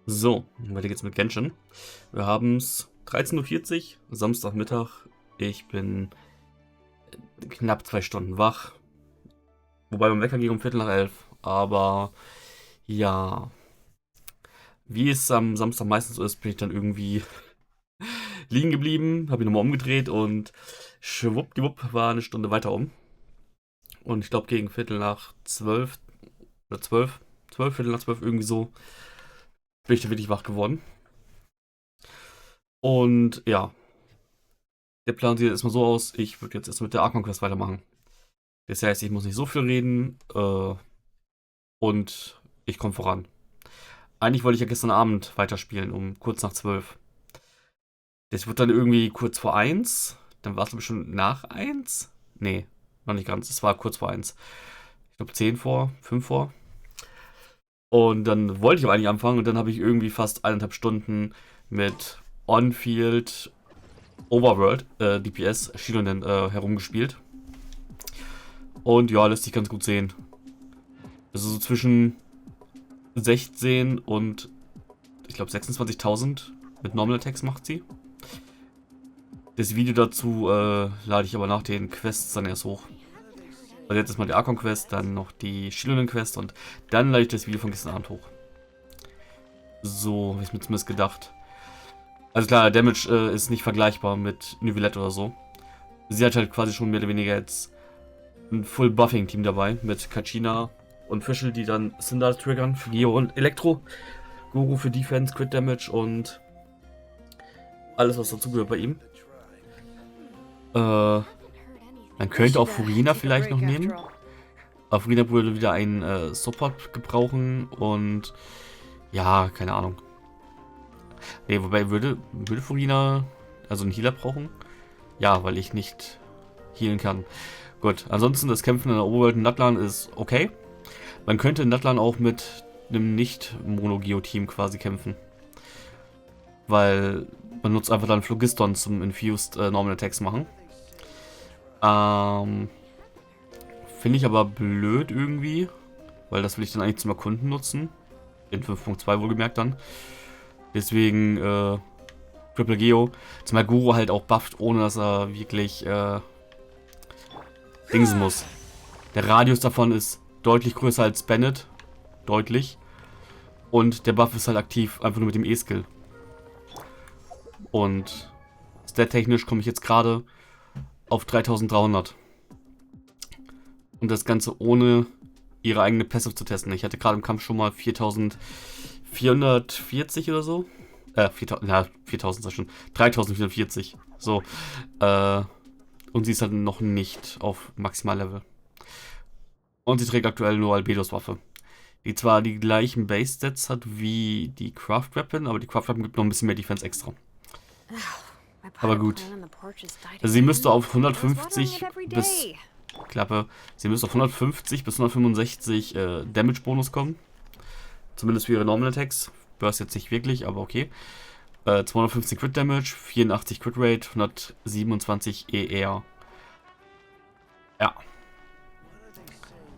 So, weiter geht's mit Genshin. Wir haben es 13:40 Uhr, Samstagmittag. Ich bin knapp 2 Stunden wach. Wobei mein Wecker ging um Viertel nach 11. Aber ja, wie es am Samstag meistens so ist, bin ich dann irgendwie liegen geblieben, habe mich nochmal umgedreht und schwuppdiwupp war eine Stunde weiter um. Und ich glaube gegen Viertel nach 12 oder 12, Viertel nach 12 irgendwie so, bin ich dann wirklich wach geworden. Und ja, der Plan sieht erstmal so aus, ich würde jetzt erst mit der Archon-Quest weitermachen. Das heißt, ich muss nicht so viel reden und ich komme voran. Eigentlich wollte ich ja gestern Abend weiterspielen, um kurz nach 12. Das wird dann irgendwie kurz vor 1. Dann war es schon nach 1. Nee, noch nicht ganz. Es war kurz vor 1. Ich glaube 10 vor, 5 vor. Und dann wollte ich aber eigentlich anfangen und dann habe ich irgendwie fast 1,5 Stunden mit On-Field Overworld, DPS, Shilonen herumgespielt. Und ja, lässt sich ganz gut sehen. Also so zwischen 16 und ich glaube 26.000 mit Normal Attacks macht sie. Das Video dazu lade ich aber nach den Quests dann erst hoch. Also jetzt ist mal die Archon Quest, dann noch die Shilonen Quest und dann lade ich das Video von gestern Abend hoch. So, habe ich mir zumindest gedacht. Also klar, der Damage ist nicht vergleichbar mit Neuvillette oder so. Sie hat halt quasi schon mehr oder weniger jetzt ein Full-Buffing-Team dabei mit Kachina und Fischl, die dann Sindar triggern für Geo und Elektro. Guru für Defense, Crit Damage und alles, was dazugehört bei ihm. Man könnte auch Furina vielleicht noch nehmen. Aber Furina würde wieder einen Support gebrauchen und ja, keine Ahnung. Ne, wobei würde Furina also einen Healer brauchen? Ja, weil ich nicht healen kann. Gut, ansonsten das Kämpfen in der Oberwelt in Natlan ist okay. Man könnte in Natlan auch mit einem Nicht-Mono-Geo-Team quasi kämpfen. Weil man nutzt einfach dann Phlogiston zum Infused Normal Attacks machen. Finde ich aber blöd irgendwie. Weil das will ich dann eigentlich zum Erkunden nutzen. In 5.2 wohlgemerkt dann. Deswegen Triple Geo. Zumal Guru halt auch bufft, ohne dass er wirklich dingsen muss. Der Radius davon ist deutlich größer als Bennett. Deutlich. Und der Buff ist halt aktiv, einfach nur mit dem E-Skill. Und stat-technisch komme ich jetzt gerade auf 3300. Und das Ganze ohne ihre eigene Passive zu testen. Ich hatte gerade im Kampf schon mal 4440 oder so. 4000, ja, 4000 ist schon. 3440. So. Und sie ist halt noch nicht auf Maximallevel. Und sie trägt aktuell nur Albedos Waffe. Die zwar die gleichen Base-Stats hat wie die Craft Weapon, aber die Craft Weapon gibt noch ein bisschen mehr Defense extra. Aber gut. Also sie müsste auf 150 bis... Klappe. Sie müsste auf 150 bis 165 Damage-Bonus kommen. Zumindest für ihre Normal Attacks. Burst jetzt nicht wirklich, aber okay. 250 Crit Damage, 84 Crit Rate, 127 ER. Ja.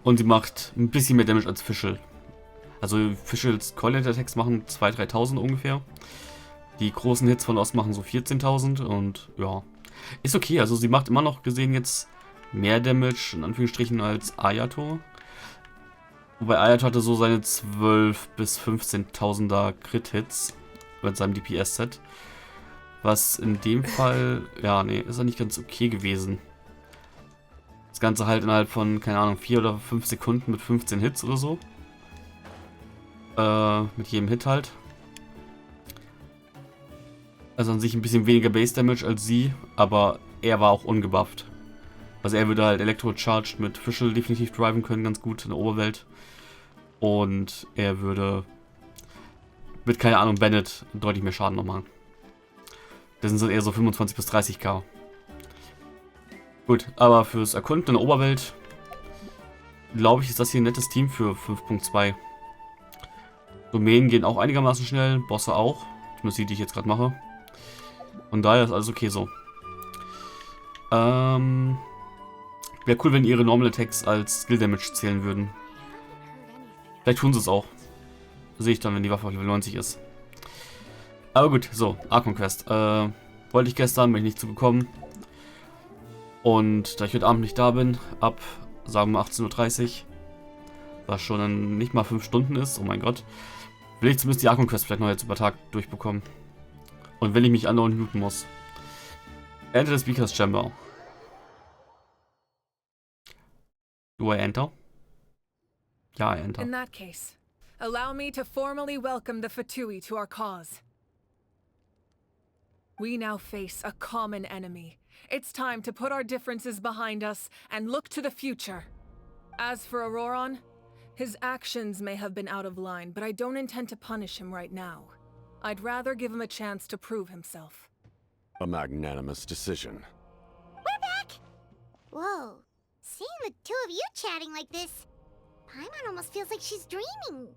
Und sie macht ein bisschen mehr Damage als Fischl. Also Fischls Coordinate Attacks machen 2.000, 3.000 ungefähr. Die großen Hits von Ost machen so 14.000 und ja. Ist okay, also sie macht immer noch gesehen jetzt mehr Damage, in Anführungsstrichen, als Ayato. Wobei Ayato hatte so seine 12.000 bis 15.000er Crit-Hits mit seinem DPS-Set. Was in dem Fall, ja, nee, ist ja nicht ganz okay gewesen. Das Ganze halt innerhalb von, keine Ahnung, 4 oder 5 Sekunden mit 15 Hits oder so. Mit jedem Hit halt. Also an sich ein bisschen weniger Base-Damage als sie, aber er war auch ungebufft. Also er würde halt Elektro-Charged mit Fischl definitiv driven können, ganz gut in der Oberwelt. Und er würde mit, keine Ahnung, Bennett deutlich mehr Schaden noch machen. Das sind eher so 25 bis 30k. Gut, aber fürs Erkunden in der Oberwelt, glaube ich, ist das hier ein nettes Team für 5.2. Domänen gehen auch einigermaßen schnell, Bosse auch. Zumindest die, die ich jetzt gerade mache. Und daher ist alles okay so. Wäre cool, wenn ihre Normal Attacks als Skill Damage zählen würden. Vielleicht tun sie es auch. Sehe ich dann, wenn die Waffe auf Level 90 ist. Aber gut, so, Archon Quest. Wollte ich gestern, bin ich nicht zugekommen. Und da ich heute Abend nicht da bin, ab, sagen wir 18:30 Uhr, was schon dann nicht mal 5 Stunden ist, oh mein Gott, will ich zumindest die Archon Quest vielleicht noch jetzt über Tag durchbekommen. Und wenn ich mich andauernd muten muss. Enter the Speaker's Chamber. Do I enter? Ja, I enter. In that case, allow me to formally welcome the Fatui to our cause. We now face a common enemy. It's time to put our differences behind us and look to the future. As for Auroron, his actions may have been out of line, but I don't intend to punish him right now. I'd rather give him a chance to prove himself. A magnanimous decision. We're back! Whoa. Seeing the two of you chatting like this, Paimon almost feels like she's dreaming.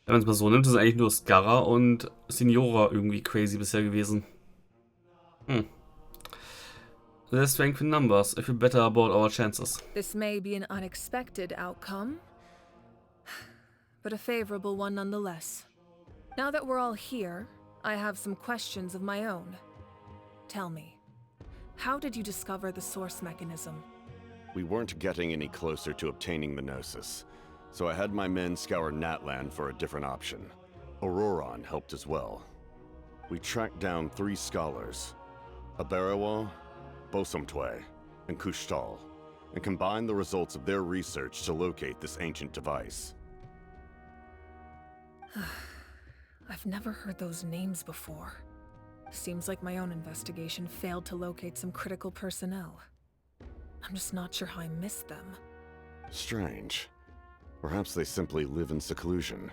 Wenn man es mal so nimmt, ist eigentlich nur Scarra und Signora irgendwie crazy bisher gewesen. There's strength in numbers. I feel better about our chances. This may be an unexpected outcome, but a favorable one nonetheless. Now that we're all here, I have some questions of my own. Tell me, how did you discover the source mechanism? We weren't getting any closer to obtaining the Gnosis, so I had my men scour Natlan for a different option. Auroron helped as well. We tracked down 3 scholars, Aberawa, Bosomtwe, and Kushtal, and combined the results of their research to locate this ancient device. I've never heard those names before. Seems like my own investigation failed to locate some critical personnel. I'm just not sure how I missed them. Strange. Perhaps they simply live in seclusion.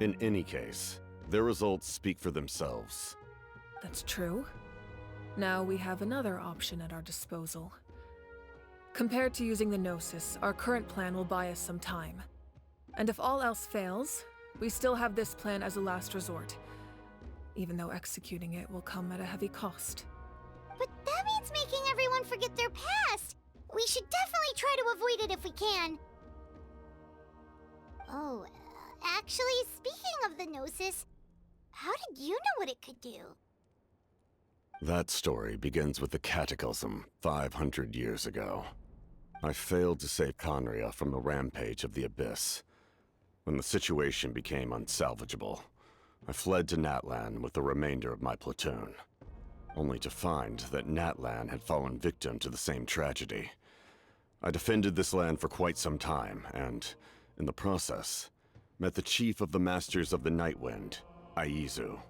In any case, their results speak for themselves. That's true. Now we have another option at our disposal. Compared to using the Gnosis, our current plan will buy us some time. And if all else fails, we still have this plan as a last resort. Even though executing it will come at a heavy cost. But that means making everyone forget their past! We should definitely try to avoid it if we can. Oh, actually, speaking of the Gnosis, how did you know what it could do? That story begins with the Cataclysm 500 years ago. I failed to save Conria from the rampage of the Abyss. When the situation became unsalvageable, I fled to Natlan with the remainder of my platoon, only to find that Natlan had fallen victim to the same tragedy. I defended this land for quite some time, and, in the process, met the chief of the Masters of the Nightwind, Aizu.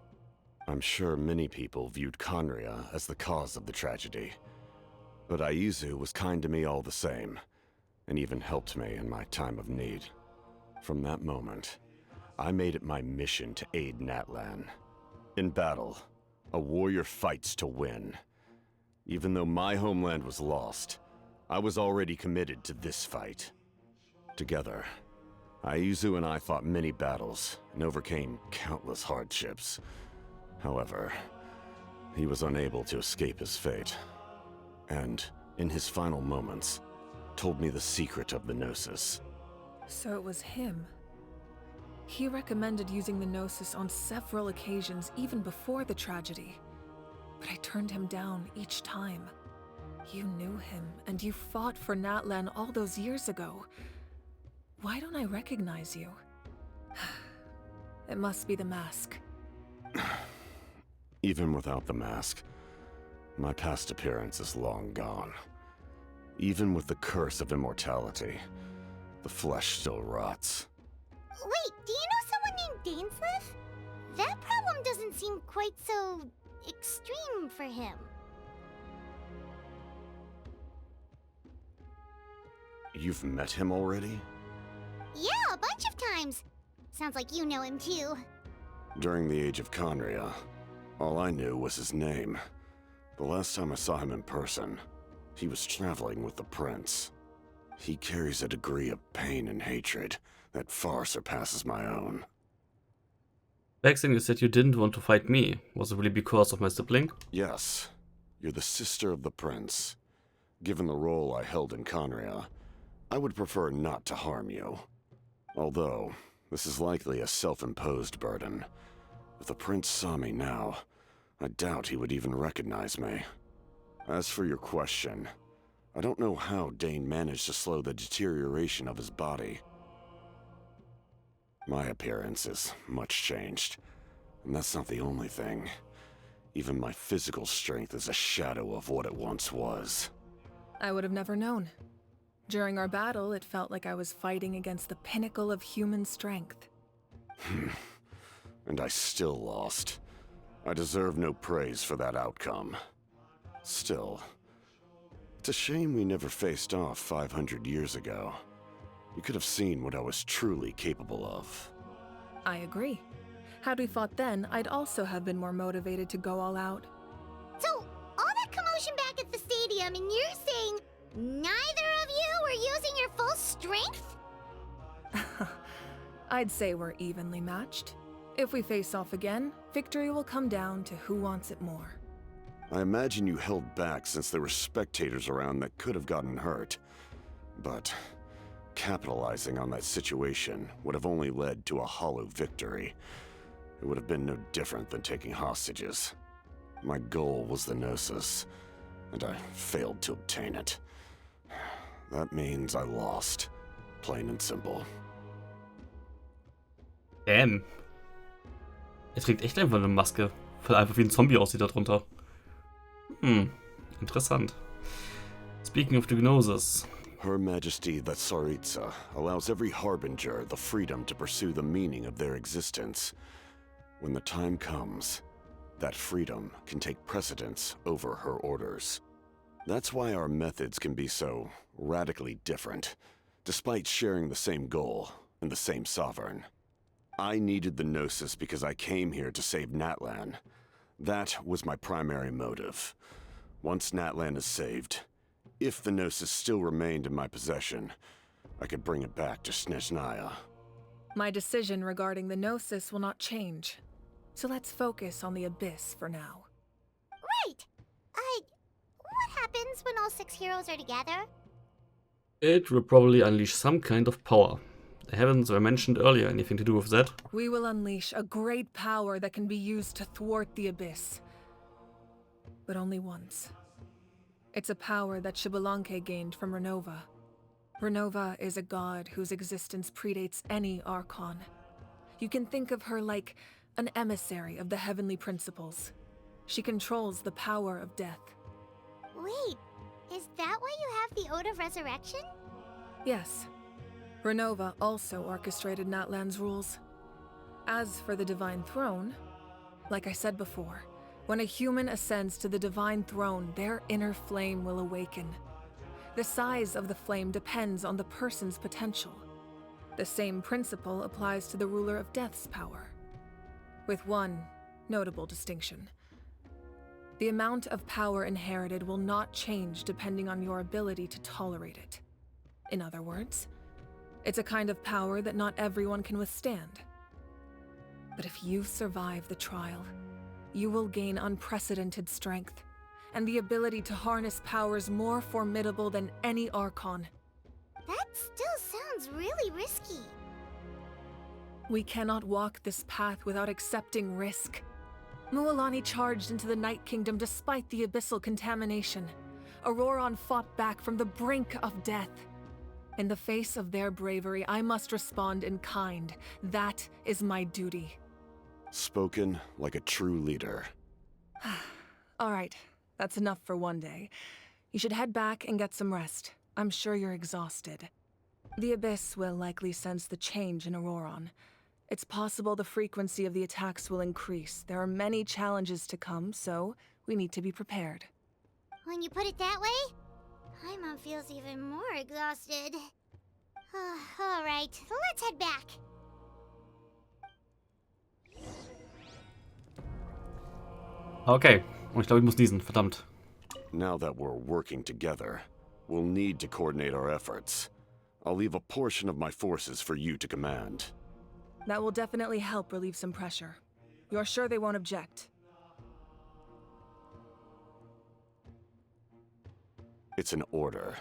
I'm sure many people viewed Conria as the cause of the tragedy, but Aizu was kind to me all the same, and even helped me in my time of need. From that moment, I made it my mission to aid Natlan. In battle, a warrior fights to win. Even though my homeland was lost, I was already committed to this fight. Together, Aizu and I fought many battles and overcame countless hardships. However, he was unable to escape his fate, and, in his final moments, told me the secret of the Gnosis. So it was him. He recommended using the Gnosis on several occasions, even before the tragedy. But I turned him down each time. You knew him, and you fought for Natlan all those years ago. Why don't I recognize you? It must be the mask. Even without the mask, my past appearance is long gone. Even with the curse of immortality, the flesh still rots. Wait, do you know someone named Dainsleif? That problem doesn't seem quite so extreme for him. You've met him already? Yeah, a bunch of times. Sounds like you know him too. During the age of Conria, all I knew was his name. The last time I saw him in person, he was traveling with the prince. He carries a degree of pain and hatred that far surpasses my own. Vexing is that you didn't want to fight me. Was it really because of my sibling? Yes, you're the sister of the prince. Given the role I held in Conria, I would prefer not to harm you. Although, this is likely a self-imposed burden. If the prince saw me now, I doubt he would even recognize me. As for your question, I don't know how Dane managed to slow the deterioration of his body. My appearance is much changed, and that's not the only thing. Even my physical strength is a shadow of what it once was. I would have never known. During our battle, it felt like I was fighting against the pinnacle of human strength. And I still lost. I deserve no praise for that outcome. Still, it's a shame we never faced off 500 years ago. You could have seen what I was truly capable of. I agree. Had we fought then, I'd also have been more motivated to go all out. So, all that commotion back at the stadium, and you're saying neither of you were using your full strength? I'd say we're evenly matched. If we face off again, victory will come down to who wants it more. I imagine you held back since there were spectators around that could have gotten hurt. But capitalizing on that situation would have only led to a hollow victory. It would have been no different than taking hostages. My goal was the Gnosis, and I failed to obtain it. That means I lost. Plain and simple. Damn. Er trägt echt einfach eine Maske, weil er einfach wie ein Zombie aussieht darunter. Interessant. Speaking of the Gnosis. Her Majesty the Tsaritsa allows every harbinger the freedom to pursue the meaning of their existence. When the time comes, that freedom can take precedence over her orders. That's why our methods can be so radically different, despite sharing the same goal and the same sovereign. I needed the Gnosis because I came here to save Natlan. That was my primary motive. Once Natlan is saved, if the Gnosis still remained in my possession, I could bring it back to Snezhnaya. My decision regarding the Gnosis will not change. So let's focus on the Abyss for now. Right! What happens when all 6 heroes are together? It will probably unleash some kind of power. The heavens were mentioned earlier. Anything to do with that? We will unleash a great power that can be used to thwart the Abyss. But only once. It's a power that Xbalanque gained from Renova. Renova is a god whose existence predates any Archon. You can think of her like an emissary of the heavenly principles. She controls the power of death. Wait, is that why you have the Ode of Resurrection? Yes. Renova also orchestrated Natlan's rules. As for the Divine Throne, like I said before, when a human ascends to the Divine Throne, their inner flame will awaken. The size of the flame depends on the person's potential. The same principle applies to the ruler of Death's power, with one notable distinction. The amount of power inherited will not change depending on your ability to tolerate it. In other words, it's a kind of power that not everyone can withstand. But if you survive the trial, you will gain unprecedented strength, and the ability to harness powers more formidable than any Archon. That still sounds really risky. We cannot walk this path without accepting risk. Mualani charged into the Night Kingdom despite the abyssal contamination. Auroron fought back from the brink of death. In the face of their bravery, I must respond in kind. That is my duty. Spoken like a true leader. All right, that's enough for one day. You should head back and get some rest. I'm sure you're exhausted. The Abyss will likely sense the change in Auroron. It's possible the frequency of the attacks will increase. There are many challenges to come, so we need to be prepared. When you put it that way, Paimon feels even more exhausted. All right, let's head back. Okay. Und ich glaube, ich muss niesen. Verdammt. Now that we're working together, we'll need to coordinate our efforts. I'll leave a portion of my forces for you to command. That will definitely help relieve some pressure. You're sure they won't object? It's an order.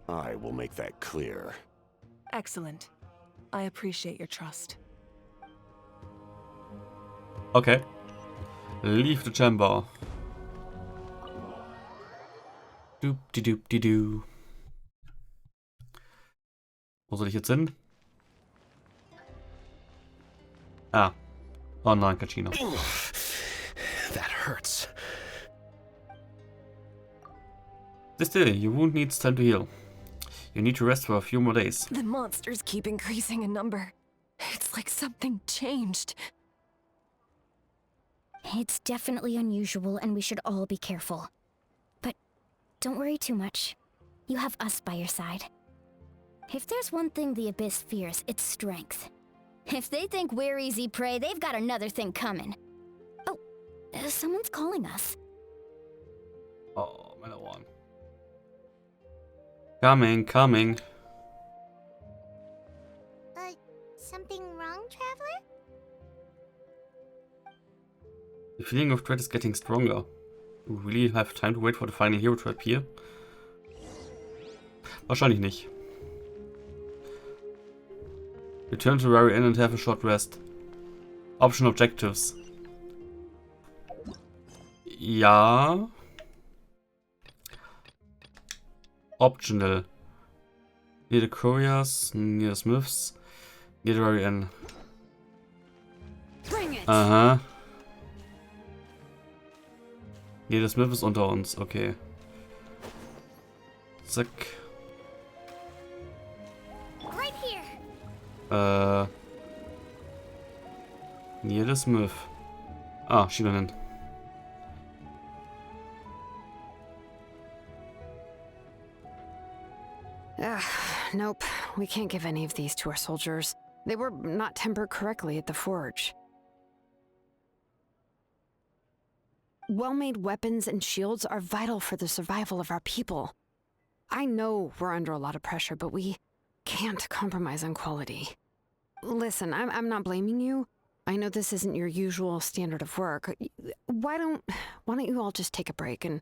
I will make that clear. Excellent. I appreciate your trust. Okay. Leave the chamber. Doop-di-doop-di-doo. Wo soll ich jetzt hin? Ah. Oh nein, Kachino. That hurts. Stay still. Your wound needs time to heal. You need to rest for a few more days. The monsters keep increasing in number. It's like something changed. It's definitely unusual, and we should all be careful. But don't worry too much. You have us by your side. If there's one thing the Abyss fears, it's strength. If they think we're easy prey, they've got another thing coming. Oh, someone's calling us. Oh, meine Ohren. Coming. Something wrong, Traveler? The feeling of dread is getting stronger. Do we really have time to wait for the final hero to appear? Wahrscheinlich nicht. Return to Rary Inn and have a short rest. Option objectives. Ja. Optional. Near the couriers, near the smiths, near the Rary Inn. Aha. Nee, das Smith ist unter uns. Okay. Zack. Right here. Near the Smith. Ah, Schienen. Nope. We can't give any of these to our soldiers. They were not tempered correctly at the forge. Well-made weapons and shields are vital for the survival of our people. I know we're under a lot of pressure, but we can't compromise on quality. Listen, I'm not blaming you. I know this isn't your usual standard of work. Why don't you all just take a break and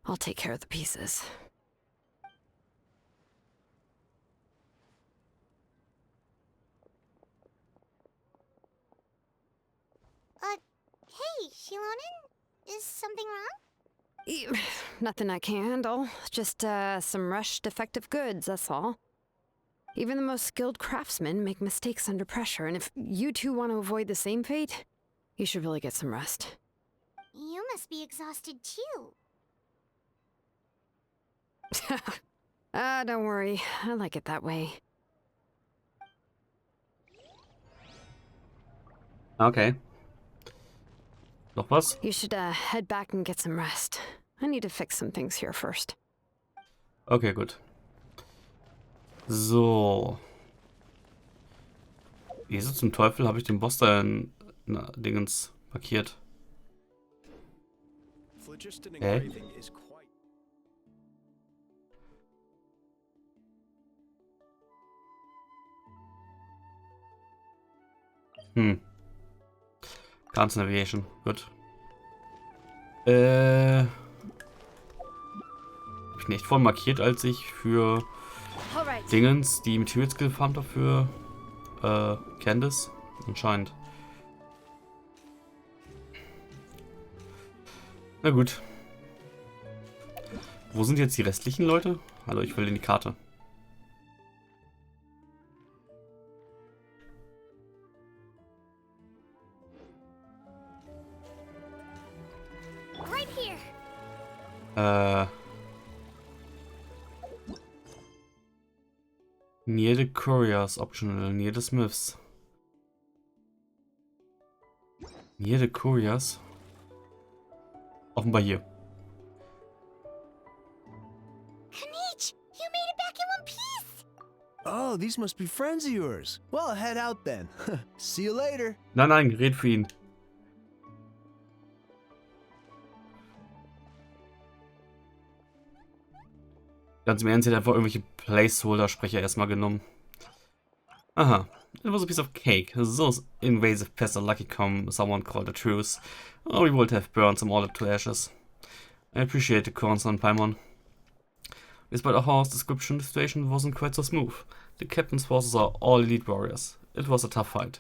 I'll take care of the pieces. Hey, Shilonen? Is something wrong? Nothing I can handle. Just, some rushed defective goods, that's all. Even the most skilled craftsmen make mistakes under pressure, and if you two want to avoid the same fate, you should really get some rest. You must be exhausted too. Don't worry. I like it that way. Okay. Noch was? You should, head back and get some rest. I need to fix some things here first. Okay, gut. So. Wieso zum Teufel habe ich den Boss da in Dingens markiert? Hä? Guns Navigation, gut. Hab ich nicht vorhin markiert, als ich für Dingens die Material Skill gefarmt habe für Candice? Anscheinend. Na gut. Wo sind jetzt die restlichen Leute? Hallo, ich will in die Karte. Right here. Near the couriers, optional, near the smiths. Near the couriers? Offenbar hier. Kanich, you made it back in one piece. Oh, these must be friends of yours. Well, head out then. See you later. Nein, red für ihn. Ganz im Ernst, er hat einfach irgendwelche Placeholder-Sprecher erstmal genommen. Aha. It was a piece of cake. Those invasive pests are lucky someone called a truce. Or we would have burned them all to ashes. I appreciate the concern, Paimon. Despite a harsh description, the situation wasn't quite so smooth. The captain's forces are all elite warriors. It was a tough fight.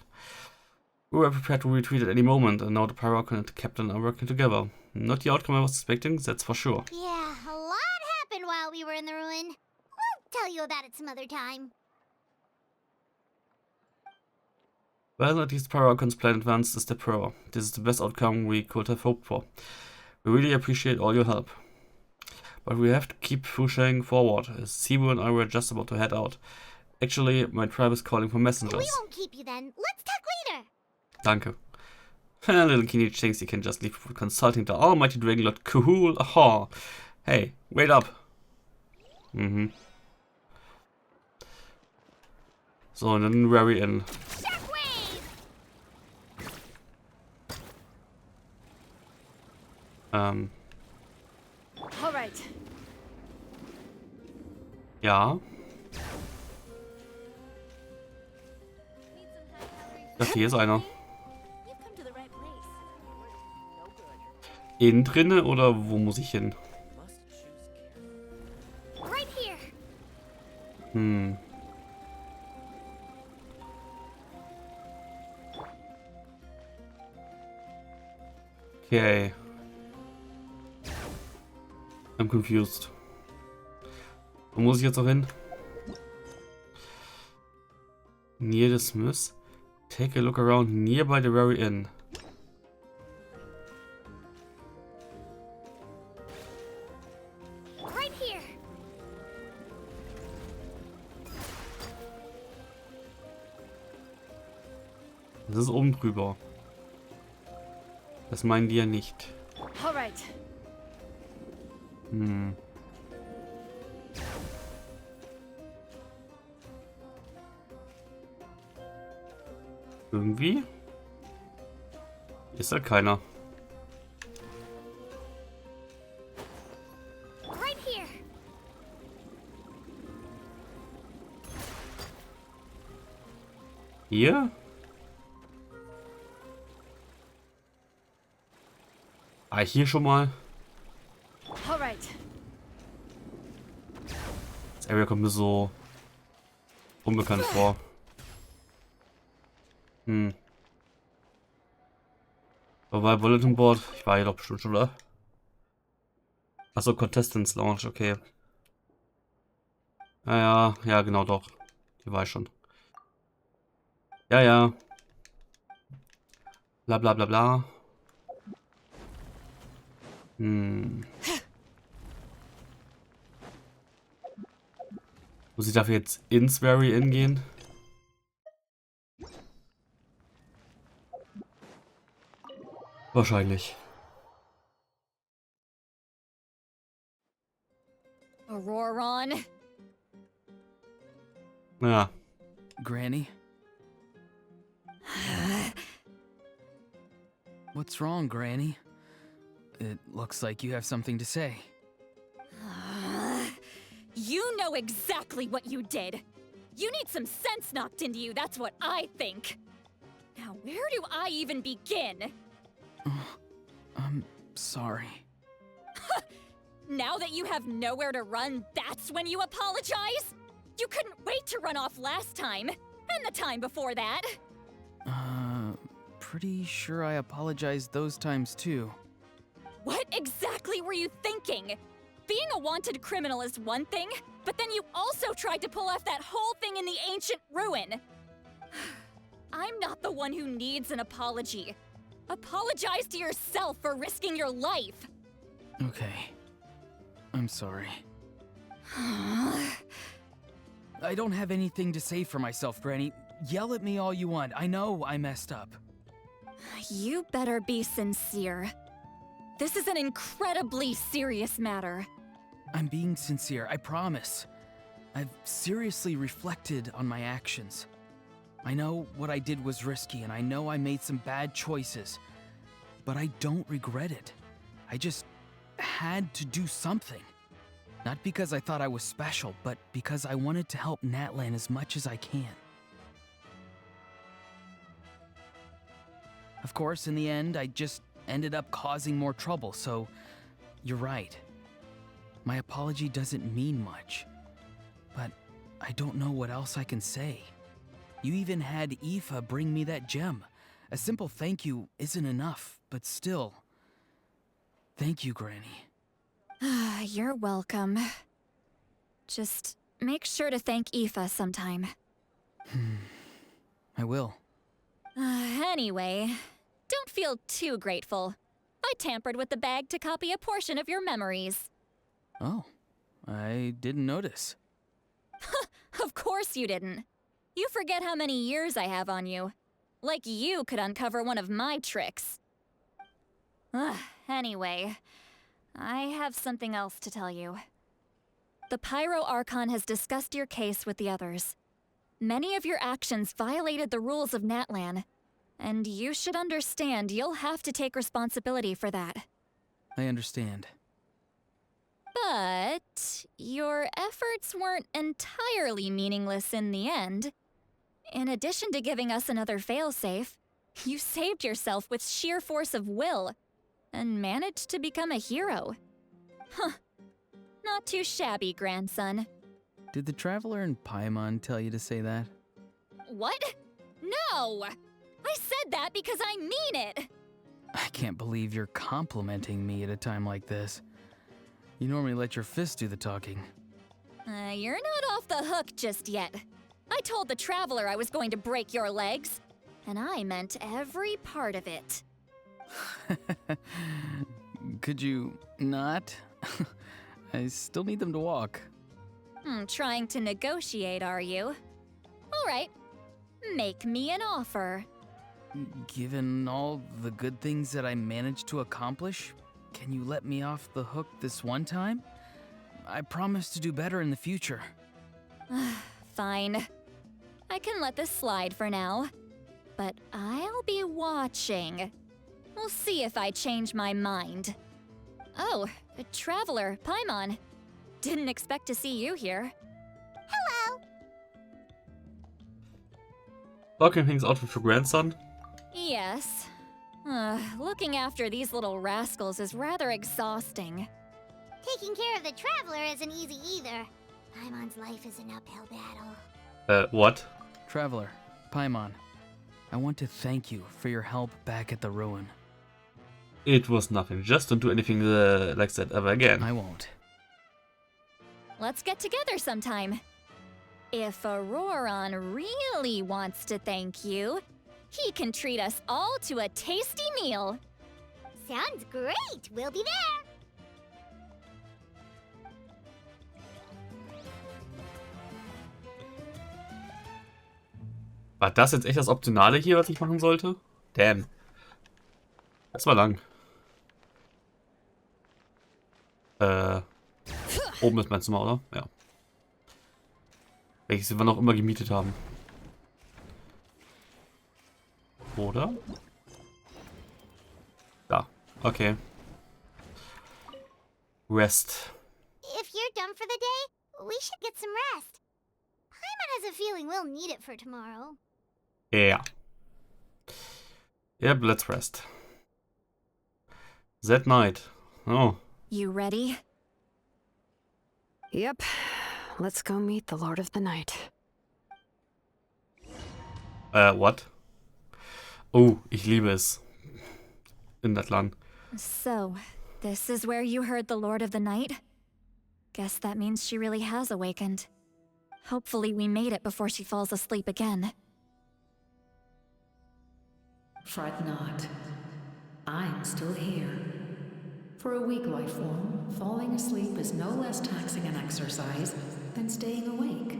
We were prepared to retreat at any moment, and now the Pyrock and the captain are working together. Not the outcome I was expecting, that's for sure. Yeah, a lot happened while we were in the ruin. We'll tell you about it some other time. Well, at least Pyrocon's plan advanced a step further. This is the best outcome we could have hoped for. We really appreciate all your help. But we have to keep pushing forward, as Sibu and I were just about to head out. Actually, my tribe is calling for messengers. We won't keep you then. Let's talk later. Danke. Little Kinich thinks he can just leave for consulting the almighty Dragon Lord. Cool. Aha. Hey, wait up. So, and then where are we in? Shockwave! All right. Ja. Ich dachte, hier ist einer. Innen drinne oder wo muss ich hin? Right here. Okay. I'm confused. Wo muss ich jetzt noch hin? Near the Smiths. Take a look around nearby the very inn. Right here. Das ist oben drüber. Das meinen die ja nicht. All right. Irgendwie ist da keiner. Right here. Hier? Ah, hier schon mal. All right. Das Area kommt mir so unbekannt vor. Aber bei Bulletin Board, ich war hier doch bestimmt schon, oder? Achso, Contestants Lounge, okay. Ja, genau doch. Hier war ich schon. Ja. Bla bla bla bla. Muss ich dafür jetzt ins Very Inn gehen? Wahrscheinlich. Auroron. Ja. Granny? What's wrong, Granny? It looks like you have something to say. You know exactly what you did. You need some sense knocked into you, that's what I think. Now, where do I even begin? I'm sorry. Now that you have nowhere to run, that's when you apologize? You couldn't wait to run off last time, and the time before that. Pretty sure I apologized those times too. What exactly were you thinking? Being a wanted criminal is one thing, but then you also tried to pull off that whole thing in the ancient ruin. I'm not the one who needs an apology. Apologize to yourself for risking your life. Okay. I'm sorry. I don't have anything to say for myself, Granny. Yell at me all you want. I know I messed up. You better be sincere. This is an incredibly serious matter. I'm being sincere, I promise. I've seriously reflected on my actions. I know what I did was risky, and I know I made some bad choices. But I don't regret it. I just had to do something. Not because I thought I was special, but because I wanted to help Natlan as much as I can. Of course, in the end, I just ended up causing more trouble, so you're right. My apology doesn't mean much, but I don't know what else I can say. You even had Aoife bring me that gem. A simple thank you isn't enough, but still. Thank you, Granny. You're welcome. Just make sure to thank Aoife sometime. I will. Anyway, don't feel too grateful. I tampered with the bag to copy a portion of your memories. Oh, I didn't notice. Of course you didn't. You forget how many years I have on you. Like you could uncover one of my tricks. Anyway, I have something else to tell you. The Pyro Archon has discussed your case with the others. Many of your actions violated the rules of Natlan, and you should understand you'll have to take responsibility for that. I understand. But your efforts weren't entirely meaningless in the end. In addition to giving us another failsafe, you saved yourself with sheer force of will and managed to become a hero. Huh. Not too shabby, grandson. Did the Traveler in Paimon tell you to say that? What? No! I said that because I mean it! I can't believe you're complimenting me at a time like this. You normally let your fists do the talking. You're not off the hook just yet. I told the Traveler I was going to break your legs, and I meant every part of it. Could you not? I still need them to walk. Trying to negotiate, are you? All right. Make me an offer. Given all the good things that I managed to accomplish, can you let me off the hook this one time? I promise to do better in the future. Fine. I can let this slide for now. But I'll be watching. We'll see if I change my mind. Oh, a Traveler, Paimon. Didn't expect to see you here. Hello! Talking things out with your grandson? Yes. Looking after these little rascals is rather exhausting. Taking care of the Traveler isn't easy either. Paimon's life is an uphill battle. What? Traveler, Paimon, I want to thank you for your help back at the ruin. It was nothing. Just don't do anything like that ever again. I won't. Let's get together sometime. If Auroron really wants to thank you, he can treat us all to a tasty meal. Sounds great! We'll be there! War das jetzt echt das Optionale hier, was ich machen sollte? Damn. Das war lang. Oben ist mein Zimmer, oder? Ja. Welches wir noch immer gemietet haben. Oder? Da. Okay. Rest. If you're done for the day, we should get some rest. Paimon has a feeling we'll need it for tomorrow. Yeah. Yep, let's rest. That night. Oh. You ready? Yep. Let's go meet the Lord of the Night. What? Oh, ich liebe es. In Natlan. So, this is where you heard the Lord of the Night? Guess that means she really has awakened. Hopefully we made it before she falls asleep again. Fret not. I'm still here. For a weak life form, falling asleep is no less taxing an exercise than staying awake.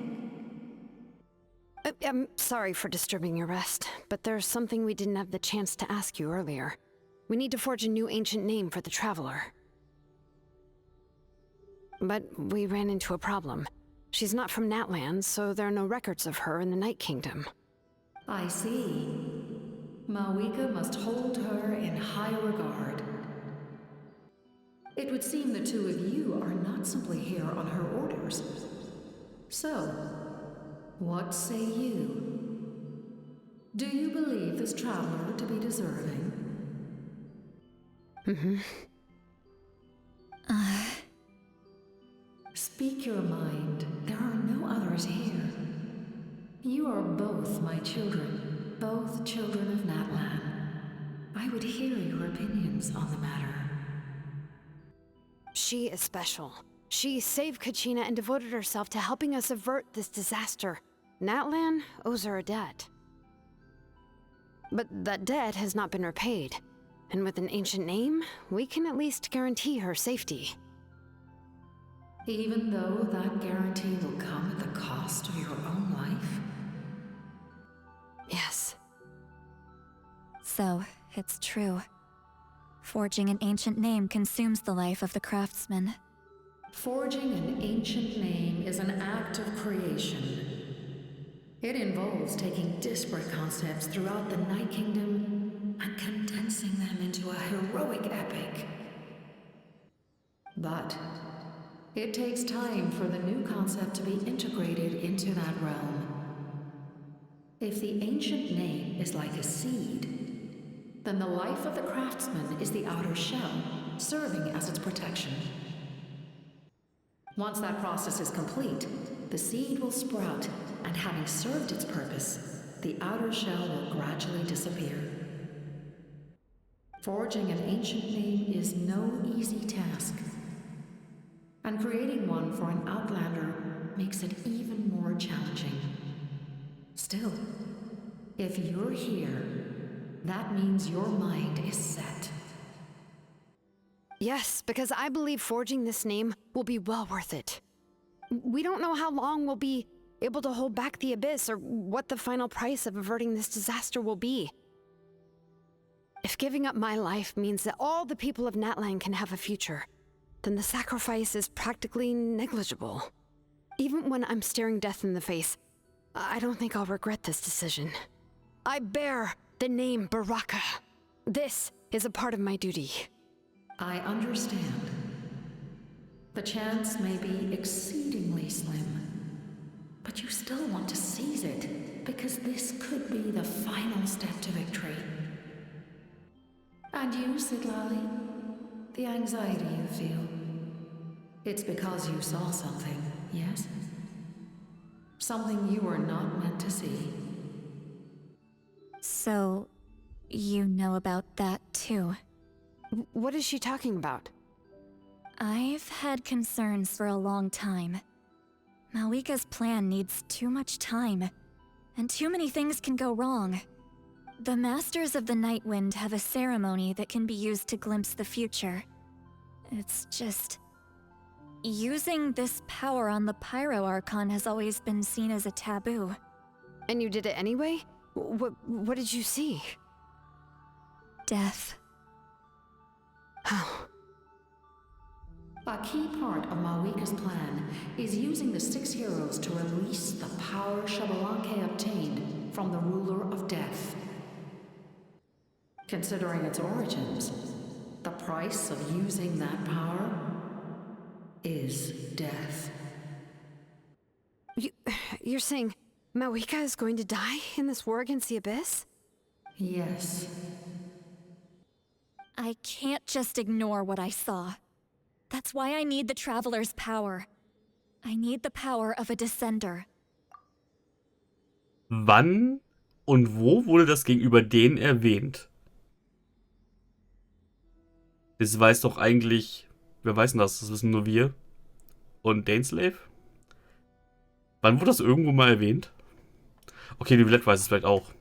I'm sorry for disturbing your rest, but there's something we didn't have the chance to ask you earlier. We need to forge a new ancient name for the Traveler. But we ran into a problem. She's not from Natlan, so there are no records of her in the Night Kingdom. I see. Mawika must hold her in high regard. It would seem the two of you are not simply here on her orders. So, what say you? Do you believe this traveler to be deserving? Mm-hmm. Speak your mind. There are no others here. You are both my children. both children of Natlan. I would hear your opinions on the matter. She is special. She saved Kachina and devoted herself to helping us avert this disaster. Natlan owes her a debt. But that debt has not been repaid. And with an ancient name, we can at least guarantee her safety. Even though that guarantee will come at the cost of your own life? Yes. So, it's true. Forging an ancient name consumes the life of the craftsman. Forging an ancient name is an act of creation. It involves taking disparate concepts throughout the Night Kingdom and condensing them into a heroic epic. But it takes time for the new concept to be integrated into that realm. If the ancient name is like a seed, then the life of the craftsman is the outer shell, serving as its protection. Once that process is complete, the seed will sprout, and having served its purpose, the outer shell will gradually disappear. Forging an ancient name is no easy task, and creating one for an outlander makes it even more challenging. Still, if you're here, that means your mind is set. Yes, because I believe forging this name will be well worth it. We don't know how long we'll be able to hold back the abyss or what the final price of averting this disaster will be. If giving up my life means that all the people of Natlan can have a future, then the sacrifice is practically negligible. Even when I'm staring death in the face, I don't think I'll regret this decision. I bear the name Baraka. This is a part of my duty. I understand. The chance may be exceedingly slim, but you still want to seize it, because this could be the final step to victory. And you, Sidlali, the anxiety you feel, it's because you saw something, yes? Something you were not meant to see. So, you know about that too. What is she talking about? I've had concerns for a long time. Malika's plan needs too much time, and too many things can go wrong. The Masters of the Night Wind have a ceremony that can be used to glimpse the future. It's just... using this power on the Pyro Archon has always been seen as a taboo. And you did it anyway? What did you see? Death. Oh. A key part of Malika's plan is using the 6 heroes to release the power Xbalanque obtained from the ruler of death. Considering its origins, the price of using that power is death. You're saying Malika is going to die in this war against the Abyss? Yes. I can't just ignore what I saw. That's why I need the Traveler's power. I need the power of a Descender. Wann und wo wurde das gegenüber denen erwähnt? Das weiß doch eigentlich... Wer weiß denn das? Das wissen nur wir. Und Dainsleif? Wann wurde das irgendwo mal erwähnt? Okay, die Villette weiß es vielleicht auch.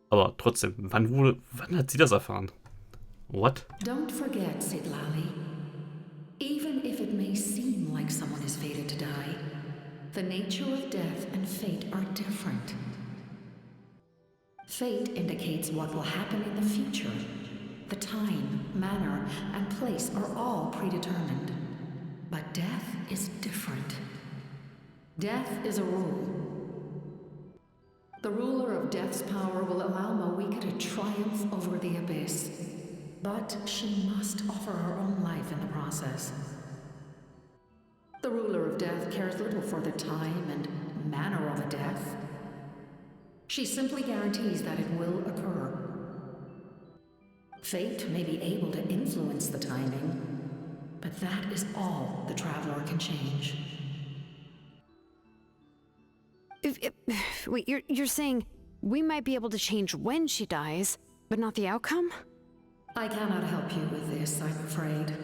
Aber trotzdem, wann hat sie das erfahren? What? Don't forget, Sidlali. Even if it may seem like someone is fated to die, the nature of death and fate are different. Fate indicates what will happen in the future. The time, manner, and place are all predetermined. But death is different. Death is a rule. The ruler of death's power will allow Malika to triumph over the abyss. But she must offer her own life in the process. The ruler of death cares little for the time and manner of a death. She simply guarantees that it will occur. Fate may be able to influence the timing, but that is all the Traveler can change. Wait, you're saying We might be able to change when she dies, but not the outcome? I cannot help you with this, I'm afraid.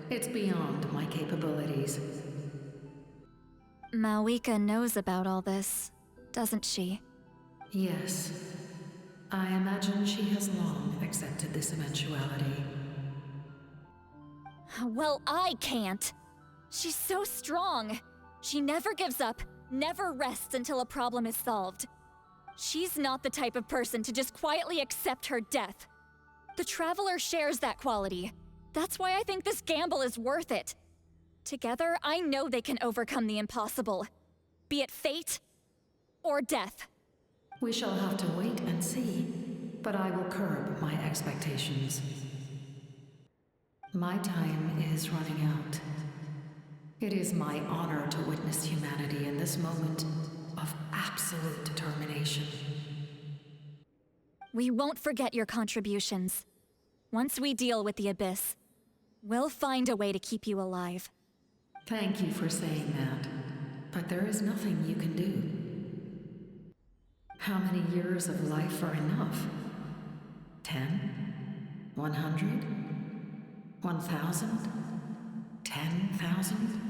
It's beyond my capabilities. Malwika knows about all this, doesn't she? Yes. I imagine she has long accepted this eventuality. Well, I can't. She's so strong. She never gives up, never rests until a problem is solved. She's not the type of person to just quietly accept her death. The Traveler shares that quality. That's why I think this gamble is worth it. Together, I know they can overcome the impossible. Be it fate or death. We shall have to wait and see, but I will curb my expectations. My time is running out. It is my honor to witness humanity in this moment of absolute determination. We won't forget your contributions. Once we deal with the Abyss, we'll find a way to keep you alive. Thank you for saying that, but there is nothing you can do. How many years of life are enough? 10? 100? 1,000? 10,000?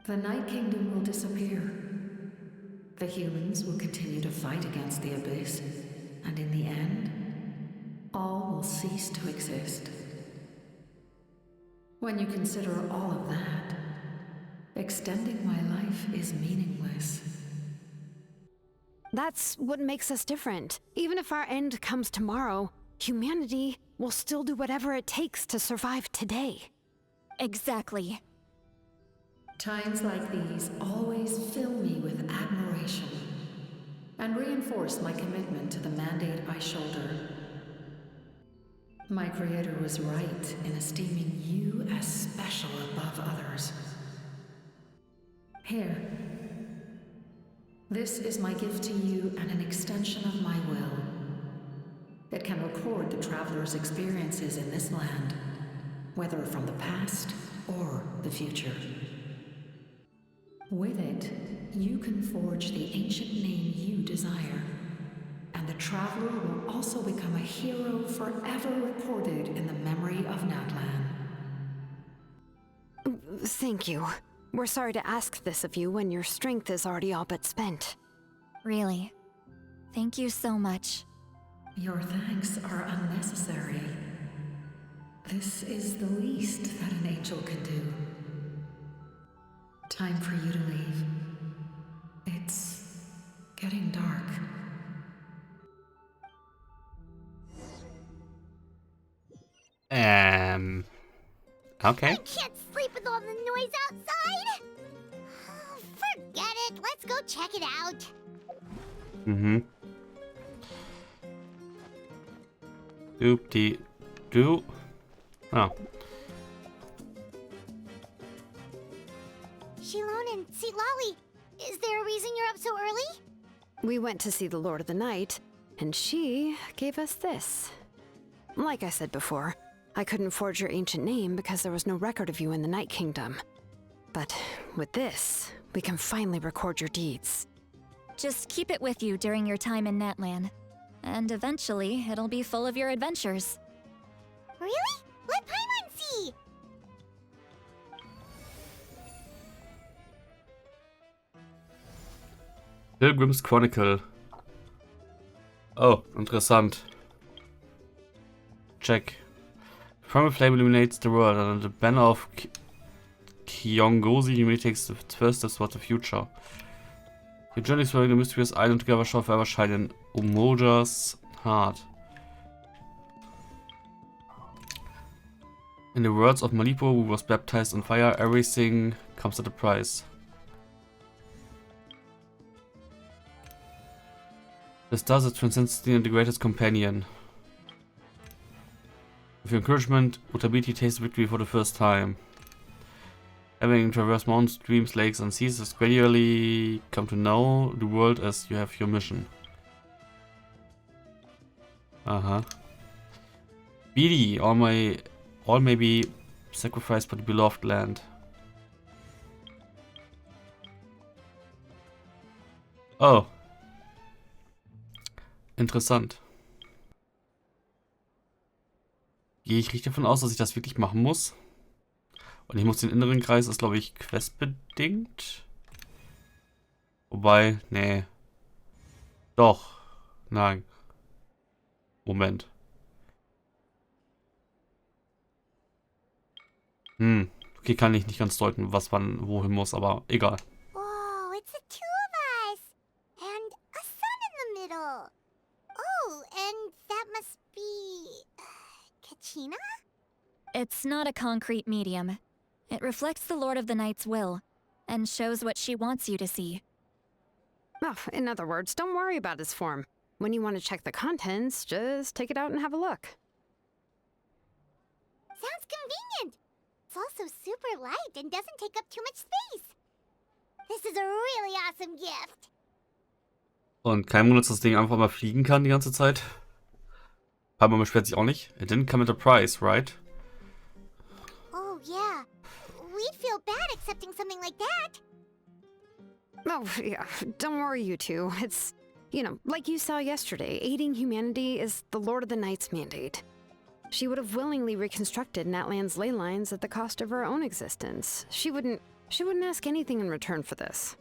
The Night Kingdom will disappear. The humans will continue to fight against the Abyss, and in the end, all will cease to exist. When you consider all of that, extending my life is meaningless. That's what makes us different. Even if our end comes tomorrow, humanity will still do whatever it takes to survive today. Exactly. Times like these always fill me with admiration and reinforce my commitment to the mandate I shoulder. My creator was right in esteeming you as special above others. Here. This is my gift to you and an extension of my will. It can record the Traveler's experiences in this land, whether from the past or the future. With it, you can forge the ancient name you desire, and the Traveler will also become a hero forever recorded in the memory of Natlan. Thank you. We're sorry to ask this of you when your strength is already all but spent. Really. Thank you so much. Your thanks are unnecessary. This is the least that an angel can do. Time for you to leave. It's getting dark. Okay. I can't sleep with all the noise outside. Forget it. Let's go check it out. Doop-dee-doo. Oh. Shilon and Lolly, is there a reason you're up so early? We went to see the Lord of the Night, and she gave us this. Like I said before, I couldn't forge your ancient name because there was no record of you in the Night Kingdom. But with this, we can finally record your deeds. Just keep it with you during your time in Natlan. And eventually, it'll be full of your adventures. Really? Let Paimon see! Pilgrim's Chronicle. Oh, interessant. Check. From flame illuminates the world, and under the banner of Kyongozi, humanity takes the first steps towards the future. Your journey exploring the mysterious island together shall forever shine in Umoja's heart. In the words of Malipo, who was baptized in fire, everything comes at a price. The stars that transcends the greatest companion. With your encouragement, Utabiti tastes victory for the first time. Having traversed mountains, streams, lakes, and seas, has gradually come to know the world as you have your mission. BD, all may be sacrificed for the beloved land. Oh. Interessant. Gehe ich richtig davon aus, dass ich das wirklich machen muss? Und ich muss den inneren Kreis, ist glaube ich questbedingt. Wobei, nee. Doch. Nein. Moment. Okay, kann ich nicht ganz deuten, was man wohin muss, aber egal. Whoa, it's the two of us! And a sun in the middle! Oh, and that must be... Kachina? It's not a concrete medium. It reflects the Lord of the Night's will, and shows what she wants you to see. Oh, in other words, don't worry about his form. When you want to check the contents, just take it out and have a look. Sounds convenient! It's also super light and doesn't take up too much space. This is a really awesome gift. Und kein Wunder, dass das Ding einfach mal fliegen kann die ganze Zeit. Palmer beschwert sich auch nicht. It didn't come at a price, right? Oh yeah, we'd feel bad accepting something like that. Oh, yeah, don't worry, you two. It's, you know, like you saw yesterday, aiding humanity is the Lord of the Night's mandate. She would have willingly reconstructed Natlan's ley lines at the cost of her own existence. She wouldn't ask anything in return for this.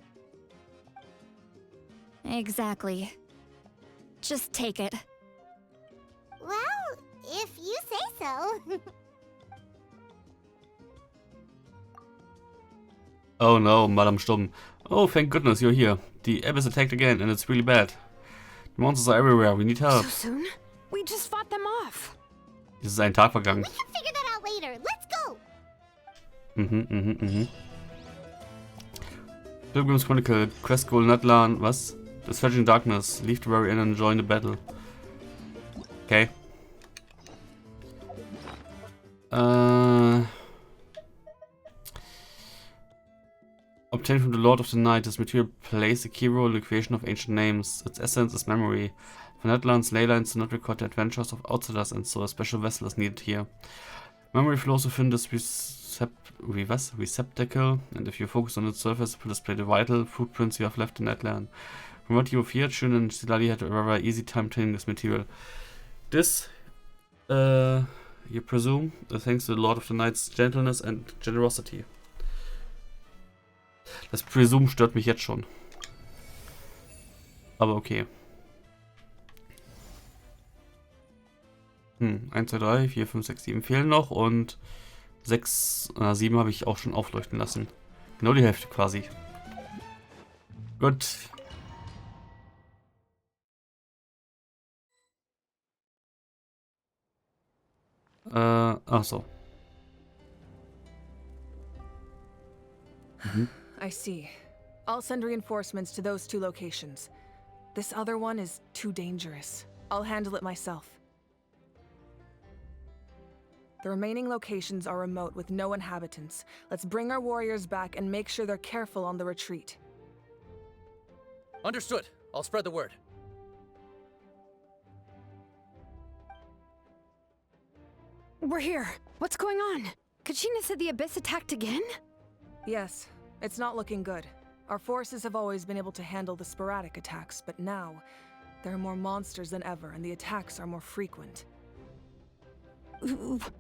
Exactly. Just take it. Well, if you say so. Oh no, Madame Stumm. Oh, thank goodness you're here. The abyss attacked again, and it's really bad. The monsters are everywhere, we need help. So soon? We just fought them off. Es ist ein Tag vergangen. We can figure that out later. Let's go. Pilgrim's Chronicle, Quest Goal Natlan, was? Dispatching Darkness, leave the very inn and join the battle. Okay. Obtained from the Lord of the Night, this material plays a key role in the creation of ancient names. Its essence is memory. For Natlan's ley lines do not record the adventures of outsiders, and so a special vessel is needed here. Memory flows within this receptacle, and if you focus on its surface, it will display the vital footprints you have left in Natlan. From what you have heard, Shun and Silali had a rather easy time obtaining this material. This, you presume, thanks to the Lord of the Night's gentleness and generosity. Das Presume stört mich jetzt schon. Aber okay. 1, 2, 3, 4, 5, 6, 7 fehlen noch und 7 habe ich auch schon aufleuchten lassen. Genau die Hälfte quasi. Gut. Ach so. I see. I'll send reinforcements to those 2 locations. This other one is too dangerous. I'll handle it myself. The remaining locations are remote with no inhabitants. Let's bring our warriors back and make sure they're careful on the retreat. Understood. I'll spread the word. We're here. What's going on? Kachina said the Abyss attacked again? Yes, it's not looking good. Our forces have always been able to handle the sporadic attacks, but now there are more monsters than ever and the attacks are more frequent.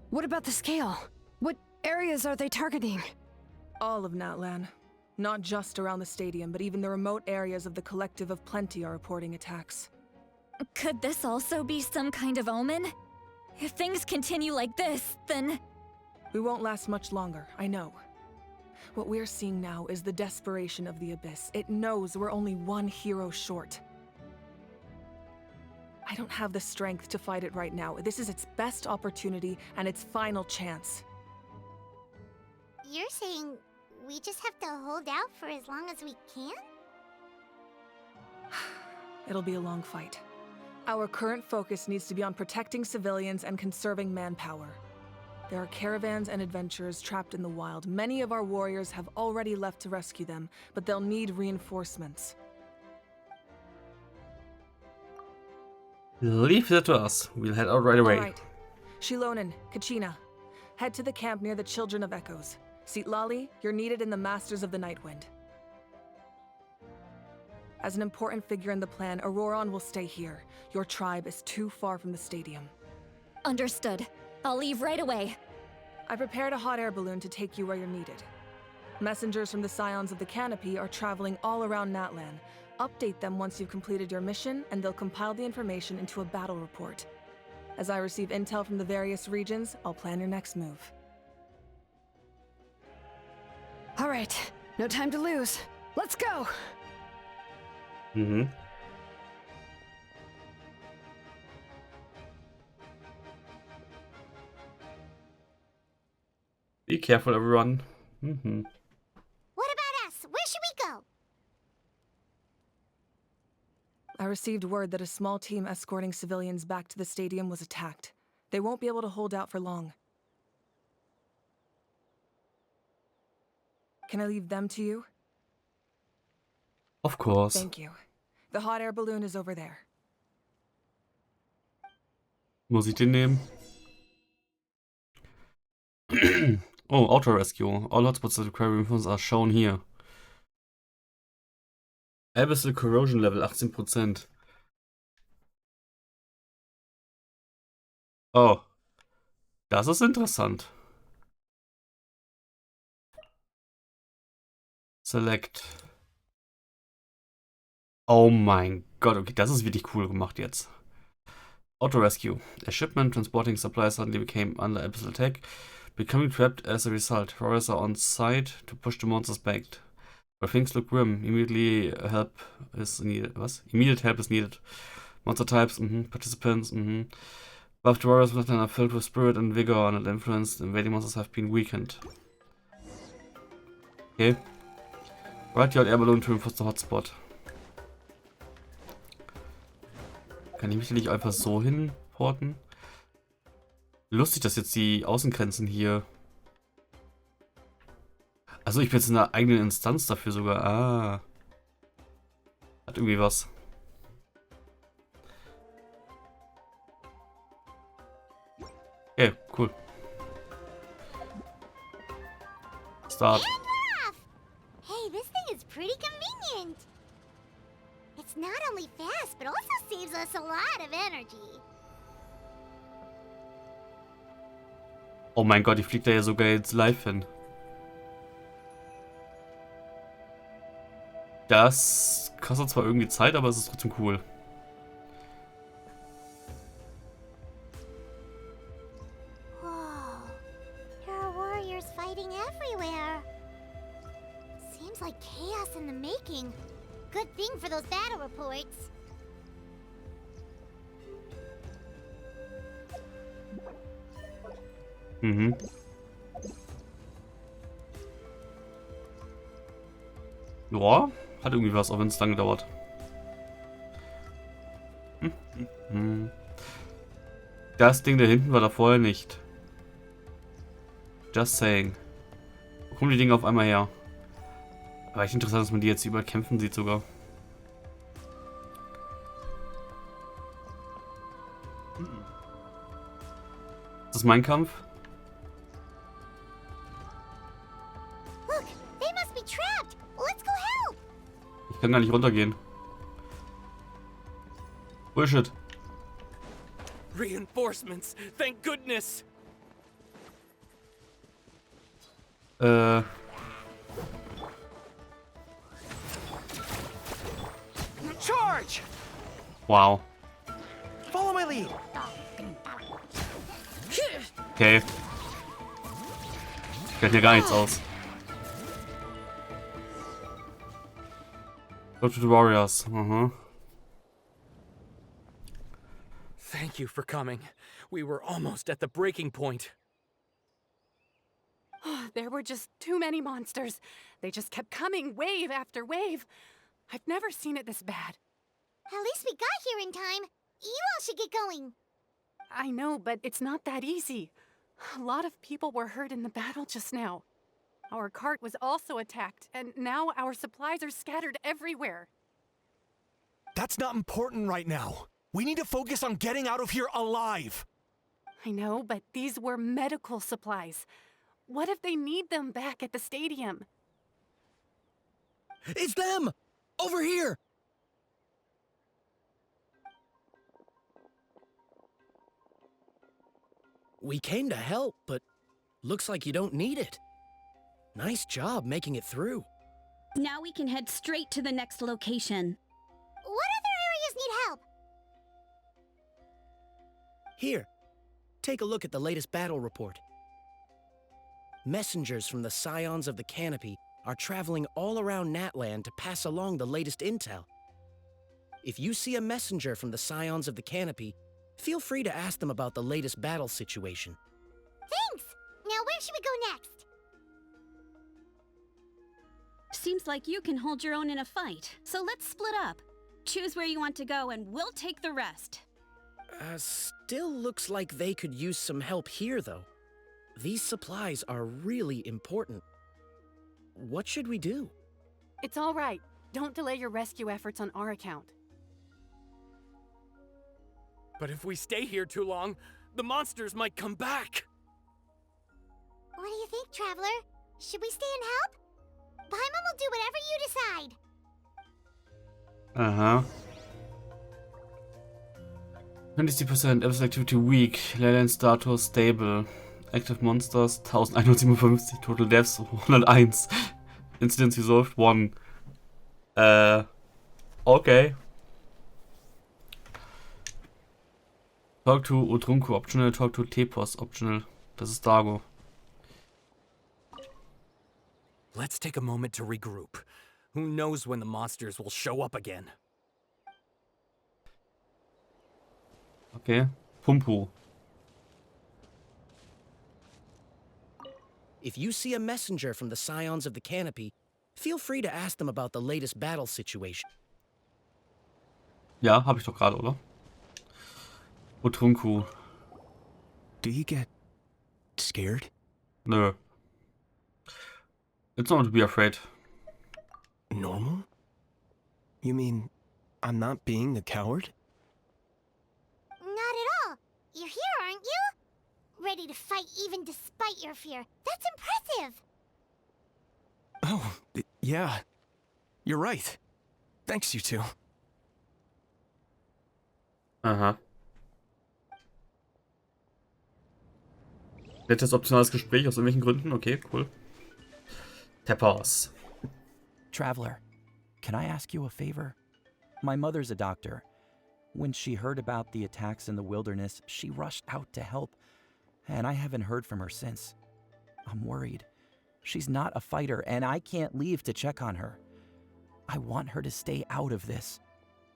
What about the scale? What areas are they targeting? All of Natlan. Not just around the stadium, but even the remote areas of the Collective of Plenty are reporting attacks. Could this also be some kind of omen? If things continue like this, then... We won't last much longer, I know. What we're seeing now is the desperation of the Abyss. It knows we're only one hero short. I don't have the strength to fight it right now. This is its best opportunity and its final chance. You're saying we just have to hold out for as long as we can? It'll be a long fight. Our current focus needs to be on protecting civilians and conserving manpower. There are caravans and adventurers trapped in the wild. Many of our warriors have already left to rescue them, but they'll need reinforcements. Leave that to us. We'll head out right away. All right. Shilonen, Kachina, head to the camp near the Children of Echoes. Sitlali, you're needed in the Masters of the Nightwind. As an important figure in the plan, Auroron will stay here. Your tribe is too far from the stadium. Understood. I'll leave right away. I prepared a hot air balloon to take you where you're needed. Messengers from the Scions of the Canopy are traveling all around Natlan. Update them once you've completed your mission, and they'll compile the information into a battle report. As I receive intel from the various regions, I'll plan your next move. All right, no time to lose. Let's go! Mhm. Be careful, everyone. Mhm. What about us? Where should we go? I received word that a small team escorting civilians back to the stadium was attacked. They won't be able to hold out for long. Can I leave them to you? Of course. Thank you. The hot air balloon is over there. Muss ich den nehmen? Oh, Auto Rescue. All hotspots that require reinforcements are shown here. Abyssal Corrosion Level 18%. Oh. Das ist interessant. Select. Oh mein Gott, okay, das ist wirklich cool gemacht jetzt. Auto Rescue. A shipment transporting supplies suddenly became under abyssal attack, becoming trapped as a result. Warriors are on site to push the monsters back. Where things look grim, immediate help is needed. Was? Immediate help is needed. Monster types, participants, Buffed warriors are filled with spirit and vigor and influenced. Invading monsters have been weakened. Okay. Right, the hot air balloon to reinforce the hotspot. Kann ich mich nicht einfach so hinporten? Lustig, dass jetzt die Außengrenzen hier... Also ich bin jetzt in einer eigenen Instanz dafür sogar. Ah. Hat irgendwie was. Okay, cool. Start. And we're off! Hey, this thing is pretty convenient. It's not only fast, but also saves us a lot of energy. Oh mein Gott, ich fliege da ja sogar jetzt live hin. Das kostet zwar irgendwie Zeit, aber es ist trotzdem cool. Whoa. There are warriors fighting everywhere. Seems like chaos in the making. Good thing for those battle reports. Mhm. Ja, hat irgendwie was, auch wenn es lange dauert. Das Ding da hinten war da vorher nicht. Just saying. Wo kommen die Dinge auf einmal her? Aber echt interessant, dass man die jetzt überall kämpfen sieht sogar. Ist das mein Kampf? Look, they must be trapped. Let's go help. Ich kann gar nicht runtergehen. Bullshit. Reinforcements, thank goodness. Charge! Wow. Follow my lead. Okay. Fällt hier gar nichts aus. Go to the warriors. Thank you for coming. We were almost at the breaking point. There were just too many monsters. They just kept coming, wave after wave. I've never seen it this bad. At least we got here in time. You all should get going. I know, but it's not that easy. A lot of people were hurt in the battle just now. Our cart was also attacked, and now our supplies are scattered everywhere. That's not important right now. We need to focus on getting out of here alive. I know, but these were medical supplies. What if they need them back at the stadium? It's them! Over here! We came to help, but looks like you don't need it. Nice job making it through. Now we can head straight to the next location. What other areas need help? Here, take a look at the latest battle report. Messengers from the Scions of the Canopy are traveling all around Natlan to pass along the latest intel. If you see a messenger from the Scions of the Canopy, feel free to ask them about the latest battle situation. Thanks! Now where should we go next? Seems like you can hold your own in a fight, so let's split up. Choose where you want to go and we'll take the rest. Still looks like they could use some help here, though. These supplies are really important. What should we do? It's all right. Don't delay your rescue efforts on our account. But if we stay here too long, the monsters might come back. What do you think, Traveler? Should we stay and help? Paimon will do whatever you decide. Aha. 20% Episode Activity weak. Leyland Status stable. Active Monsters 1157. Total Deaths 101. Incidents resolved 1. Okay. Talk to Odrunko optional. Talk to Tepos optional. Das ist Dago. Let's take a moment to regroup. Who knows when the monsters will show up again? Okay. Pumpu. If you see a messenger from the Scions of the Canopy, feel free to ask them about the latest battle situation. Ja, hab ich doch gerade, oder? Odrunko. Do you get scared? Nö. It's not to be afraid. Normal? You mean I'm not being a coward? Not at all. You're here, aren't you? Ready to fight even despite your fear. That's impressive. Oh, yeah. You're right. Thanks, you two. Aha. Nettes optionales Gespräch aus irgendwelchen Gründen. Okay, cool. Tepos. Traveler, can I ask you a favor? My mother's a doctor. When she heard about the attacks in the wilderness, she rushed out to help, and I haven't heard from her since. I'm worried. She's not a fighter, and I can't leave to check on her. I want her to stay out of this.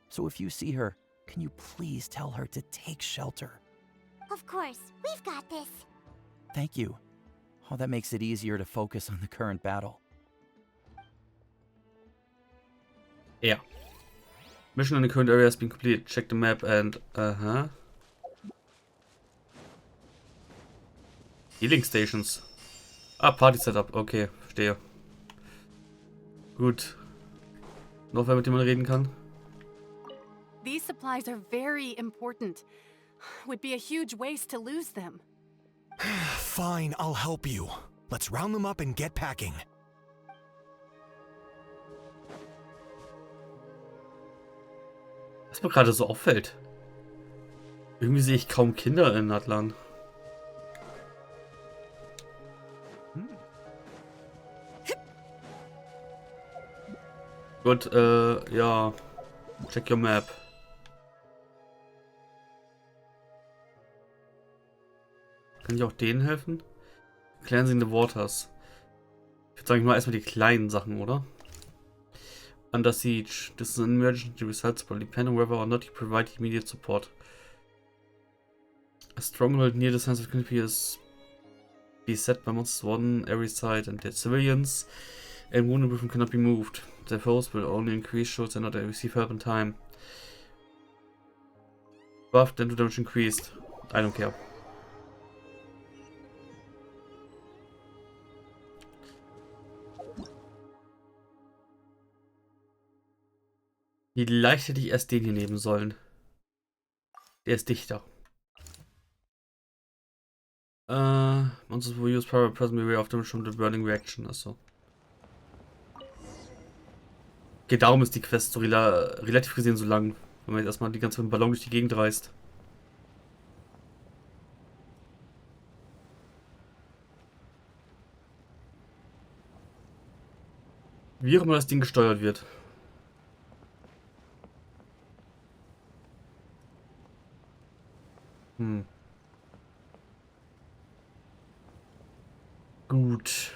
So if you see her, can you please tell her to take shelter? Of course, we've got this. Thank you. Oh, that makes it easier to focus on the current battle. Yeah. Mission in the current area has been completed. Check the map and... Healing Stations. Ah, Party Setup. Okay, verstehe. Gut. Noch wer, mit dem man reden kann? These supplies are very important. Would be a huge waste to lose them. Fine, I'll help you. Let's round them up and get packing. Was mir gerade so auffällt. Irgendwie sehe ich kaum Kinder in Natlan. Gut, ja. Check your map. Kann ich auch denen helfen? Cleansing the Waters. Ich würde sagen, ich mache erstmal die kleinen Sachen, oder? Under siege. This is an emergency results, but depending on whether or not you provide immediate support. A stronghold near the signs of Canopy is beset by monsters on every side, and dead civilians and wounded within cannot be moved. Their foes will only increase shots and not receive help in time. Buffed and damage increased. I don't care. Vielleicht hätte ich erst den hier nehmen sollen. Der ist dichter. Monsters will use power present way after from the burning reaction. Achso. Okay, darum ist die Quest so relativ gesehen so lang. Wenn man jetzt erstmal die ganze Ballon durch die Gegend reißt. Wie auch immer das Ding gesteuert wird. Gut.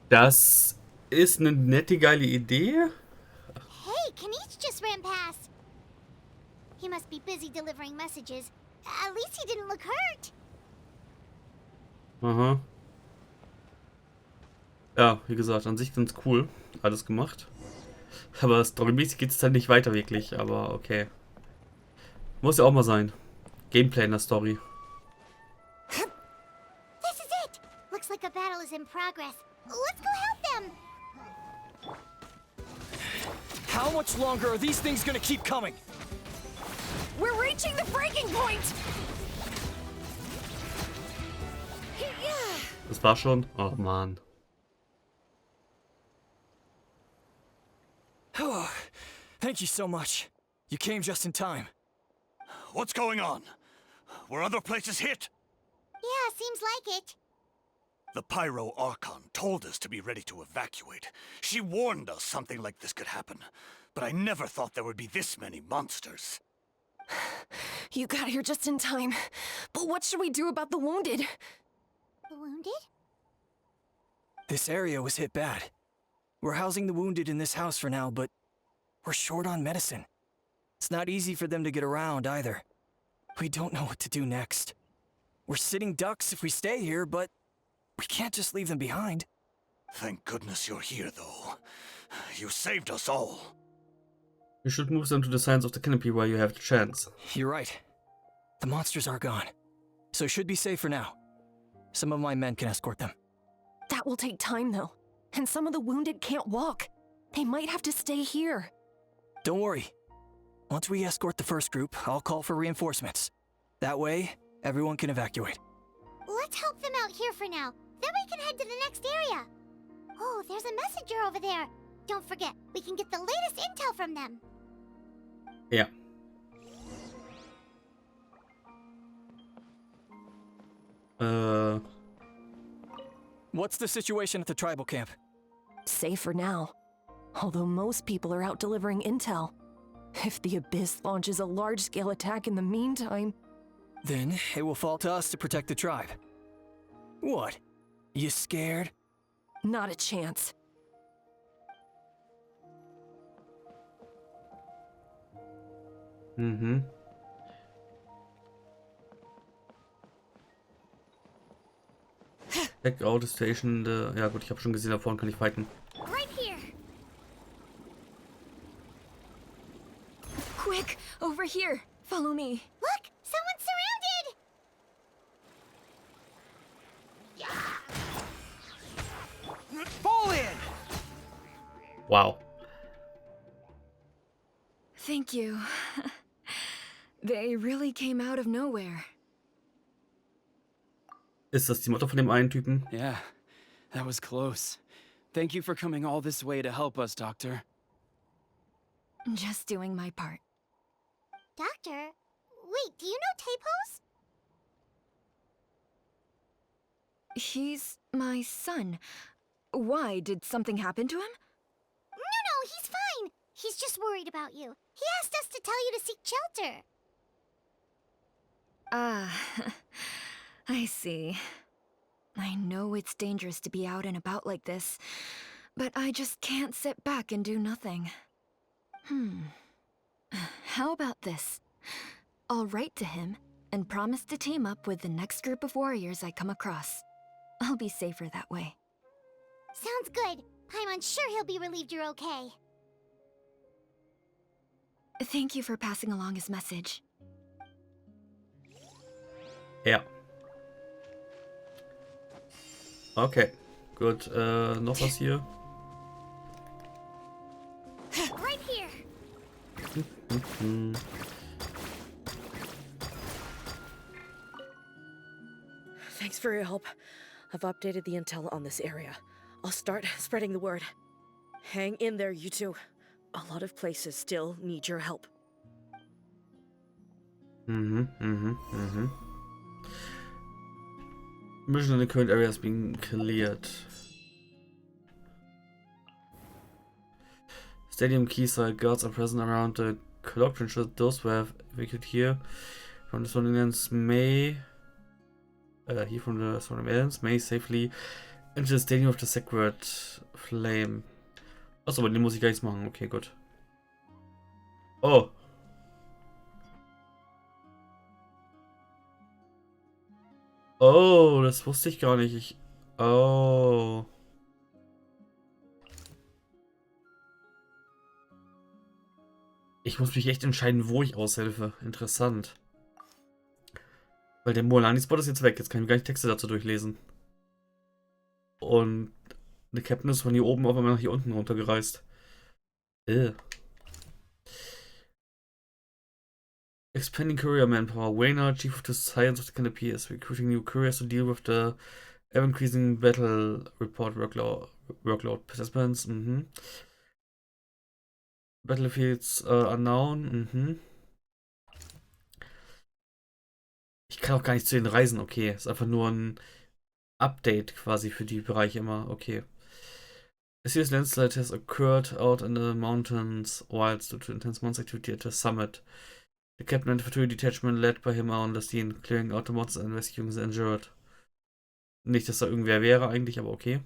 Das ist eine nette, geile Idee. Hey, Kanish just ran past. He must be busy delivering messages. At least he didn't look hurt. Aha. Ja, wie gesagt, an sich ganz cool. Alles gemacht. Aber storymäßig geht es halt nicht weiter wirklich, aber okay. Muss ja auch mal sein. Gameplay in der Story. This is it. Looks like a battle is in progress. Let's go help them. How much longer are these things gonna keep coming? We're reaching the breaking point! Das war schon. Oh Mann. Thank you so much. You came just in time. What's going on? Were other places hit? Yeah, seems like it. The Pyro Archon told us to be ready to evacuate. She warned us something like this could happen. But I never thought there would be this many monsters. You got here just in time. But what should we do about the wounded? The wounded? This area was hit bad. We're housing the wounded in this house for now, but we're short on medicine. It's not easy for them to get around either. We don't know what to do next. We're sitting ducks if we stay here, but we can't just leave them behind. Thank goodness you're here, though. You saved us all. You should move them to the sides of the canopy while you have the chance. You're right. The monsters are gone, so should be safe for now. Some of my men can escort them. That will take time, though. And some of the wounded can't walk. They might have to stay here. Don't worry. Once we escort the first group, I'll call for reinforcements. That way, everyone can evacuate. Let's help them out here for now. Then we can head to the next area. Oh, there's a messenger over there. Don't forget, we can get the latest intel from them. Yeah. What's the situation at the tribal camp? Safe for now. Although most people are out delivering intel. If the Abyss launches a large-scale attack in the meantime... Then it will fall to us to protect the tribe. What? You scared? Not a chance. Check out the station. Ja gut, ich habe schon gesehen, da vorne kann ich fighten. Right here. Quick, over here. Follow me. Look, someone's surrounded. Fall in! Wow. Thank you. They really came out of nowhere. Ist das die Mutter von dem einen Typen? Yeah, that was close. Thank you for coming all this way to help us, Doctor. Just doing my part. Doctor? Wait, do you know Tapos? He's my son. Why? Did something happen to him? No, he's fine. He's just worried about you. He asked us to tell you to seek shelter. Ah, I see. I know it's dangerous to be out and about like this, but I just can't sit back and do nothing. How about this? I'll write to him and promise to team up with the next group of warriors I come across. I'll be safer that way. Sounds good. I'm sure he'll be relieved you're okay. Thank you for passing along his message. Ja. Okay, gut. Noch was hier? Right here. Thanks for your help. I've updated the intel on this area. I'll start spreading the word. Hang in there, you two. A lot of places still need your help. Mission in the current area has been cleared. Stadium quayside guards are present around the clock to ensure those who have evacuated here from the surrounding lands may may safely enter the Stadium of the Sacred Flame. Achso, aber den muss ich gar nichts machen. Okay, gut. Oh. Oh, das wusste ich gar nicht. Oh. Ich muss mich echt entscheiden, wo ich aushelfe. Interessant. Weil der Molani-Spot ist jetzt weg. Jetzt kann ich mir gar nicht Texte dazu durchlesen. Und der Captain ist von hier oben auf einmal nach hier unten runtergereist. Expanding courier manpower. Wayner, chief of the science of the canopy, is recruiting new couriers to deal with the ever-increasing battle report workload. Participants, Battlefields unknown, Ich kann auch gar nicht zu den Reisen, okay. Ist einfach nur ein Update quasi für die Bereiche immer, okay. A serious landslide has occurred out in the mountains wilds due to intense monster activity at the summit. The captain and infantry detachment led by him are on the scene, clearing out the monsters and rescuing the injured. Nicht, dass da irgendwer wäre eigentlich, aber okay.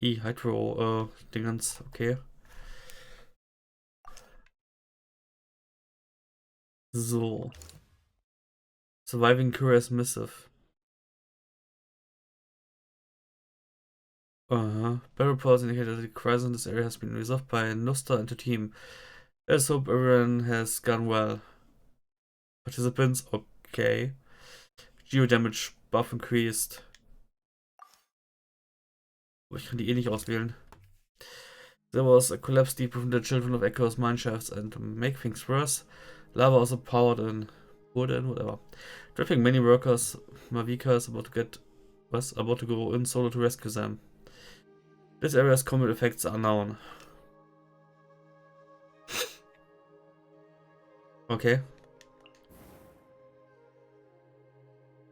Hydro, Dingens, okay. So. Surviving Curious Missive. Battle reports indicate that the crisis in this area has been resolved by Nuster and the team. Let's hope everyone has gone well. Participants, okay. Geo Damage Buff increased. Oh, ich kann die eh nicht auswählen. There was a collapse deep within the children of Echo's mineshafts, and to make things worse, lava also poured in. Whatever. Trapping many workers, Mavika is about to go in solo to rescue them. This area's combat effects are unknown. Okay.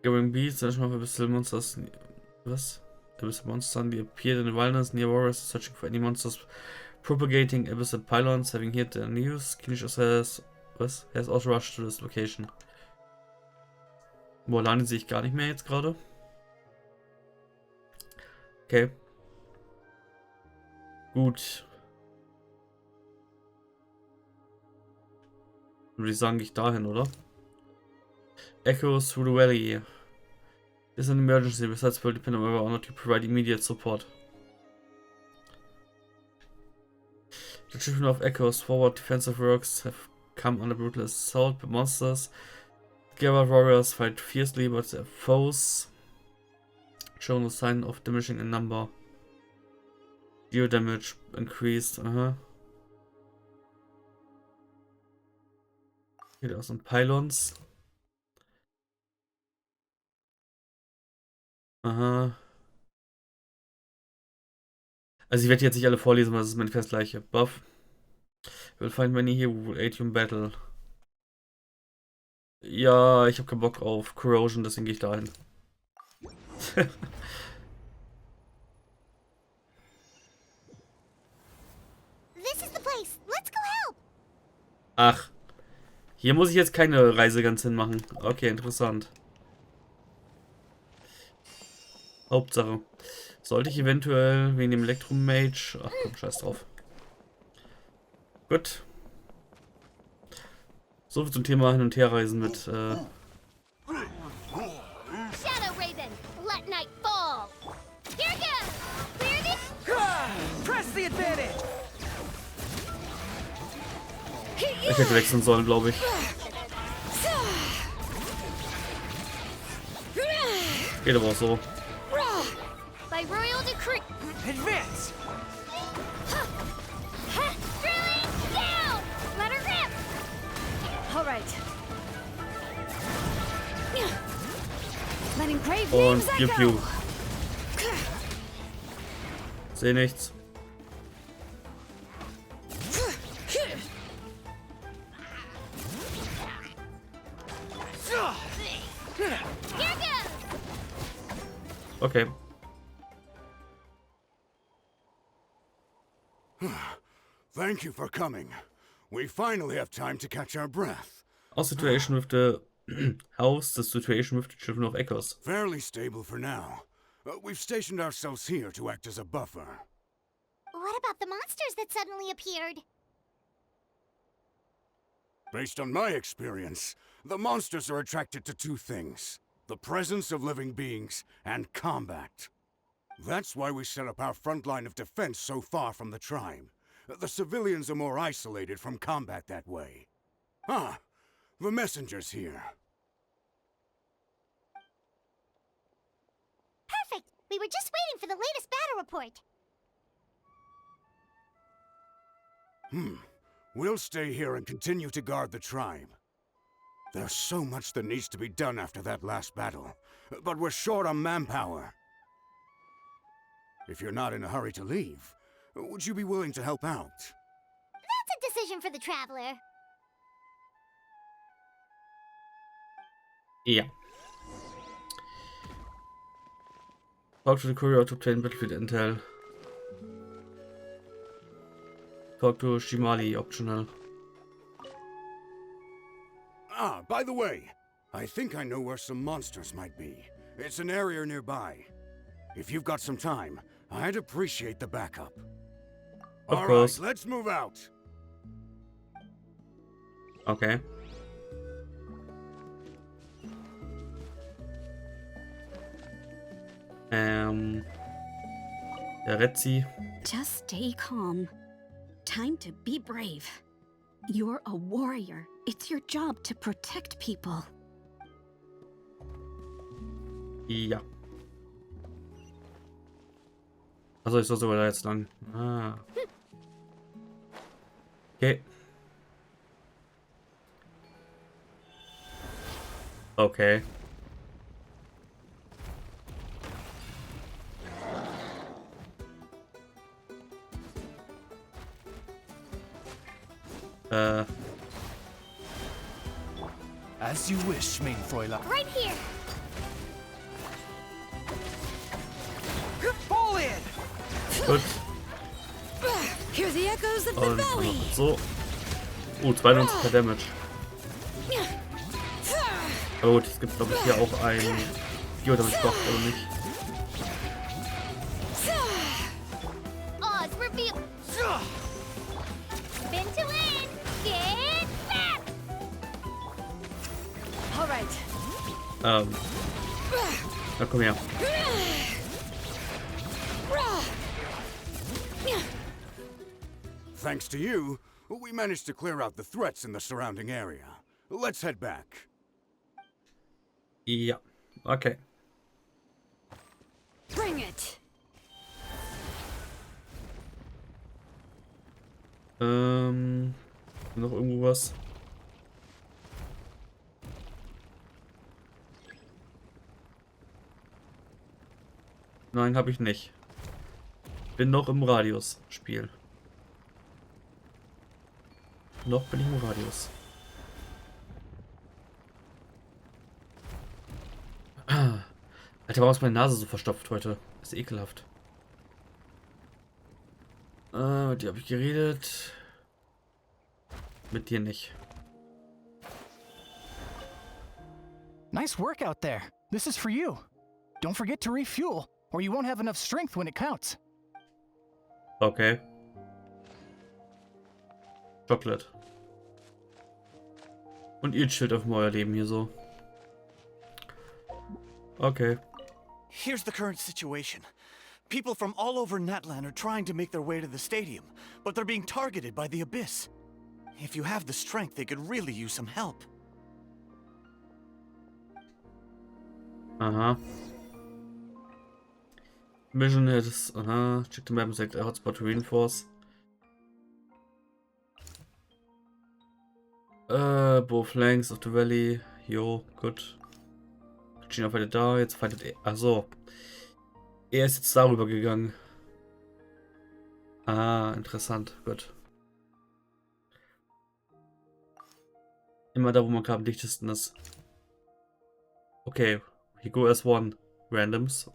Gathering beasts, searching for abyssal monsters. Was? Abyssal monsters suddenly appeared in the wilderness near warriors searching for any monsters propagating abyssal pylons. Having heard the news, Kinish has also rushed to this location. Molani sehe ich gar nicht mehr jetzt gerade. Okay. Gut. Würde ich sagen, gehe ich dahin, oder? Echoes through the valley. This is an emergency. Besides, will depend on whether or not you provide immediate support. The children of Echoes forward defensive works have come under brutal assault by monsters. Gathered warriors fight fiercely, but their foes show no sign of diminishing in number. Geo damage increased. Okay, da sind Pylons. Also ich werde jetzt nicht alle vorlesen, weil das ist mein das gleiche. Buff. Will find many here who will aid you in battle. Ja, ich habe keinen Bock auf Corrosion, deswegen gehe ich dahin. This is the place. Let's go help. Ach. Hier muss ich jetzt keine Reise ganz hin machen. Okay, interessant. Hauptsache. Sollte ich eventuell wegen dem Elektromage... Ach komm, scheiß drauf. Gut. So viel zum Thema Hin- und Herreisen mit... Shadow Raven, let night fall. Here goes. Clear this. Press the advantage. Ich hätte wechseln sollen, glaube ich. Geht aber auch so. By royal decree. Advance. Drilling down. Let her rip. All right. Letting brave Und names Piu echo. Piu. Seh nichts. Here goes. Okay. Thank you for coming. We finally have time to catch our breath. Our situation with the house, the situation with the children of Echoes. Fairly stable for now. We've stationed ourselves here to act as a buffer. What about the monsters that suddenly appeared? Based on my experience, the monsters are attracted to two things: the presence of living beings and combat. That's why we set up our front line of defense so far from the tribe. The civilians are more isolated from combat that way. Ah, the messenger's here. Perfect! We were just waiting for the latest battle report. We'll stay here and continue to guard the tribe. There's so much that needs to be done after that last battle, but we're short on manpower. If you're not in a hurry to leave, would you be willing to help out? That's a decision for the Traveler. Yeah. Talk to the courier to obtain battlefield intel. Talk to Shimali, optional. Ah, by the way, I think I know where some monsters might be. It's an area nearby. If you've got some time, I'd appreciate the backup. Of All course. right, let's move out. Okay. Der Retzi. Just stay calm. Time to be brave. You're a warrior. It's your job to protect people. Ja. Also ich soll sogar da jetzt lang. Ah. Okay. Okay. As you wish, mein Fräulein. Right here! Fall in! Gut. Hear the echoes of the Und valley. so. 92 Damage. Aber gut, es gibt glaube ich hier auch ein Damage-Box, oder nicht? Oz, reveal! Spin to win! Get back! Alright. Na komm her. Thanks to you, we managed to clear out the threats in the surrounding area. Let's head back. Ja, okay. Bring it. Noch irgendwo was? Nein, habe ich nicht. Bin noch im Radius-Spiel. Noch bin ich im Radius. Alter, warum ist meine Nase so verstopft heute? Das ist ekelhaft. Mit dir habe ich geredet. Mit dir nicht. Nice work out there. This is for you. Don't forget to refuel, or you won't have enough strength when it counts. Okay. Chocolate. Und ihr chillt auf euer Leben hier so. Okay. Here's the current situation. People from all over Natlan are trying to make their way to the stadium, but they're being targeted by the Abyss. If you have the strength, they could really use some help. Aha. Mission is, aha. Check the map and select a hotspot to reinforce. Both flanks of the valley. Jo, gut. China fightet da, jetzt fightet er. Achso. Er ist jetzt darüber gegangen. Ah, interessant. Gut. Immer da, wo man gerade am dichtesten ist. Okay. He go as one. Randoms.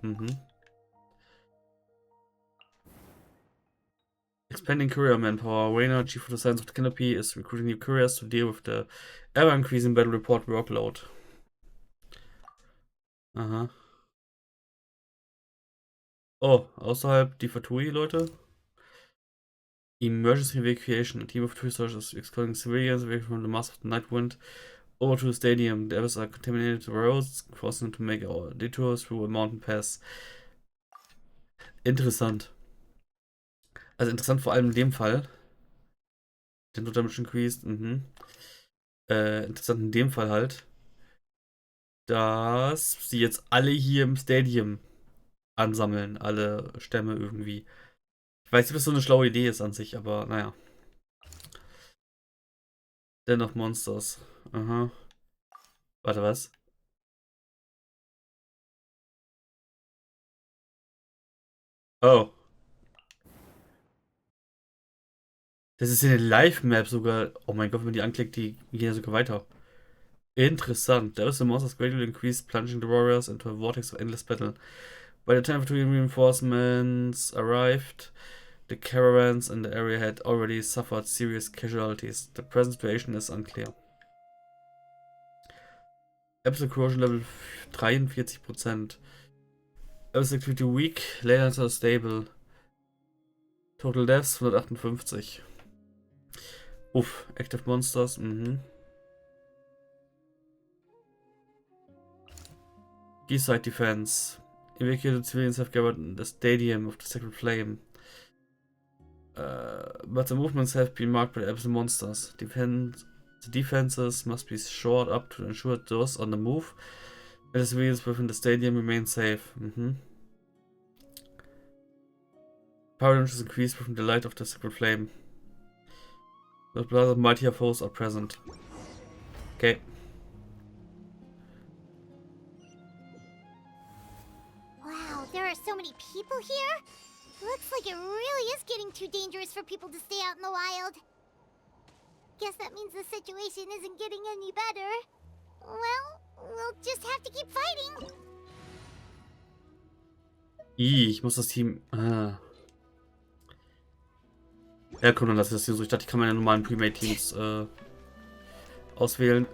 Expanding courier manpower. Rainer, chief of the science of the canopy, is recruiting new couriers to deal with the ever-increasing battle report workload. Aha. Oh, außerhalb die Fatui, Leute. Emergency evacuation. A team of researchers exploring civilians away from the mass of the night wind over to the stadium. The others are contaminated roads, crossing to make a detour through a mountain pass. Interessant. Also interessant vor allem in dem Fall. Den Damage increased. Interessant in dem Fall halt, dass sie jetzt alle hier im Stadium ansammeln. Alle Stämme irgendwie. Ich weiß nicht, ob das so eine schlaue Idee ist an sich, aber naja. Dennoch Monsters. Aha. Warte, was? Oh. Das ist eine Live-Map sogar. Oh mein Gott, wenn man die anklickt, die gehen ja sogar weiter. Interessant. There is the monsters gradually increased, plunging the warriors into a vortex of endless battle. By the time between reinforcements arrived, the caravans in the area had already suffered serious casualties. The present situation is unclear. Absolute corrosion level 43%. Absolute activity weak, layers are stable. Total deaths 158. Uff, active monsters, Quayside defense. Evacuated civilians have gathered the stadium of the Sacred Flame. But the movements have been marked by absolute monsters. The defenses must be shored up to ensure those on the move and the civilians within the stadium remain safe. Power damage is increased within the light of the Sacred Flame. The blood of mightier foes are present. Okay. Wow, there are so many people here? Looks like it really is getting too dangerous for people to stay out in the wild. Guess that means the situation isn't getting any better. Well, we'll just have to keep fighting. Ich muss das Team... Ja, komm, dann lass ich das hier so. Ich dachte, ich kann meine normalen Premade-Teams auswählen.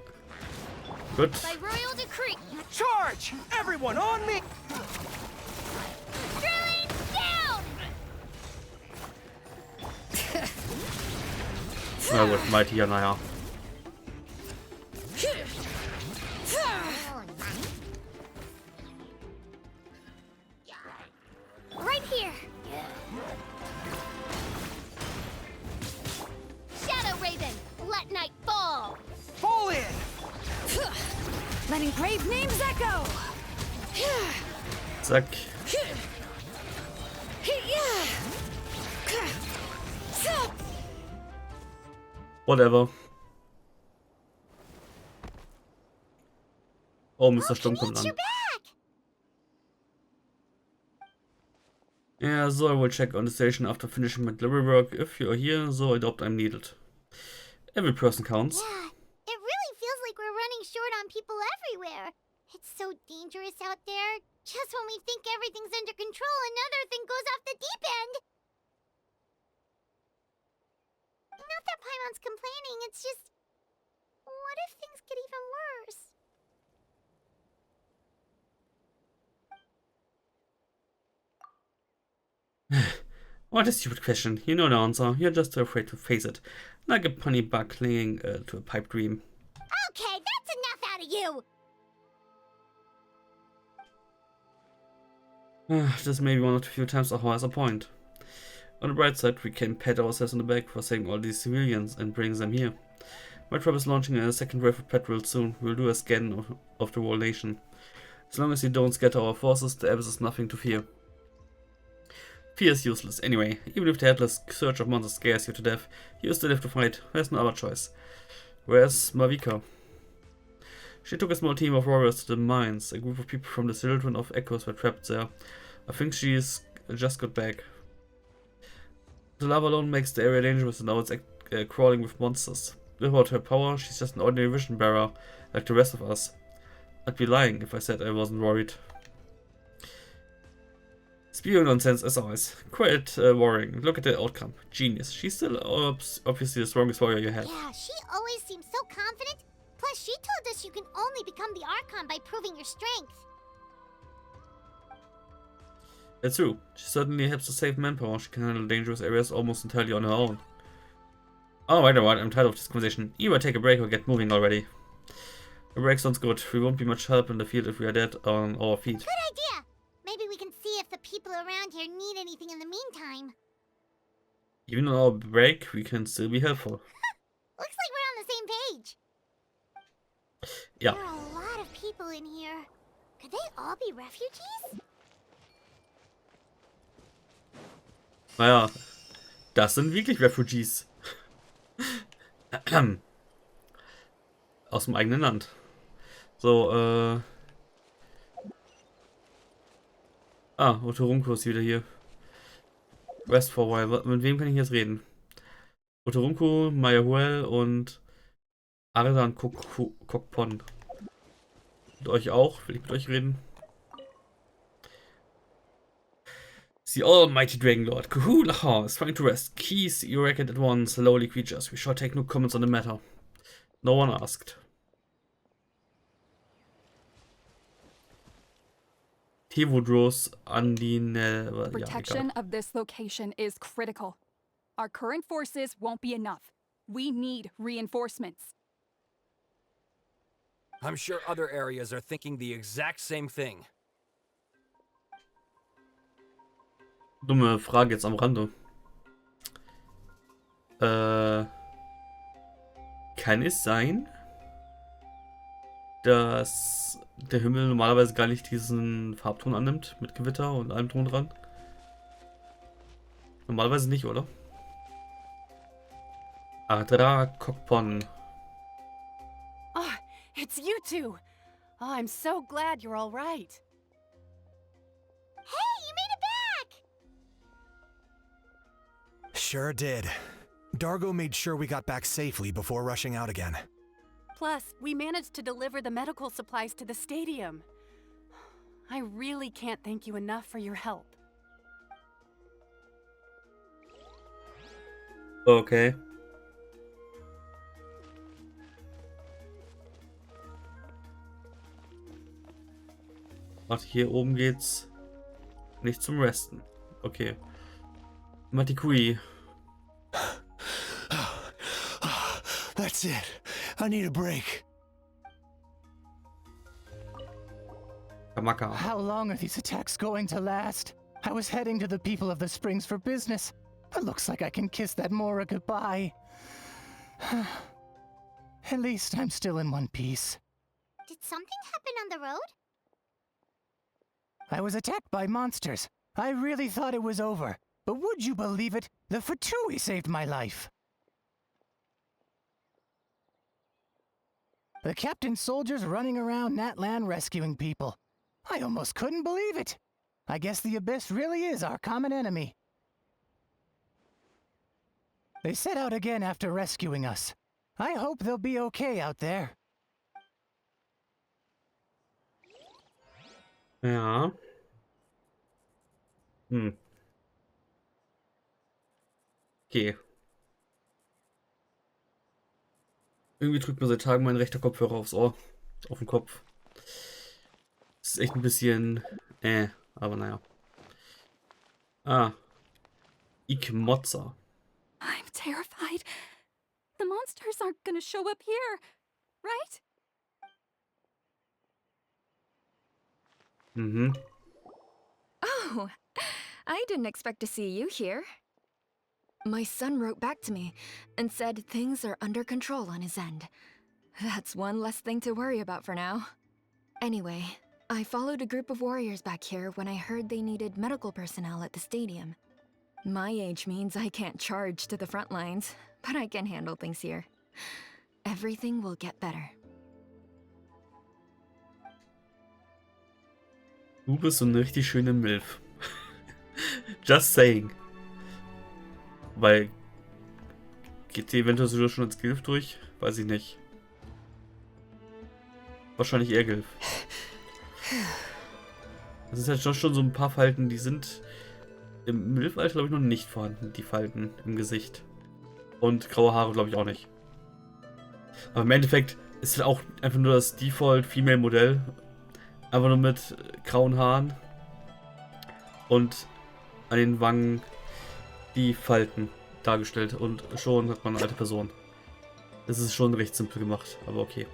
Gut. By royal decree. Charge! Everyone on me! Drilling down! Na gut, Mighty, ja, naja. Right here. Shadow Raven, let night fall. Fall in! Letting brave names echo! Zack. Whatever. Oh, Mr. Sturm kommt an. Yeah, so I will check on the station after finishing my delivery work. If you are here, so adopt I'm needed. Every person counts. Yeah, it really feels like we're running short on people everywhere. It's so dangerous out there. Just when we think everything's under control, another thing goes off the deep end. Not that Paimon's complaining, it's just... What if things get even worse? What a stupid question. You know the answer. You're just too afraid to face it. Like a punny bug clinging to a pipe dream. Okay, that's enough out of you! This may be one of the few times Aho has a point. On the bright side, we can pat ourselves on the back for saving all these civilians and bringing them here. My tribe is launching a second wave of patrols soon. We'll do a scan of the whole nation. As long as you don't scatter our forces, the Abyss is nothing to fear. Fear is useless anyway. Even if the headless surge of monsters scares you to death, you still have to fight. There's no other choice. Where's Mavika? She took a small team of warriors to the mines. A group of people from the Children of Echoes were trapped there. I think she's just got back. The lava alone makes the area dangerous, and now it's crawling with monsters. Without her power, she's just an ordinary vision bearer, like the rest of us. I'd be lying if I said I wasn't worried. Spewing nonsense as always. Quite worrying. Look at the outcome. Genius. She's still obviously the strongest warrior you have. Yeah, she always seems so confident. Plus, she told us you can only become the Archon by proving your strength. That's true. She certainly helps to save manpower. She can handle dangerous areas almost entirely on her own. Alright, I'm tired of this conversation. Either take a break or get moving already. A break sounds good. We won't be much help in the field if we are dead on our feet. Good idea! Maybe we can see if the people around here need anything in the meantime. Even on our break, we can still be helpful. Looks like we're on the same page. Yeah. There are a lot of people in here. Could they all be refugees? Naja, das sind wirklich Refugees. Aus dem eigenen Land. So, Otorunko ist wieder hier. Rest for a while. Mit wem kann ich jetzt reden? Otorunko, Mayahuel und Ardan Kokpon. Mit euch auch? Will ich mit euch reden? The almighty Dragon Lord, Kahulaha, is trying to rest. Keys you reckon at once, lowly creatures. We shall take no comments on the matter. No one asked. Tevodros Andine. Protection of this location is critical. Our current forces won't be enough. We need reinforcements. I'm sure other areas are thinking the exact same thing. Dumme Frage jetzt am Rande. Kann es sein, dass der Himmel normalerweise gar nicht diesen Farbton annimmt mit Gewitter und allem drum dran? Normalerweise nicht, oder? Adra Kokpon. Oh, it's you two. Oh, I'm so glad you're all right. Hey, you made it back! Sure did. Dargo made sure we got back safely before rushing out again. Plus, we managed to deliver the medical supplies to the stadium. I really can't thank you enough for your help. Okay. Warte, hier oben geht's nicht zum Resten. Okay. Matikui. That's it. I need a break. Kamaka. How long are these attacks going to last? I was heading to the people of the Springs for business. It looks like I can kiss that Mora goodbye. At least I'm still in one piece. Did something happen on the road? I was attacked by monsters. I really thought it was over. But would you believe it? The Fatui saved my life. The captain's soldiers running around Natlan rescuing people. I almost couldn't believe it. I guess the Abyss really is our common enemy. They set out again after rescuing us. I hope they'll be okay out there. Ja. Okay. Irgendwie drückt mir seit Tagen mein rechter Kopfhörer aufs Ohr. Auf den Kopf. Das ist echt ein bisschen... aber naja. Ikmotza. I'm terrified. The monsters aren't gonna show up here, right? Oh, I didn't expect to see you here. My son wrote back to me and said things are under control on his end. That's one less thing to worry about for now. Anyway, I followed a group of warriors back here when I heard they needed medical personnel at the stadium. My age means I can't charge to the front lines, but I can handle things here. Everything will get better. Du bist so eine richtig schöne Milf. Just saying. Weil geht die eventuell sogar schon als Gilf durch? Weiß ich nicht. Wahrscheinlich eher Gilf. Das ist halt schon so ein paar Falten, die sind im Milfalter, glaube ich, noch nicht vorhanden, die Falten im Gesicht. Und graue Haare, glaube ich, auch nicht. Aber im Endeffekt ist halt auch einfach nur das Default-Female-Modell. Einfach nur mit grauen Haaren. Und an den Wangen die Falten dargestellt. Und schon hat man eine alte Person. Das ist schon recht simpel gemacht, aber okay.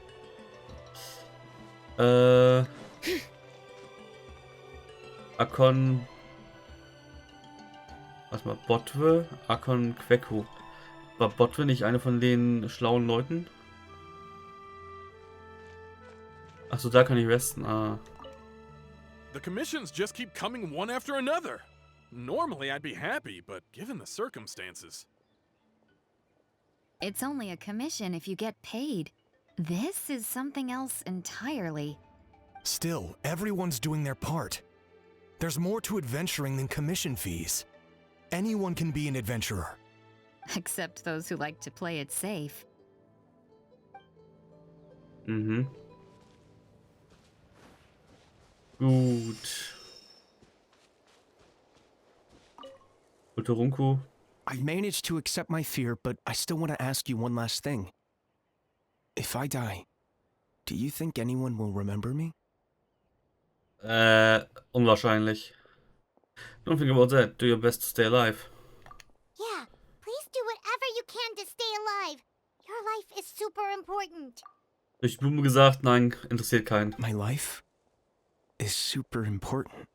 Akon. Warte mal, Botwe, Akon Kweku. War Botwe nicht eine von den schlauen Leuten? Achso, da kann ich resten. Ah. The commissions just keep coming one after another. Normally I'd be happy, but given the circumstances. It's only a commission if you get paid. This is something else entirely. Still, everyone's doing their part. There's more to adventuring than commission fees. Anyone can be an adventurer. Except those who like to play it safe. Mhm. Gut. Utorunku. I managed to accept my fear, but I still want to ask you one last thing. If I die, do you think anyone will remember me? Unwahrscheinlich. Don't think about that. Do your best to stay alive. Yeah, please do whatever you can to stay alive. Your life is super important. Durch die Blume gesagt, nein, interessiert keinen. My life is super important.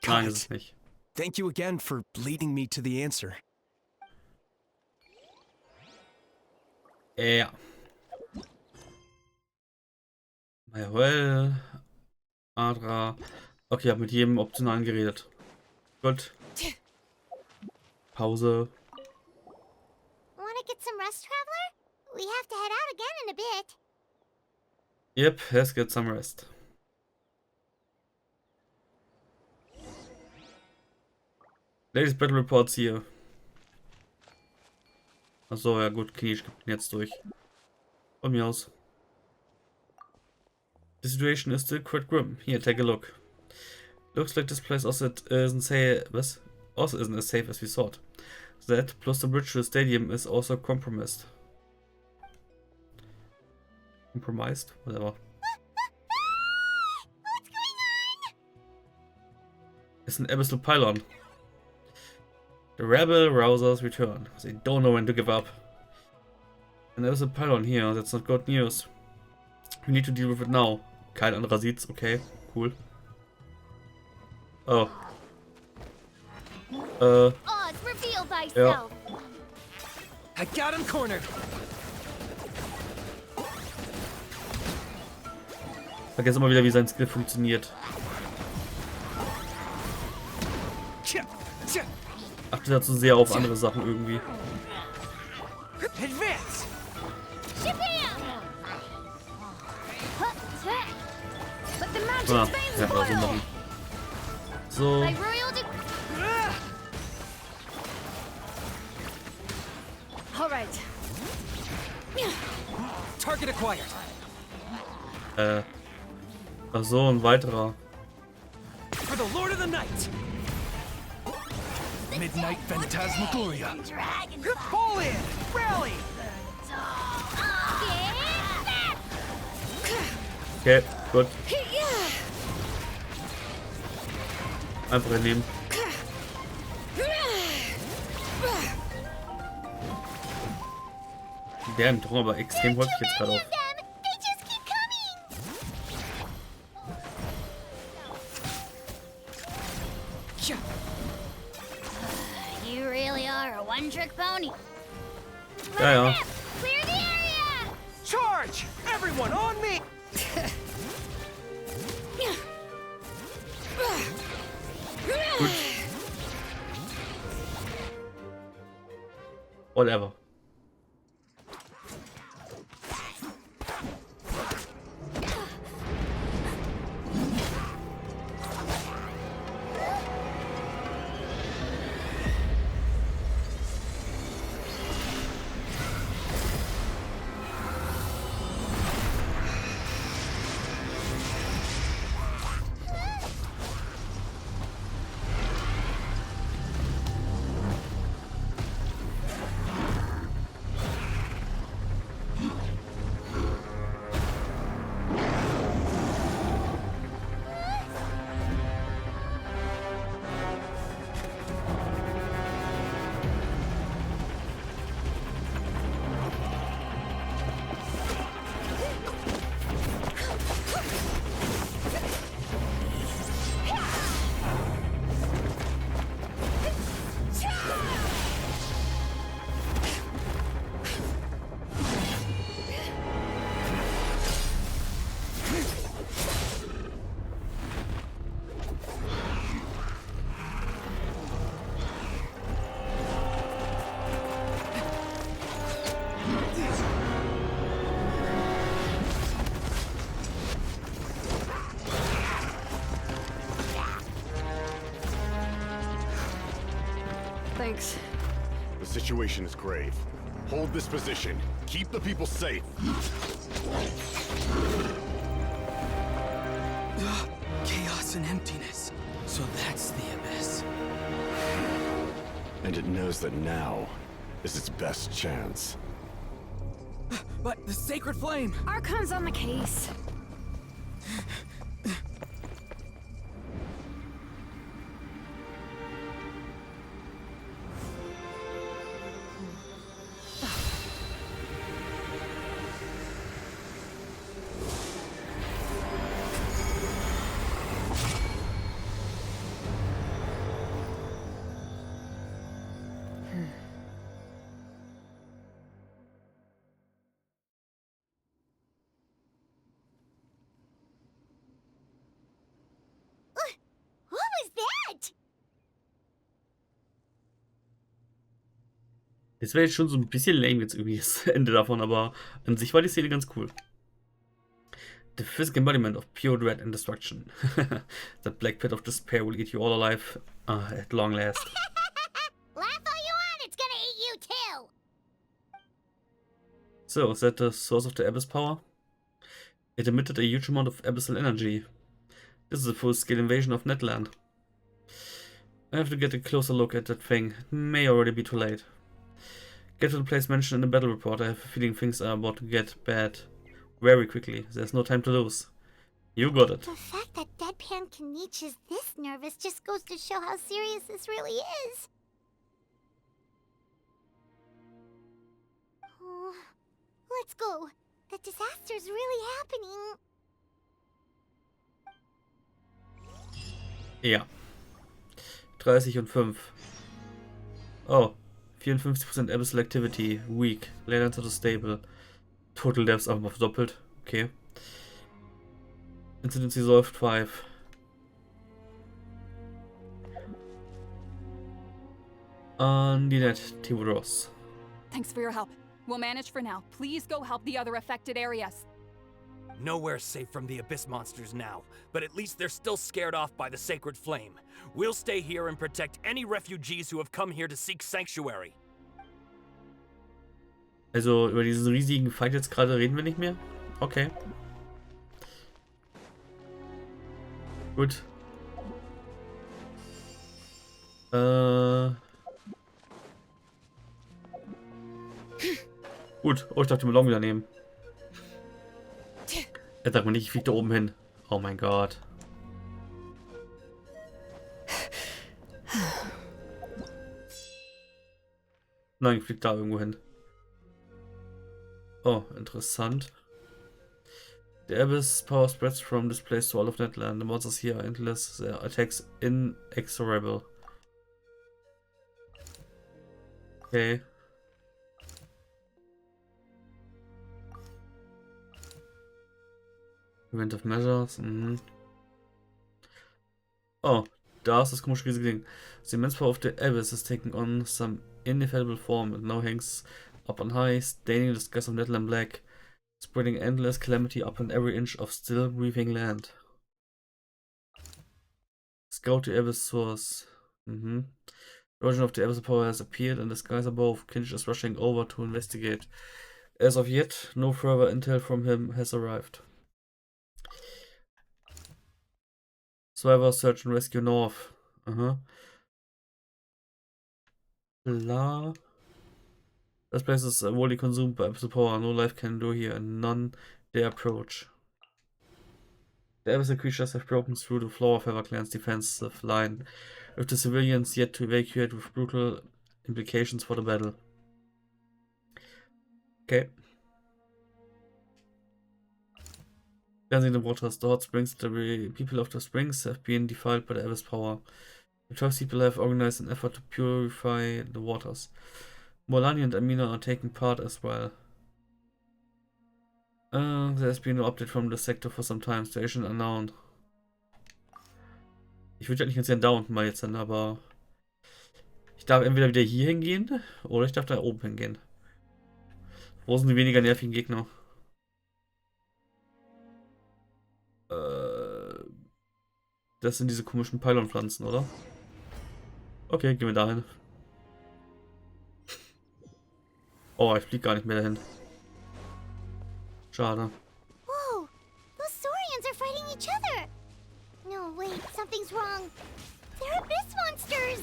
Nein, ist es nicht. Thank you again for leading me to the answer. Ja. Jawohl. Adra. Okay, ich habe mit jedem Optionalen geredet. Gut. Pause. Wanna get some rest, Traveler? We have to head out again in a bit. Yep, let's get some rest. Latest Battle Reports hier. Achso, ja gut, okay, ich bin jetzt durch. Von mir aus. The situation is still quite grim. Here, take a look. Looks like this place also isn't as safe as we thought. That, plus the bridge to the stadium, is also compromised. Compromised? Whatever. What's going on? It's an abyssal pylon. The rebel rousers return. They don't know when to give up. And there's a pylon here. That's not good news. We need to deal with it now. Kein anderer sieht's. Okay, cool. Oh. Oz, reveal thyself. Ja. I got him cornered. Vergesse immer wieder, wie sein Skill funktioniert. Achte dazu sehr auf andere Sachen irgendwie. Advance. Ah, ja, so machen. So. All right. Target acquired. Ach so, ein weiterer. For the Lord of the Night. Midnight Phantasmagoria. Fall in. Rally. Okay, gut. Einfach hinnehmen. Die werden doch aber extrem häufig jetzt gerade auf. You really are a one-trick pony. Ja, ja. Clear the area! Charge! Everyone on me! Gut. Whatever. Thanks. The situation is grave. Hold this position. Keep the people safe. Chaos and emptiness. So that's the abyss. And it knows that now is its best chance. But the sacred flame! Archon's on the case. What was that? Das wäre jetzt schon so ein bisschen lame jetzt irgendwie das Ende davon, aber an sich war die Szene ganz cool. The physical embodiment of pure dread and destruction. That black pit of despair will eat you all alive at long last. Laugh all you want, it's gonna eat you too! So, is that the source of the abyss power? It emitted a huge amount of abyssal energy. This is a full-scale invasion of Natlan. I have to get a closer look at that thing. It may already be too late. Get to the place mentioned in the battle report. I have a feeling things are about to get bad very quickly. There's no time to lose. You got it. The fact that Deadpan Kanich is this nervous just goes to show how serious this really is. Oh, let's go. The disaster's really happening. Ja. 30 und 5. Oh. 54% Abyssal Activity. Weak. Later into the stable. Total Depths einfach verdoppelt. Okay. Incidence resolved 5. Undinet Tiburos. Thanks for your help. We'll manage for now. Please go help the other affected areas. Nowhere safe from the Abyss monsters now, but at least they're still scared off by the sacred flame. We'll stay here and protect any refugees who have come here to seek sanctuary. Also über diesen riesigen Fight jetzt gerade reden wir nicht mehr? Okay. Gut. Gut. Oh, ich dachte, den Ballon wieder nehmen. Er sagt mir nicht, ich fliege da oben hin. Oh mein Gott. Nein, ich fliege da irgendwo hin. Oh, interessant. The Abyss power spreads from this place to all of Natlan. The monsters here are endless. Their attacks inexorable. Okay. Preventive measures. Mhm. Oh, da ist das komische riesige Ding. The immense power of the Abyss is taking on some ineffable form and now hangs up on high, staining the skies of Natlan black, spreading endless calamity upon every inch of still breathing land. Scout the Abyss source. The origin of the Abyss power has appeared in the skies above. Kinch is rushing over to investigate. As of yet, no further intel from him has arrived. Survivor search and rescue north. Blah. This place is wholly consumed by abyssal power. No life can do here, and none dare approach. The abyssal creatures have broken through the Flower Feather clan's defensive line, with the civilians yet to evacuate with brutal implications for the battle. Okay. Cleansing the waters. The hot springs, the people of the springs have been defiled by the abyss power. The 12 people have organized an effort to purify the waters. Molani and Amina are taking part as well. There has been no update from the sector for some time. Station unknown. Ich würde ja nicht ganz gerne da unten mal jetzt hin, aber ich darf entweder wieder hier hingehen oder ich darf da oben hingehen. Wo sind die weniger nervigen Gegner? Das sind diese komischen Pylonpflanzen, oder? Okay, gehen wir dahin. Oh, ich flieg gar nicht mehr dahin. Schade. Whoa! Those Saurians are fighting each other! No, wait, something's wrong. They're abyss monsters!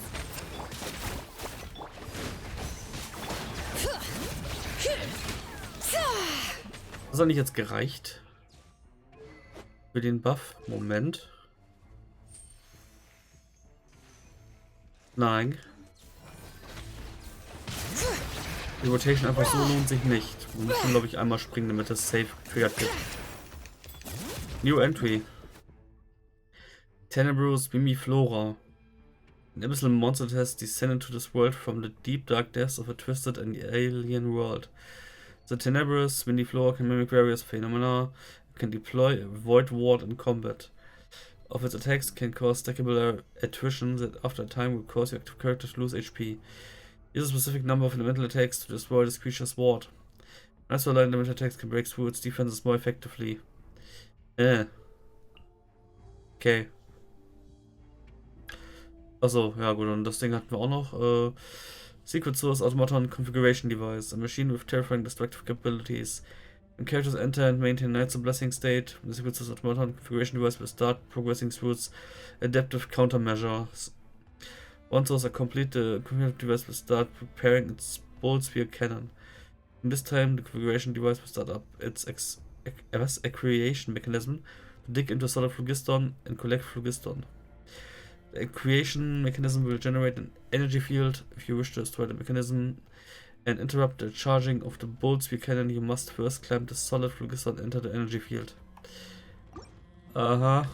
Das hat nicht jetzt gereicht. Für den Buff. Moment. Nein. Die Rotation einfach so lohnt sich nicht. Man muss, glaube ich, einmal springen, damit das safe getriggert wird. New Entry. Tenebrous Mimiflora. An abyssal monster that has descended to this world from the deep dark depths of a twisted and alien world. The Tenebrous Mimiflora can mimic various phenomena, can deploy a void ward in combat. Of its attacks can cause stackable attrition that after a time will cause your active character to lose HP. Use a specific number of elemental attacks to destroy this creature's ward. As well, elemental attacks can break through its defenses more effectively. Okay. Achso, ja gut, und das Ding hatten wir auch noch. Secret Source Automaton Configuration Device. A machine with terrifying destructive capabilities. When characters enter and maintain Knights of Blessing state, the Secret Source Automaton Configuration Device will start progressing through its adaptive countermeasures. Once those are complete, the configuration device will start preparing its bolt spear cannon. In this time, the configuration device will start up its accretion mechanism to dig into solid phlogiston and collect phlogiston. The accretion mechanism will generate an energy field. If you wish to destroy the mechanism and interrupt the charging of the bolt spear cannon, you must first climb the solid phlogiston and enter the energy field. Aha.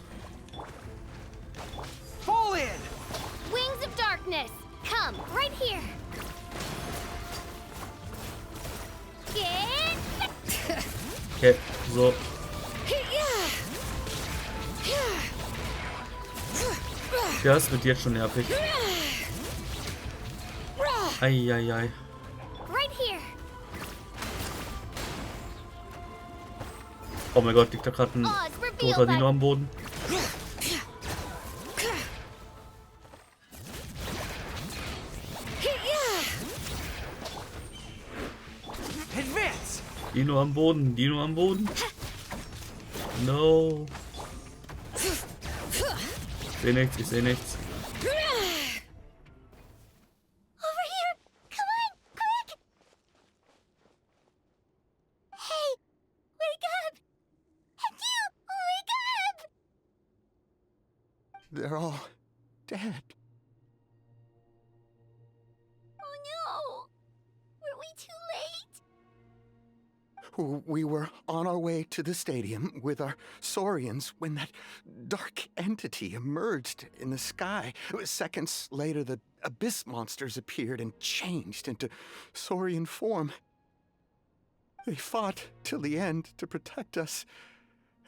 Fall in! Wings of darkness! Come, right here! Okay, so. Ja, es wird jetzt schon nervig. Eieiei. Right here. Oh mein Gott, liegt da gerade ein toter Dino am Boden? Dino am Boden, Dino am Boden. No. Ich seh nichts, ich seh nichts. Over here! Come on, quick! Hey, wake up! And you, wake up! They're all dead. Oh no! Were we too late? We were on our way to the stadium with our Saurians when that dark entity emerged in the sky. Seconds later, the abyss monsters appeared and changed into Saurian form. They fought till the end to protect us.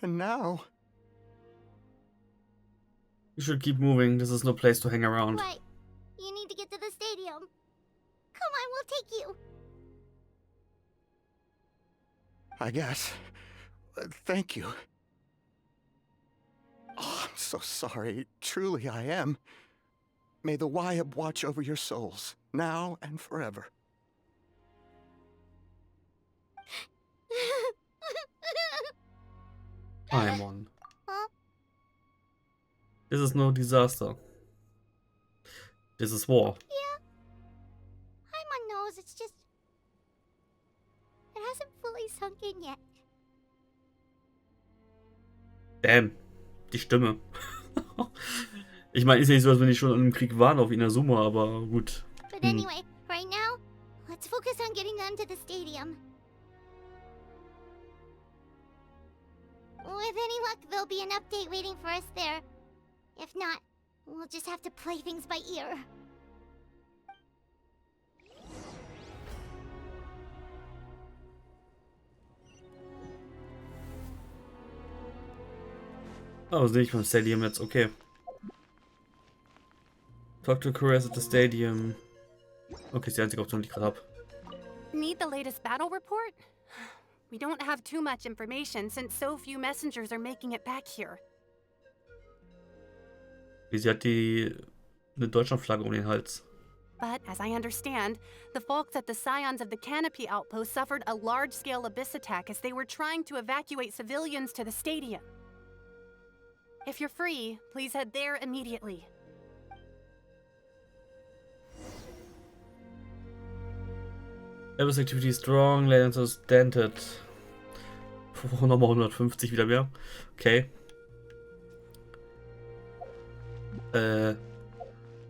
And now... You should keep moving. This is no place to hang around. Right. You need to get to the stadium. Come on, we'll take you. I guess. Thank you. Oh, I'm so sorry. Truly I am. May the Wyab watch over your souls, now and forever. Paimon. This is no disaster. This is war. Yeah. Paimon knows, it's just... It hasn't fully sunk in yet. Damn. Die Stimme. Ich meine, ist ja nicht so, als wenn die schon an einem Krieg waren auf Inazuma, aber gut. But anyway, right now, let's focus on getting them to the stadium. With any luck, there'll be an update waiting for us there. If not, we'll just have to play things by ear. Oh, sehe ich beim Stadium jetzt, okay. Talk to Koreas at the Stadium. Okay, ist die einzige Option, die ich gerade habe. Need the latest battle report? We don't have too much information since so few messengers are making it back here. Sie hat eine Deutschlandflagge um den Hals. But, as I understand, the folks at the Scions of the Canopy Outpost suffered a large-scale abyss attack as they were trying to evacuate civilians to the stadium. If you're free, please head there immediately. Abyss activity strong, latency dented. Nochmal 150 wieder mehr. Okay.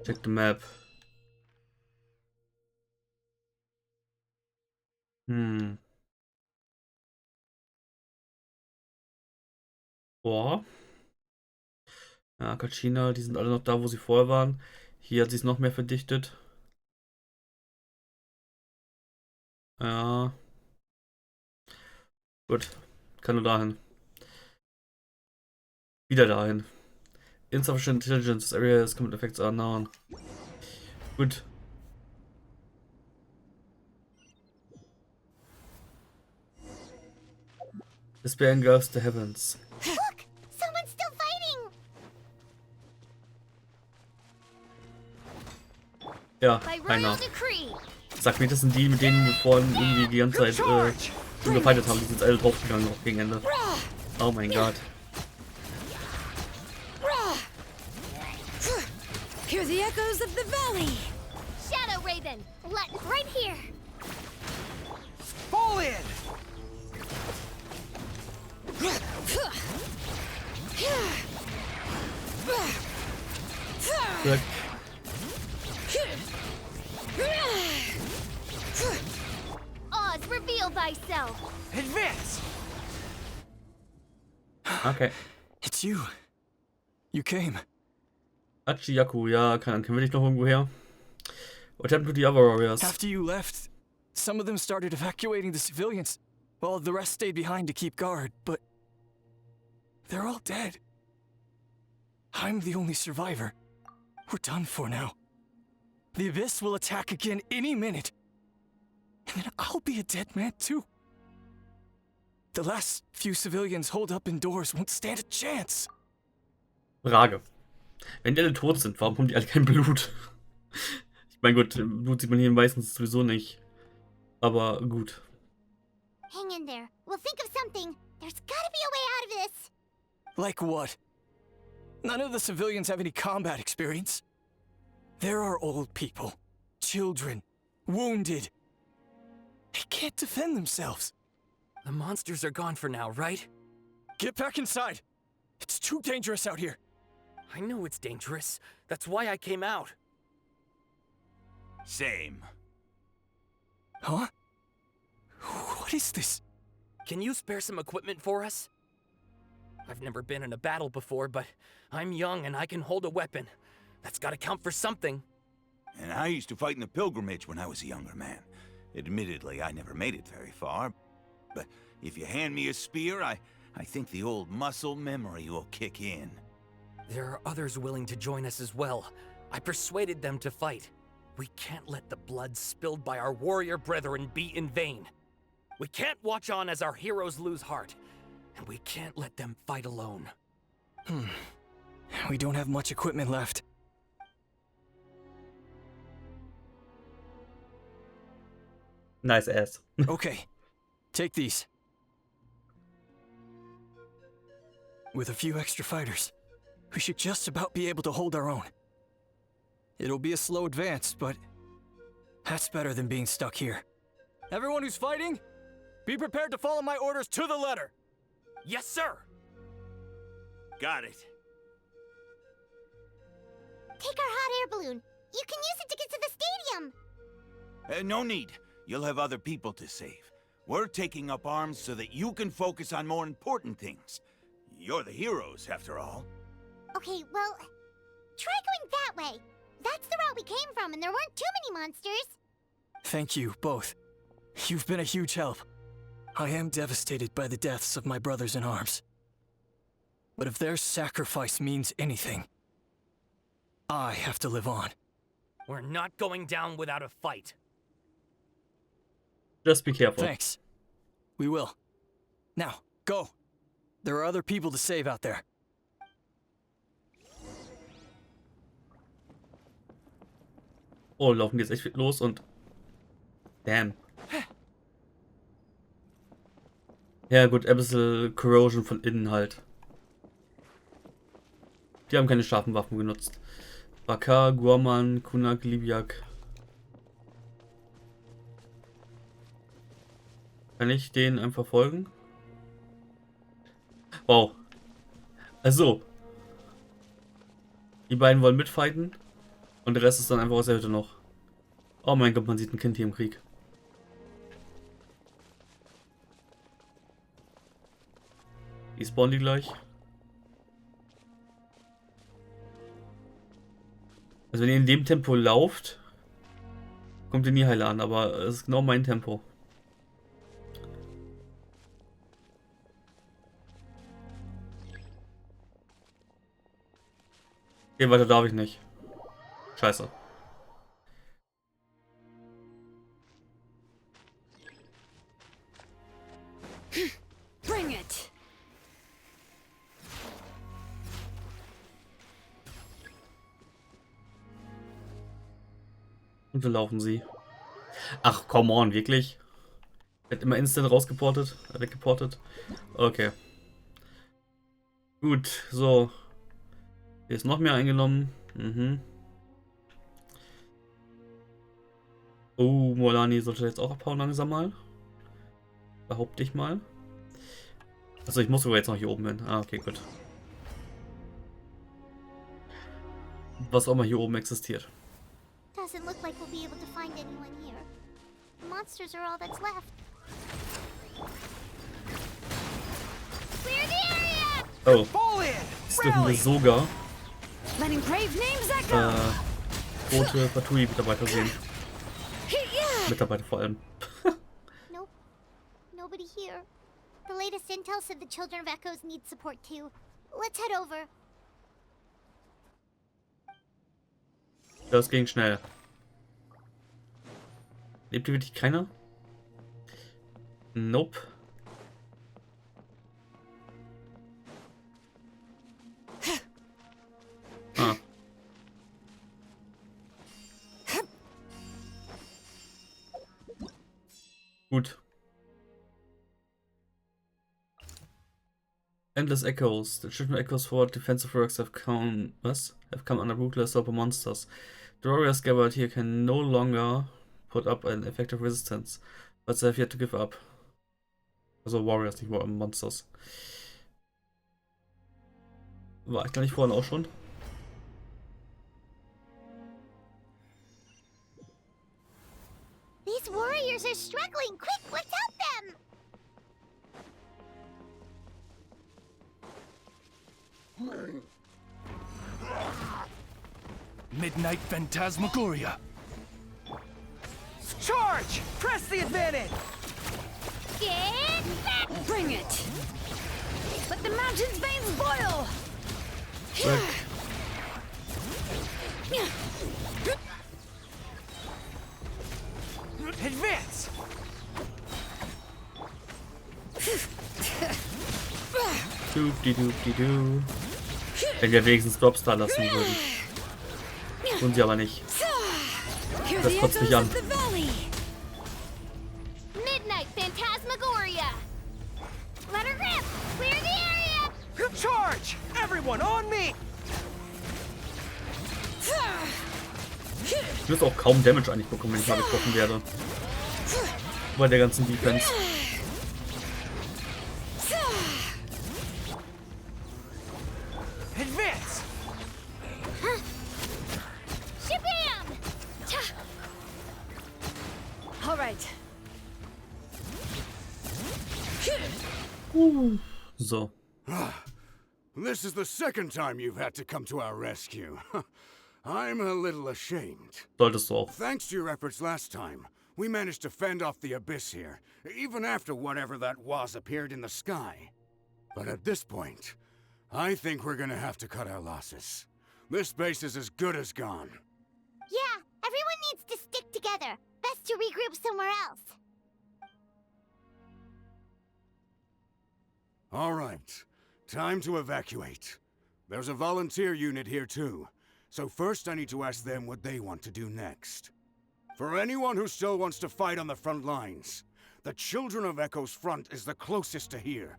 Check the map. Boah. Ja, Kachina, die sind alle noch da, wo sie vorher waren. Hier hat sie es noch mehr verdichtet. Ja. Gut. Kann nur dahin. Wieder dahin. Insufficient intelligence. This area is common effects are known. Gut. Despair engulfs the heavens. Look! Someone's still fighting! Ja, einer. Sag mir, das sind die, mit denen wir vorhin irgendwie die ganze Zeit schon gefightet haben. Die sind jetzt alle draufgegangen auch gegen Ende. Oh mein Gott. Hear the echoes of the valley. Shadow Raven! Right here! Fall in! Good. Oz, reveal thyself! Advance! Okay. It's you. You came. Achiyaku, ja, kennen wir dich noch irgendwo her? What happened to the other warriors? After you left, some of them started evacuating the civilians, while the rest stayed behind to keep guard, but they're all dead. I'm the only survivor. We're done for now. The Abyss will attack again any minute. And then I'll be a dead man too. The last few civilians holed up indoors won't stand a chance. Frage. Wenn die alle tot sind, warum haben die alle kein Blut? Ich meine, gut, Blut sieht man hier meistens sowieso nicht. Aber gut. Hang in there. We'll think of something. There's gotta be a way out of this. Like what? None of the civilians have any combat experience. There are old people, children, wounded. They can't defend themselves. The monsters are gone for now, right? Get back inside. It's too dangerous out here. I know it's dangerous. That's why I came out. Same. Huh? What is this? Can you spare some equipment for us? I've never been in a battle before, but I'm young and I can hold a weapon. That's gotta count for something. And I used to fight in the pilgrimage when I was a younger man. Admittedly, I never made it very far. But if you hand me a spear, I think the old muscle memory will kick in. There are others willing to join us as well. I persuaded them to fight. We can't let the blood spilled by our warrior brethren be in vain. We can't watch on as our heroes lose heart. And we can't let them fight alone. We don't have much equipment left. Nice ass. Okay, take these. With a few extra fighters, we should just about be able to hold our own. It'll be a slow advance, but that's better than being stuck here. Everyone who's fighting, be prepared to follow my orders to the letter. Yes, sir! Got it. Take our hot air balloon. You can use it to get to the stadium. No need. You'll have other people to save. We're taking up arms so that you can focus on more important things. You're the heroes, after all. Okay, well, try going that way. That's the route we came from, and there weren't too many monsters. Thank you, both. You've been a huge help. I am devastated by the deaths of my brothers in arms. But if their sacrifice means anything, I have to live on. We're not going down without a fight. Just be careful. Thanks. We will. Now, go. There are other people to save out there. Oh, laufen die jetzt echt los und... Damn. Ja gut, ein bisschen Corrosion von innen halt. Die haben keine scharfen Waffen genutzt. Bakar, Guaman, Kunak, Libyak. Kann ich den einfach folgen? Wow. Also. Die beiden wollen mitfighten. Und der Rest ist dann einfach aus der Hütte noch. Oh mein Gott, man sieht ein Kind hier im Krieg. Die spawnen die gleich. Also wenn ihr in dem Tempo lauft, kommt ihr nie heile an, aber es ist genau mein Tempo. Okay, weiter darf ich nicht. Scheiße. Bring it. Und so laufen sie. Ach, come on, wirklich? Wird immer instant rausgeportet, weggeportet. Okay. Gut, so. Hier ist noch mehr eingenommen. Mhm. Oh, Molani sollte jetzt auch abhauen langsam mal. Behaupte ich mal. Also ich muss sogar jetzt noch hier oben hin. Ah, okay, gut. Was auch mal hier oben existiert. Doesn't look like we'll be able to find anyone here. The monsters are all that's left. Clear the area! Oh. Das dürfen wir sogar Letting brave names echo. tote Fatui-Mitarbeiter sehen. Mitarbeiter vor allem. Nope. Nobody here. The latest intel said the Children of Echoes need support too. Let's head over. Das ging schnell. Lebt hier wirklich keiner? Nope. Ah. Gut. Endless echoes. The children echoes for defensive works have come. Was? Have come under ruthless super monsters. The warriors gathered here can no longer put up an effective resistance, but they have yet to give up. Also Warriors, nicht Monsters. War ich da nicht vorhin auch schon? These warriors are struggling. Quick, let's help them! Midnight Phantasmagoria. Charge! Press the advantage! Get back! Bring it! Let the mountain's veins boil! Advance! Du. Wenn wir wenigstens Drops da lassen würden. Tun sie aber nicht. Das kotzt mich an. Midnight Phantasmagoria! Let her rip! Clear the area! Charge! Everyone on me! Ich müsste auch kaum Damage eigentlich bekommen, wenn ich mal getroffen werde. Bei der ganzen Defense. Advance! Shabam! All right. So. This is the second time you've had to come to our rescue. I'm a little ashamed. Solltest du auch. Thanks to your efforts last time, we managed to fend off the abyss here, even after whatever that was appeared in the sky. But at this point, I think we're gonna have to cut our losses. This base is as good as gone. Yeah, everyone needs to stick together. Best to regroup somewhere else. All right, time to evacuate. There's a volunteer unit here too. So first I need to ask them what they want to do next. For anyone who still wants to fight on the front lines, the Children of Echo's front is the closest to here.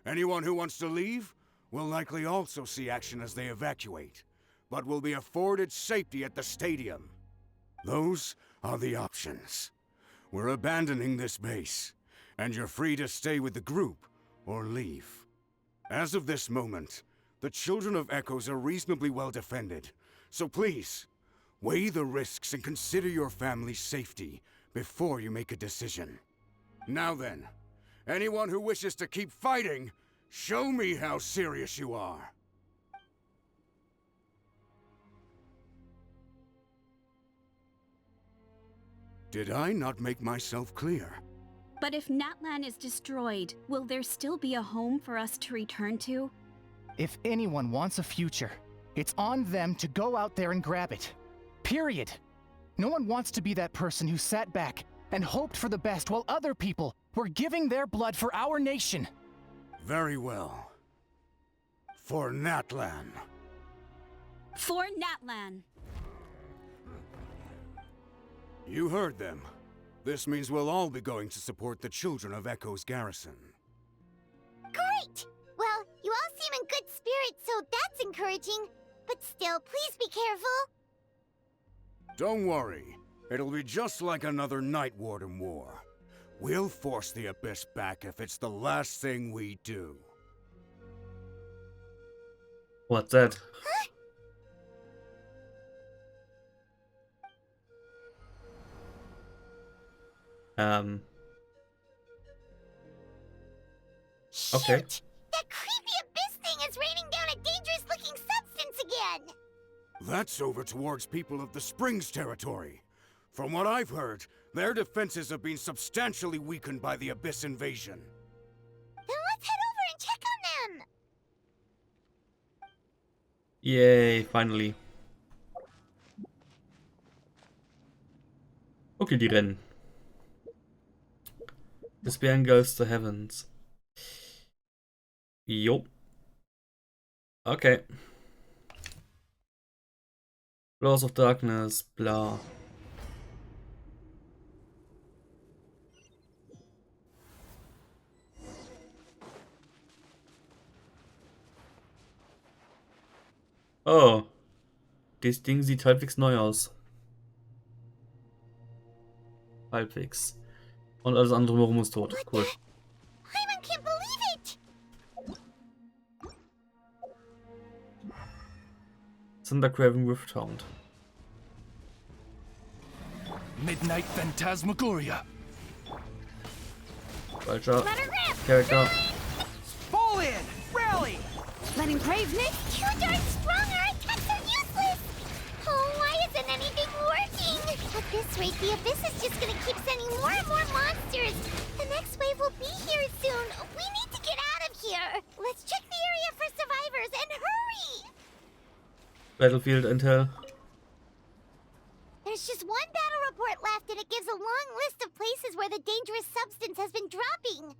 Anyone who wants to leave will likely also see action as they evacuate, but will be afforded safety at the stadium. Those are the options. We're abandoning this base, and you're free to stay with the group or leave. As of this moment, the Children of Echoes are reasonably well defended, so please, weigh the risks and consider your family's safety before you make a decision. Now then, anyone who wishes to keep fighting, show me how serious you are. Did I not make myself clear? But if Natlan is destroyed, will there still be a home for us to return to? If anyone wants a future, it's on them to go out there and grab it. Period. No one wants to be that person who sat back and hoped for the best while other people were giving their blood for our nation. Very well. For Natlan. For Natlan. You heard them. This means we'll all be going to support the Children of Echo's garrison. Great! Well, you all seem in good spirits, so that's encouraging. But still, please be careful. Don't worry. It'll be just like another Night Warden war. We'll force the Abyss back if it's the last thing we do. What's that? Okay. Shoot! That creepy abyss thing is raining down a dangerous-looking substance again! That's over towards people of the Springs territory. From what I've heard, their defenses have been substantially weakened by the Abyss invasion. Then let's head over and check on them! Yay, finally. Okay, die rennen. Despairing goes to heavens. Jo. Okay. Laws of Darkness, blah. Oh. Das Ding sieht halbwegs neu aus. Halbwegs. Und alles andere drumherum ist tot. Cool. Hyman can't believe it! Thundercraven Rifthound. Midnight Phantasmagoria. Falscher Charakter. Fall in! Rally! Letting braveness? Too darn strong, our attacks are useless! Oh, why isn't anything working? At this rate, the Abyss is just gonna keep sending more and more monsters. The next wave will be here soon. We need to get out of here. Let's check the area for survivors and hurry! Battlefield Intel. There's just one battle report left, and it gives a long list of places where the dangerous substance has been dropping.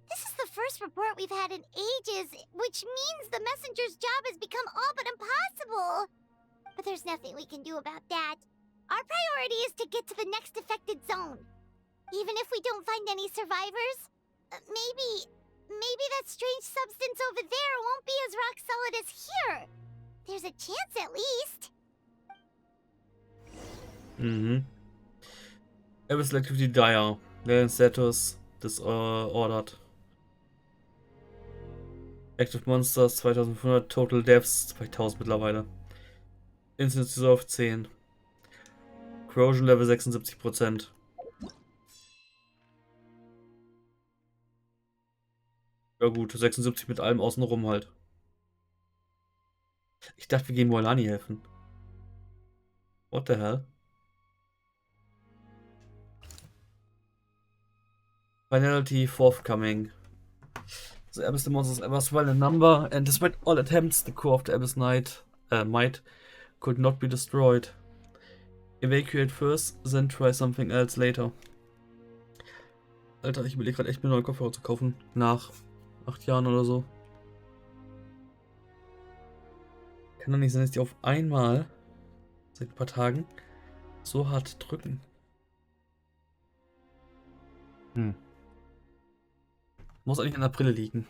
This is the first report we've had in ages, which means the messenger's job has become all but impossible. But there's nothing we can do about that. Our priority is to get to the next affected zone. Even if we don't find any survivors, maybe that strange substance over there won't be as rock solid as here. There's a chance at least. Abyss Activity Dire. Level Status disordered. Active Monsters 2500, Total Deaths 2000 mittlerweile. Incidence Resolve 10. Corrosion Level 76%. Ja gut, 76 mit allem außenrum halt. Ich dachte, wir gehen Moilani helfen. What the hell? Finality forthcoming. The Abyss monsters ever swell in number, and despite all attempts, the core of the Abyss might could not be destroyed. Evacuate first, then try something else later. Alter, ich überlege gerade echt, mir neue Kopfhörer zu kaufen. Nach 8 Jahren oder so. Kann doch nicht sein, dass die auf einmal seit ein paar Tagen so hart drücken. Muss eigentlich an der Brille liegen.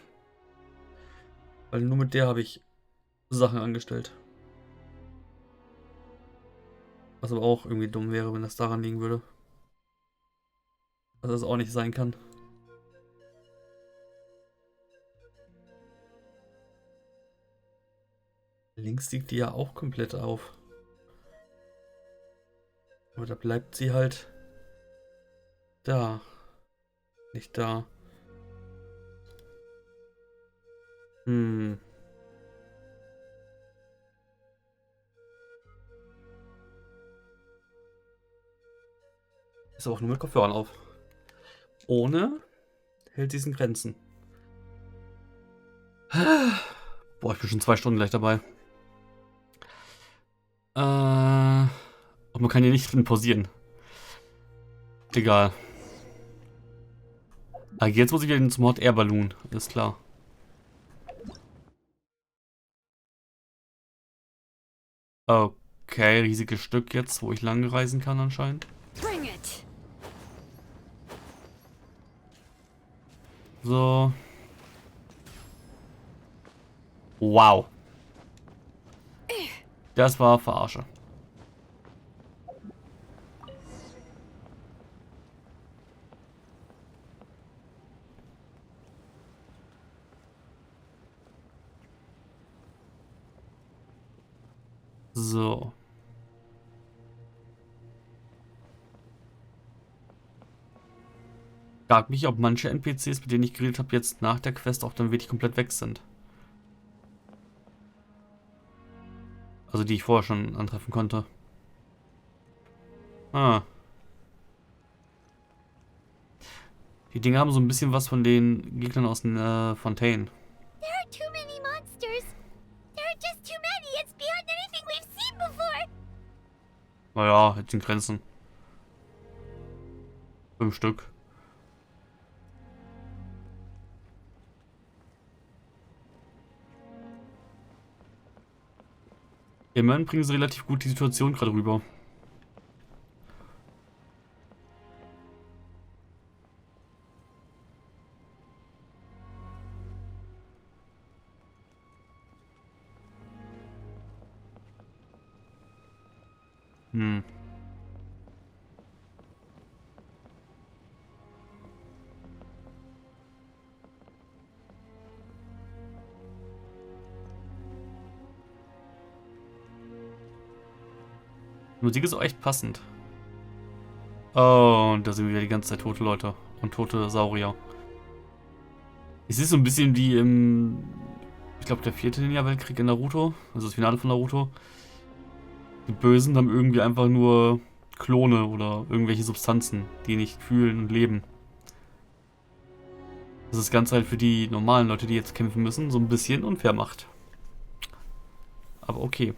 Weil nur mit der habe ich Sachen angestellt. Was aber auch irgendwie dumm wäre, wenn das daran liegen würde. Was das auch nicht sein kann. Links liegt die ja auch komplett auf. Aber da bleibt sie halt da. Nicht da. Ist aber auch nur mit Kopfhörern auf. Ohne hält sie es in Grenzen. Boah, ich bin schon 2 Stunden gleich dabei. Und man kann hier nicht drin pausieren. Egal. Ah, jetzt muss ich wieder zum Hot Air Balloon. Ist klar. Okay, riesiges Stück jetzt, wo ich lang reisen kann anscheinend. Bring it. So. Wow. Das war Verarsche. So. Frag mich, ob manche NPCs, mit denen ich geredet habe, jetzt nach der Quest auch dann wirklich komplett weg sind. Also die ich vorher schon antreffen konnte. Ah. Die Dinge haben so ein bisschen was von den Gegnern aus den Fontaine. There are too many monsters. There are just too many. It's beyond anything we've seen before. Naja, jetzt in Grenzen. 5 Stück. Immerhin bringen sie relativ gut die Situation gerade rüber. Die Musik ist auch echt passend. Oh, und da sind wieder die ganze Zeit tote Leute und tote Saurier. Es ist so ein bisschen wie im, ich glaube, der 4. Ninja-Weltkrieg in Naruto, also das Finale von Naruto. Die Bösen haben irgendwie einfach nur Klone oder irgendwelche Substanzen, die nicht fühlen und leben. Das ist ganz halt für die normalen Leute, die jetzt kämpfen müssen, so ein bisschen unfair macht. Aber okay.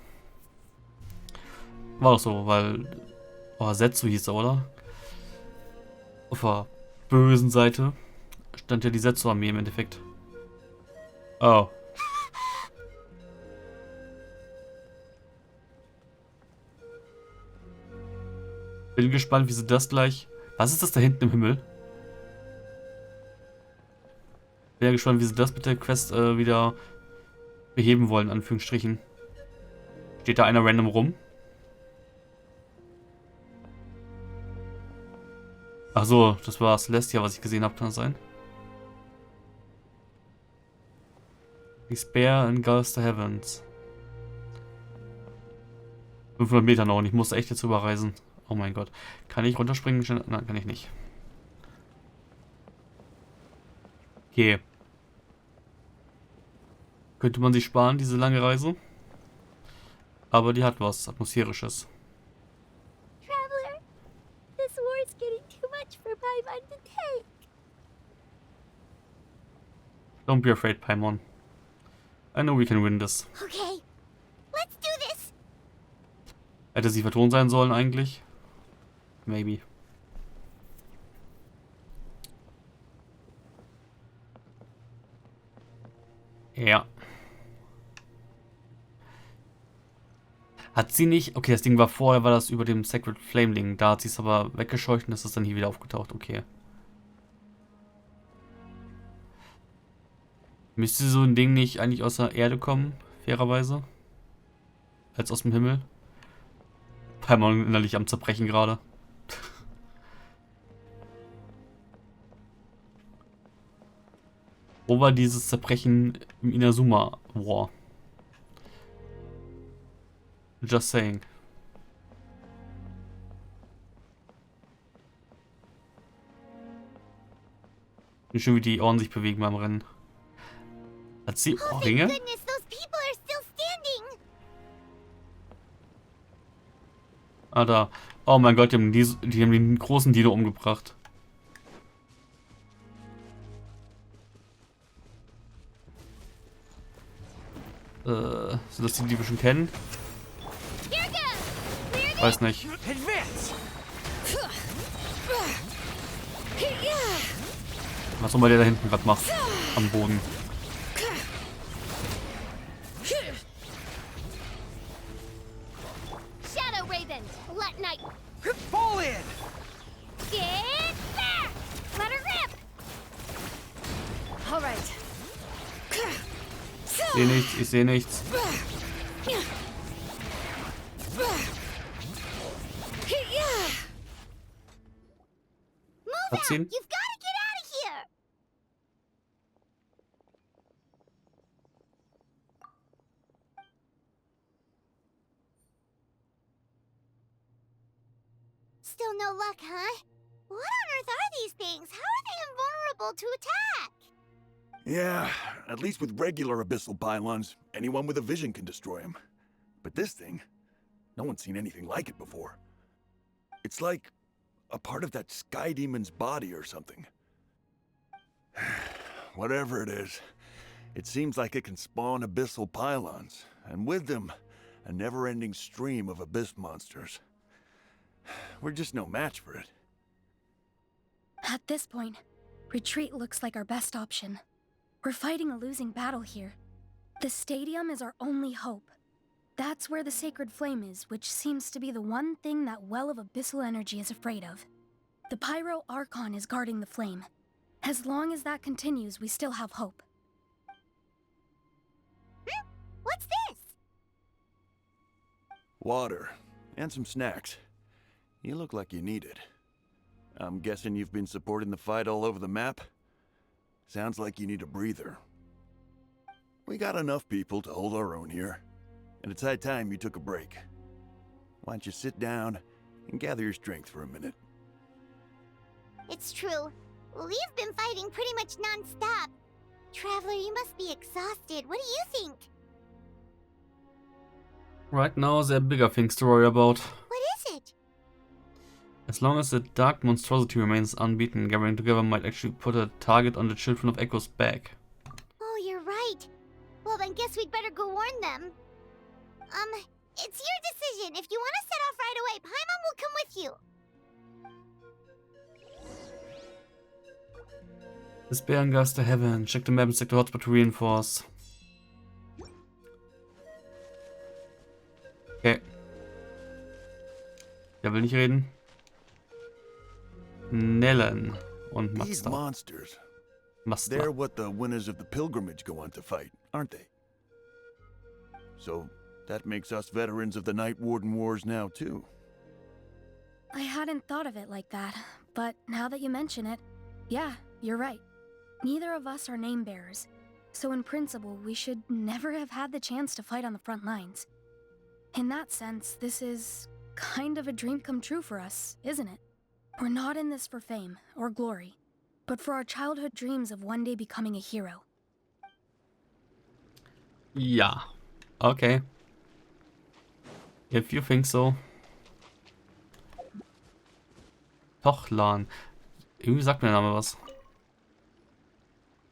War doch so, weil... Oh, Setsu hieß er, oder? Auf der bösen Seite stand ja die Setsu-Armee im Endeffekt. Oh. Bin gespannt, wie sie das gleich... Was ist das da hinten im Himmel? Bin ja gespannt, wie sie das mit der Quest wieder beheben wollen, in Anführungsstrichen. Steht da einer random rum? Ach so, das war Celestia, was ich gesehen habe, kann das sein? Despair engulfs the heavens. 500 Meter noch und ich muss echt jetzt überreisen. Oh mein Gott. Kann ich runterspringen? Nein, kann ich nicht. Okay. Könnte man sich sparen, diese lange Reise. Aber die hat was Atmosphärisches. Traveler, this war's getting too much for Paimon to take. Don't be afraid, Paimon. I know we can win this. Okay, let's do this. Hätte sie vertont sein sollen eigentlich? Maybe. Ja. Hat sie nicht... Okay, das Ding war vorher, war das über dem Sacred Flame Ding. Da hat sie es aber weggescheucht und ist es dann hier wieder aufgetaucht. Okay. Müsste so ein Ding nicht eigentlich aus der Erde kommen, fairerweise? Als aus dem Himmel? Paimon innerlich am Zerbrechen gerade. Wo war dieses Zerbrechen im Inazuma War? Just saying. Wie schön, wie die Ohren sich bewegen beim Rennen. Hat sie Ohrringe? Goodness, those people are still standing. Ah, da. Oh mein Gott, die haben den großen Dino umgebracht. Sind das die wir schon kennen? Weiß nicht. Was auch immer der da hinten gerade macht. Am Boden. Shadow Raven, let night. Fall in! Get back! Let her rip! All right. Ich sehe nichts, ich sehe nichts. Cutscene? You've got to get out of here! Still no luck, huh? What on earth are these things? How are they invulnerable to attack? Yeah, at least with regular abyssal pylons, anyone with a vision can destroy them. But this thing, no one's seen anything like it before. It's like a part of that sky demon's body or something. Whatever it is, it seems like it can spawn abyssal pylons, and with them, a never-ending stream of abyss monsters. We're just no match for it. At this point, retreat looks like our best option. We're fighting a losing battle here. The stadium is our only hope. That's where the sacred flame is, which seems to be the one thing that well of abyssal energy is afraid of. The Pyro Archon is guarding the flame. As long as that continues, we still have hope. What's this? Water, and some snacks. You look like you need it. I'm guessing you've been supporting the fight all over the map? Sounds like you need a breather. We got enough people to hold our own here, and it's high time you took a break. Why don't you sit down and gather your strength for a minute? It's true. We've been fighting pretty much non-stop. Traveler, you must be exhausted. What do you think? Right now, there are bigger things to worry about. What is it? As long as the dark monstrosity remains unbeaten, gathering together might actually put a target on the Children of Echo's back. Oh, you're right. Well, then guess we'd better go warn them. It's your decision. If you want to set off right away, Paimon will come with you. Despair and gas to heaven. Check the map and check the hotspot to reinforce. Okay. Wer will nicht reden? Natlan und These Mazda. monsters, Mazda. they're what the winners of the pilgrimage go on to fight, aren't they? So that makes us veterans of the Night Warden Wars now too. I hadn't thought of it like that, but now that you mention it, yeah, you're right. Neither of us are name bearers, so in principle, we should never have had the chance to fight on the front lines. In that sense, this is kind of a dream come true for us, isn't it? We're not in this for fame or glory, but for our childhood dreams of one day becoming a hero. Ja. Okay. If you think so. Tochlan. Irgendwie sagt mir der Name was.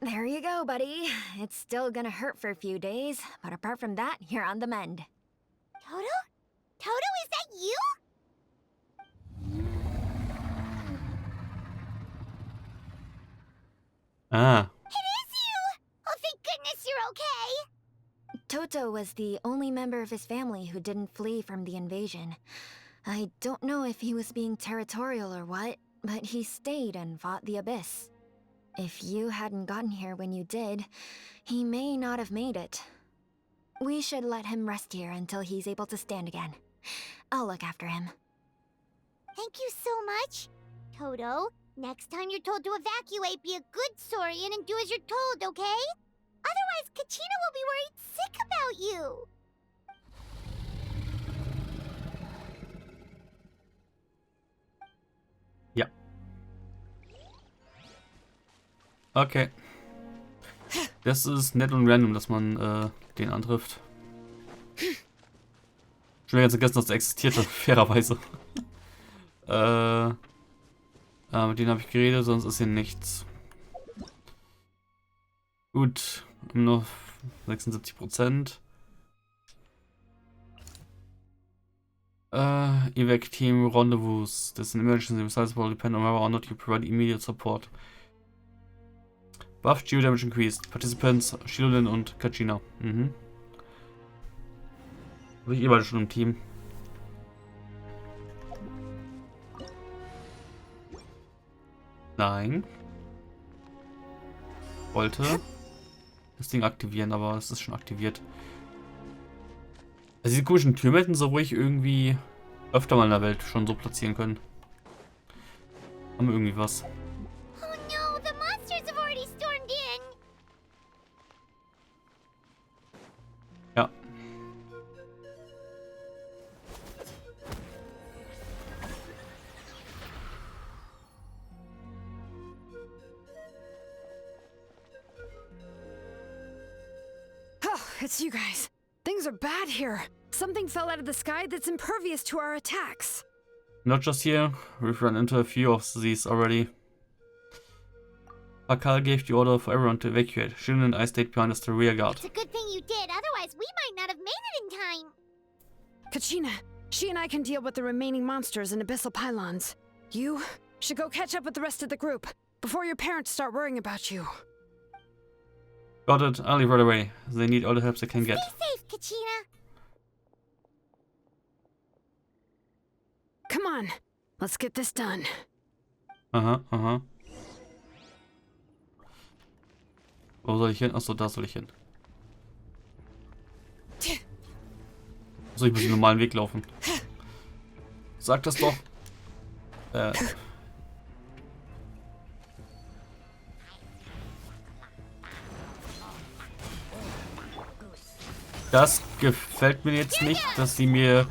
There you go, buddy. It's still gonna hurt for a few days, but apart from that, you're on the mend. Toto? Toto, is that you? Ah. It is you! Oh, thank goodness you're okay! Toto was the only member of his family who didn't flee from the invasion. I don't know if he was being territorial or what, but he stayed and fought the Abyss. If you hadn't gotten here when you did, he may not have made it. We should let him rest here until he's able to stand again. I'll look after him. Thank you so much. Toto, next time you're told to evacuate, be a good Saurian and do as you're told, okay? Otherwise, Kachina will be worried sick about you. Ja. Okay. Das ist nett und random, dass man den antrifft. Schon ganz vergessen, dass der existierte, fairerweise. Mit denen habe ich geredet, sonst ist hier nichts. Gut, nur 76%. Evac Team Rendezvous. This is an emergency. Results will depend on whether or not you provide immediate support. Buff Geo Damage increased. Participants Shilolin und Kachina. Mhm. Habe ich eh beide schon im Team. Nein. Wollte das Ding aktivieren, aber es ist schon aktiviert. Also diese komischen Türme hätten so ruhig irgendwie öfter mal in der Welt schon so platzieren können. Haben wir irgendwie was. Oh no, the monsters have already stormed in. Ja. Oh, it's you guys. Things are bad here. Something fell out of the sky that's impervious to our attacks. Not just here, we've run into a few of these already. Akal gave the order for everyone to evacuate. Shin and I stayed behind as the rear guard. It's a good thing you did, otherwise we might not have made it in time. Kachina, she and I can deal with the remaining monsters and abyssal pylons. You should go catch up with the rest of the group before your parents start worrying about you. Got it, I'll leave right away. They need all the help they can get. Stay safe, Kachina. Come on, let's get this done. Aha. Wo soll ich hin? Achso, da soll ich hin. Achso, ich muss den normalen Weg laufen. Sag das doch. Das gefällt mir jetzt nicht, dass sie mir...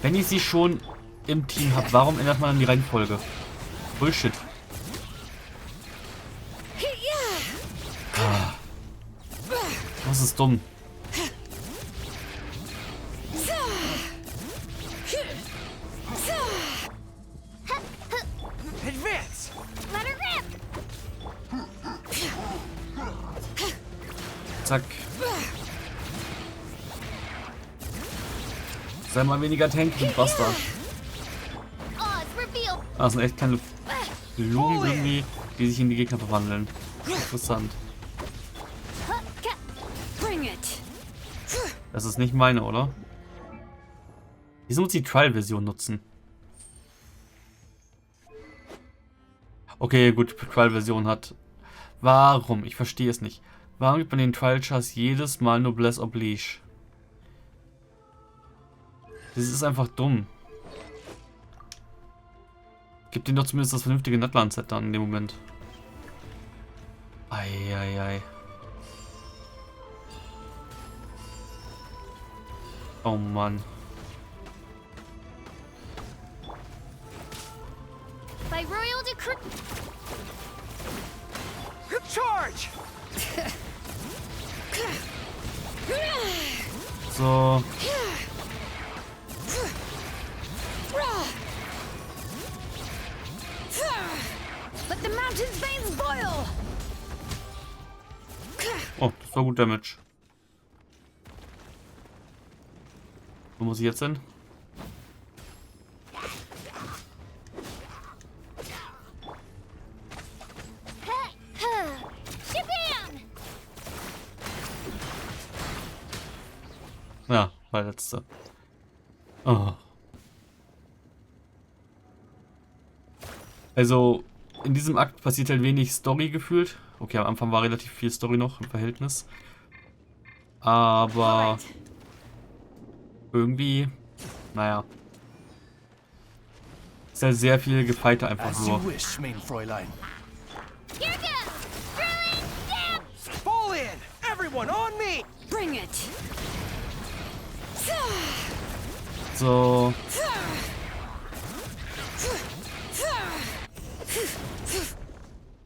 Wenn ich sie schon im Team habe, warum ändert man dann die Reihenfolge? Bullshit. Ah. Das ist dumm. Advance! Let her rip! Zack. Sei mal weniger tanky, Bastard. Ah, das sind echt kleine Blumen irgendwie, die sich in die Gegner verwandeln. Interessant. Das ist nicht meine, oder? Wieso muss die Trial-Version nutzen? Okay, gut, Trial-Version hat... Warum? Ich verstehe es nicht. Warum gibt man den Trial-Chars jedes Mal Noblesse Oblige? Das ist einfach dumm. Gib denen doch zumindest das vernünftige Natlan-Set dann in dem Moment. Eieiei. Oh Mann. By royal decree. Charge! So. Let the mountain's veins boil. Oh, das war gut Damage. Wo muss ich jetzt hin? Ja, war letzte. Oh. Also, in diesem Akt passiert halt wenig Story gefühlt. Okay, am Anfang war relativ viel Story noch im Verhältnis. Aber irgendwie, naja. Ist halt sehr viel Gefighter einfach As you nur. wish, mein Fräulein. Here goes! Druid, step! Fall in! Everyone on me! Bring it! So.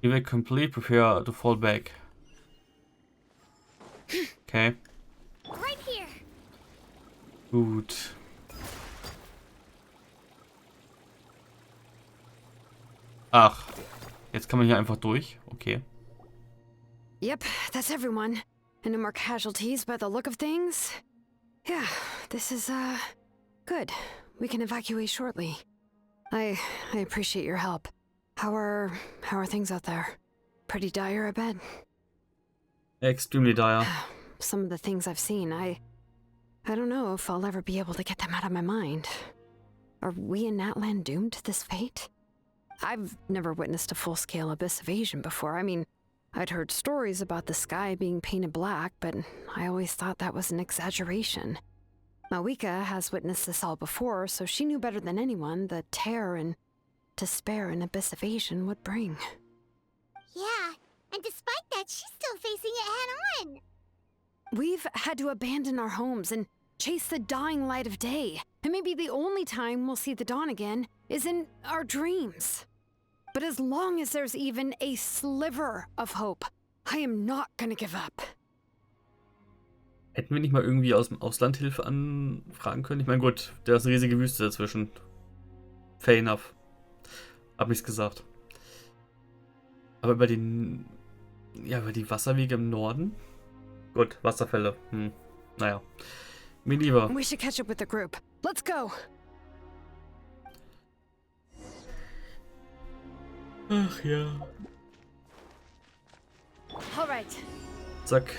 You will complete, prepare to fall back. Okay. Right here. Gut. Ach. Jetzt kann man hier einfach durch. Okay. Yep, that's everyone. And no more casualties by the look of things. Yeah, this is, good. We can evacuate shortly. I appreciate your help. How are things out there? Pretty dire, I bet. Extremely dire. Some of the things I've seen, I don't know if I'll ever be able to get them out of my mind. Are we in Natlan doomed to this fate? I've never witnessed a full-scale abyss invasion before. I mean, I'd heard stories about the sky being painted black, but I always thought that was an exaggeration. Mawika has witnessed this all before, so she knew better than anyone the terror and despair an abyss invasion would bring. Yeah, and despite that, she's still facing it head-on. We've had to abandon our homes and chase the dying light of day. And maybe the only time we'll see the dawn again is in our dreams. But as long as there's even a sliver of hope, I am not gonna give up. Hätten wir nicht mal irgendwie aus dem Ausland Hilfe anfragen können? Ich meine, gut, da ist eine riesige Wüste dazwischen. Fair enough. Hab ich's gesagt. Aber über den... Ja, über die Wasserwege im Norden? Gut, Wasserfälle. Naja. Mir lieber. We should catch up with the group. Let's go! Ach ja. All right. Zack.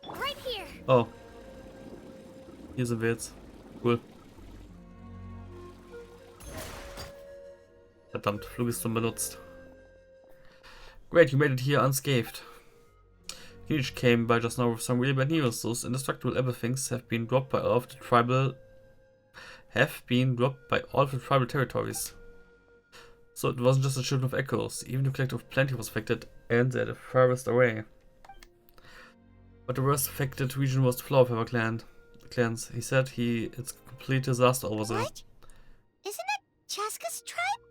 Right here. Oh. Hier sind wir jetzt. Cool. Verdammt, Phlogiston benutzt. Great, you made it here unscathed. Kinich came by just now with some really bad news. Those indestructible apple things have been dropped by all of the tribal territories. So it wasn't just a children of echoes. Even the collective of plenty was affected, and they're the farthest away. But the worst affected region was the Flowerfeather clans. He said it's a complete disaster over there. What? Isn't that Chaska's tribe?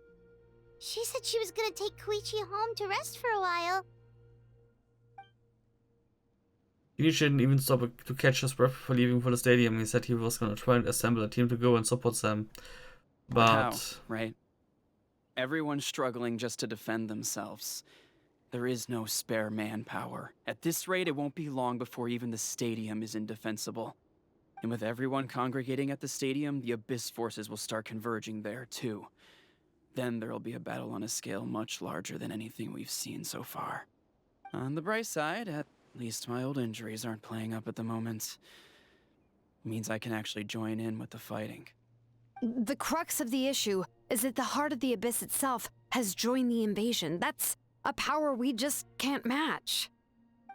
She said she was gonna take Koichi home to rest for a while. Kinich didn't even stop to catch his breath before leaving for the stadium. He said he was gonna try and assemble a team to go and support them. How, But... right? Everyone's struggling just to defend themselves. There is no spare manpower. At this rate, it won't be long before even the stadium is indefensible. And with everyone congregating at the stadium, the Abyss forces will start converging there, too. Then there'll be a battle on a scale much larger than anything we've seen so far. On the bright side, at least my old injuries aren't playing up at the moment. Means I can actually join in with the fighting. The crux of the issue is that the heart of the Abyss itself has joined the invasion. That's a power we just can't match.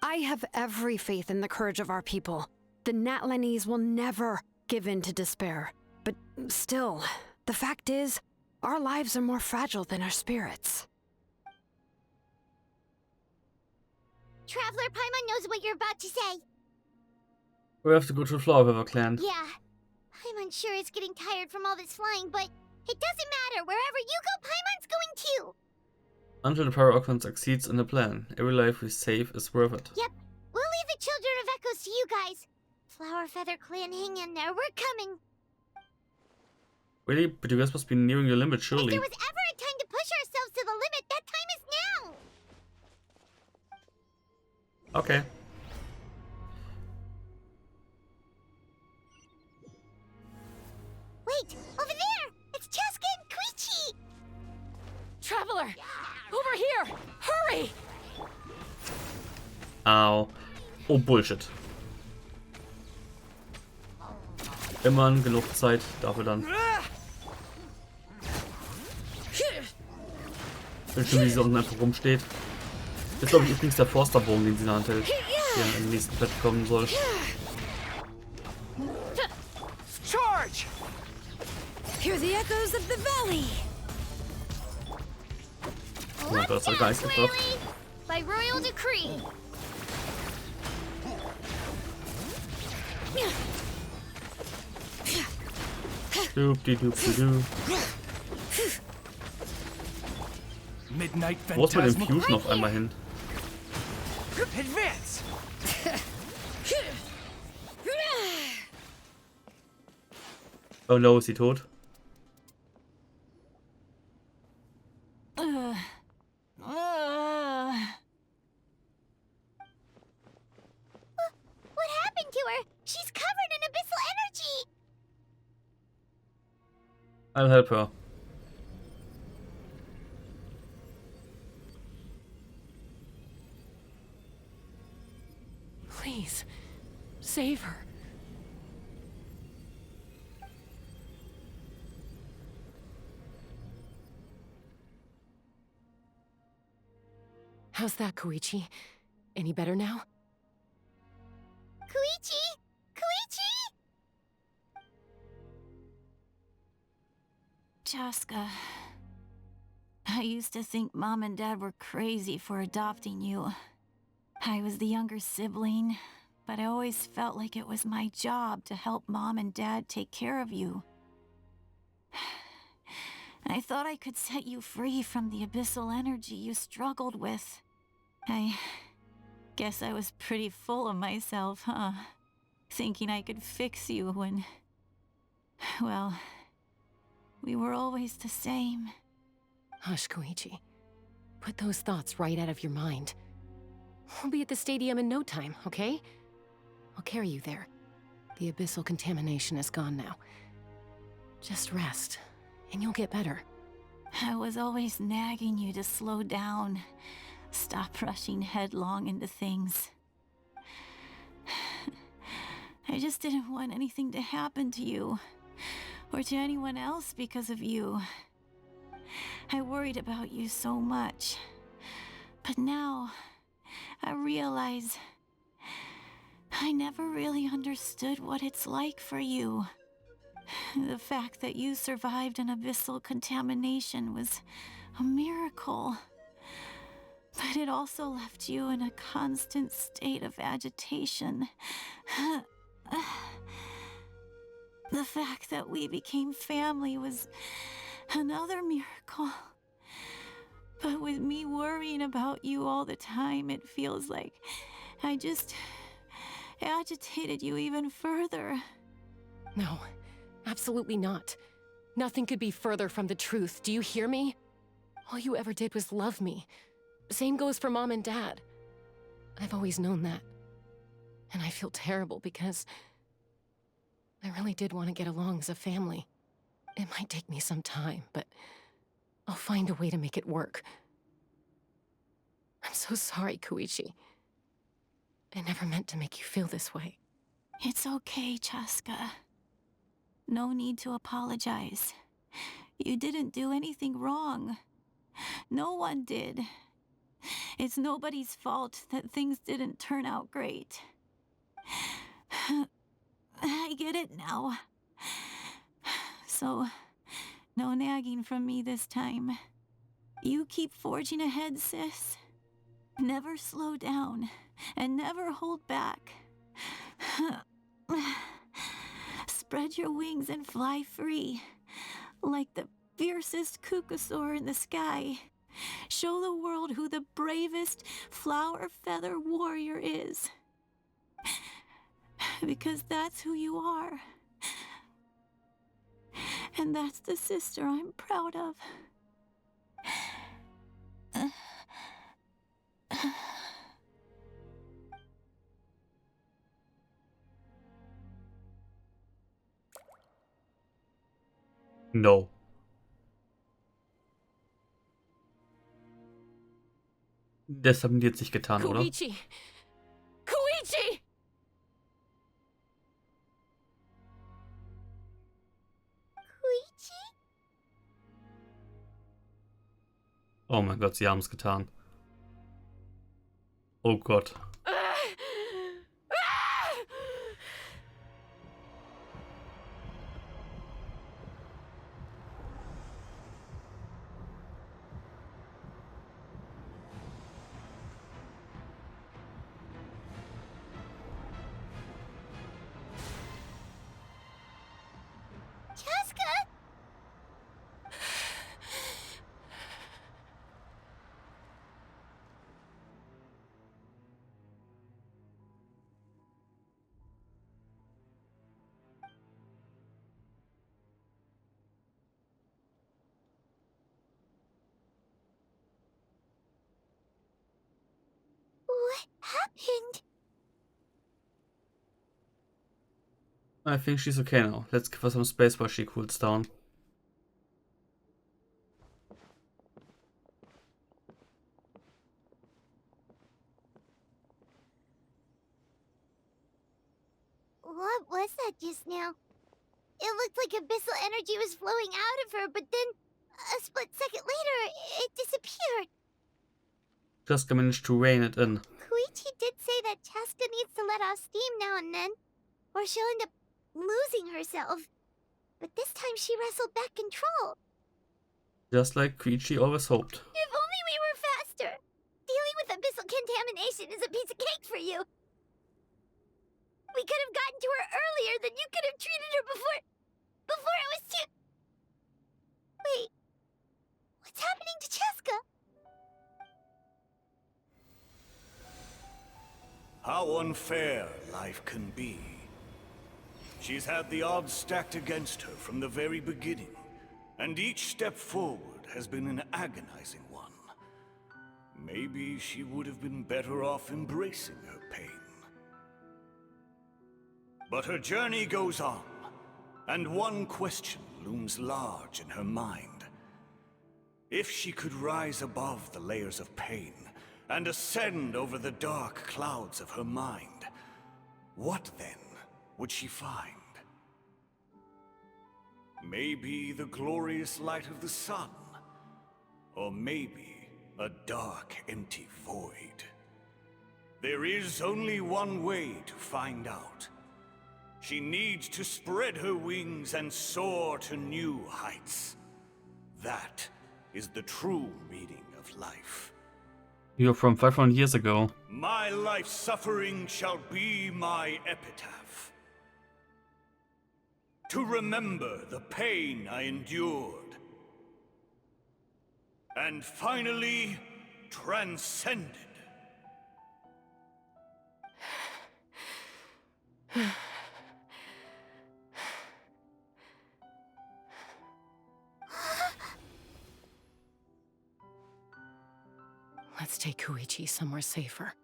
I have every faith in the courage of our people. The Natlanese will never give in to despair. But still, the fact is, our lives are more fragile than our spirits. Traveler Paimon knows what you're about to say. we have to go to the Flowerfeather clan. Yeah. Paimon's sure is getting tired from all this flying, but it doesn't matter. Wherever you go, Paimon's going too. Until the Pyro succeeds in the plan, every life we save is worth it. Yep. We'll leave the Children of Echoes to you guys. Flowerfeather clan, hang in there. We're coming. Really? But you guys must be nearing your limit, If surely. there was ever a time to push ourselves to the limit, that time is now. Okay. Wait, Au. Oh, Bullshit. Immerhin genug Zeit dafür dann. Bin schon, wie sie unten einfach rumsteht. Das ist, glaube ich, übrigens der Forsterbogen, den sie in der Hand hält. Der im nächsten Bett kommen soll. Charge! Hear the echoes of the valley. Oh mein Gott, das hat gar nichts gebracht. By royal decree. Doop-de-doop-de-doo. Midnight Wo ist mit dem Phantasmal. Fusion auf einmal hin? Advance. Oh no, ist sie tot? What happened to her? She's covered in abyssal energy. I'll help her. Please, save her. How's that, Koichi? Any better now? Koichi! Koichi! Chaska, I used to think Mom and Dad were crazy for adopting you. I was the younger sibling, but I always felt like it was my job to help Mom and Dad take care of you. I thought I could set you free from the abyssal energy you struggled with. I guess I was pretty full of myself, huh? Thinking I could fix you when... well, we were always the same. Hush, Koichi. Put those thoughts right out of your mind. We'll be at the stadium in no time, okay? I'll carry you there. The abyssal contamination is gone now. Just rest, and you'll get better. I was always nagging you to slow down. Stop rushing headlong into things. I just didn't want anything to happen to you, or to anyone else because of you. I worried about you so much. But now, I realize I never really understood what it's like for you. The fact that you survived an abyssal contamination was a miracle. But it also left you in a constant state of agitation. The fact that we became family was another miracle. But with me worrying about you all the time, it feels like I just agitated you even further. No, absolutely not. Nothing could be further from the truth. Do you hear me? All you ever did was love me. Same goes for Mom and Dad. I've always known that. And I feel terrible because I really did want to get along as a family. It might take me some time, but I'll find a way to make it work. I'm so sorry, Koichi. I never meant to make you feel this way. It's okay, Chaska. No need to apologize. You didn't do anything wrong. No one did. It's nobody's fault that things didn't turn out great. I get it now. So, no nagging from me this time. You keep forging ahead, sis. Never slow down, and never hold back. Spread your wings and fly free, like the fiercest kukasaur in the sky. Show the world who the bravest flower feather warrior is. Because that's who you are. And that's the sister I'm proud of. No. Das haben die jetzt nicht getan, oder? Koichi, Oh mein Gott, sie haben es getan. Oh Gott. What happened? I think she's okay now. Let's give her some space while she cools down. What was that just now? It looked like abyssal energy was flowing out of her, but then a split second later, it disappeared. Just managed to rein it in. Koichi did say that Chaska needs to let off steam now and then, or she'll end up losing herself. But this time she wrestled back control. Just like Koichi always hoped. If only we were faster! Dealing with abyssal contamination is a piece of cake for you. We could have gotten to her earlier, then you could have treated her before it was too... Wait, what's happening to Chaska? How unfair life can be. She's had the odds stacked against her from the very beginning, and each step forward has been an agonizing one. Maybe she would have been better off embracing her pain. But her journey goes on, and one question looms large in her mind. If she could rise above the layers of pain and ascend over the dark clouds of her mind, what then would she find? Maybe the glorious light of the sun, or maybe a dark, empty void. There is only one way to find out. She needs to spread her wings and soar to new heights. That is the true meaning of life. You're from 500 years ago. My life's suffering shall be my epitaph. To remember the pain I endured. And finally, transcended. Let's take Koichi somewhere safer.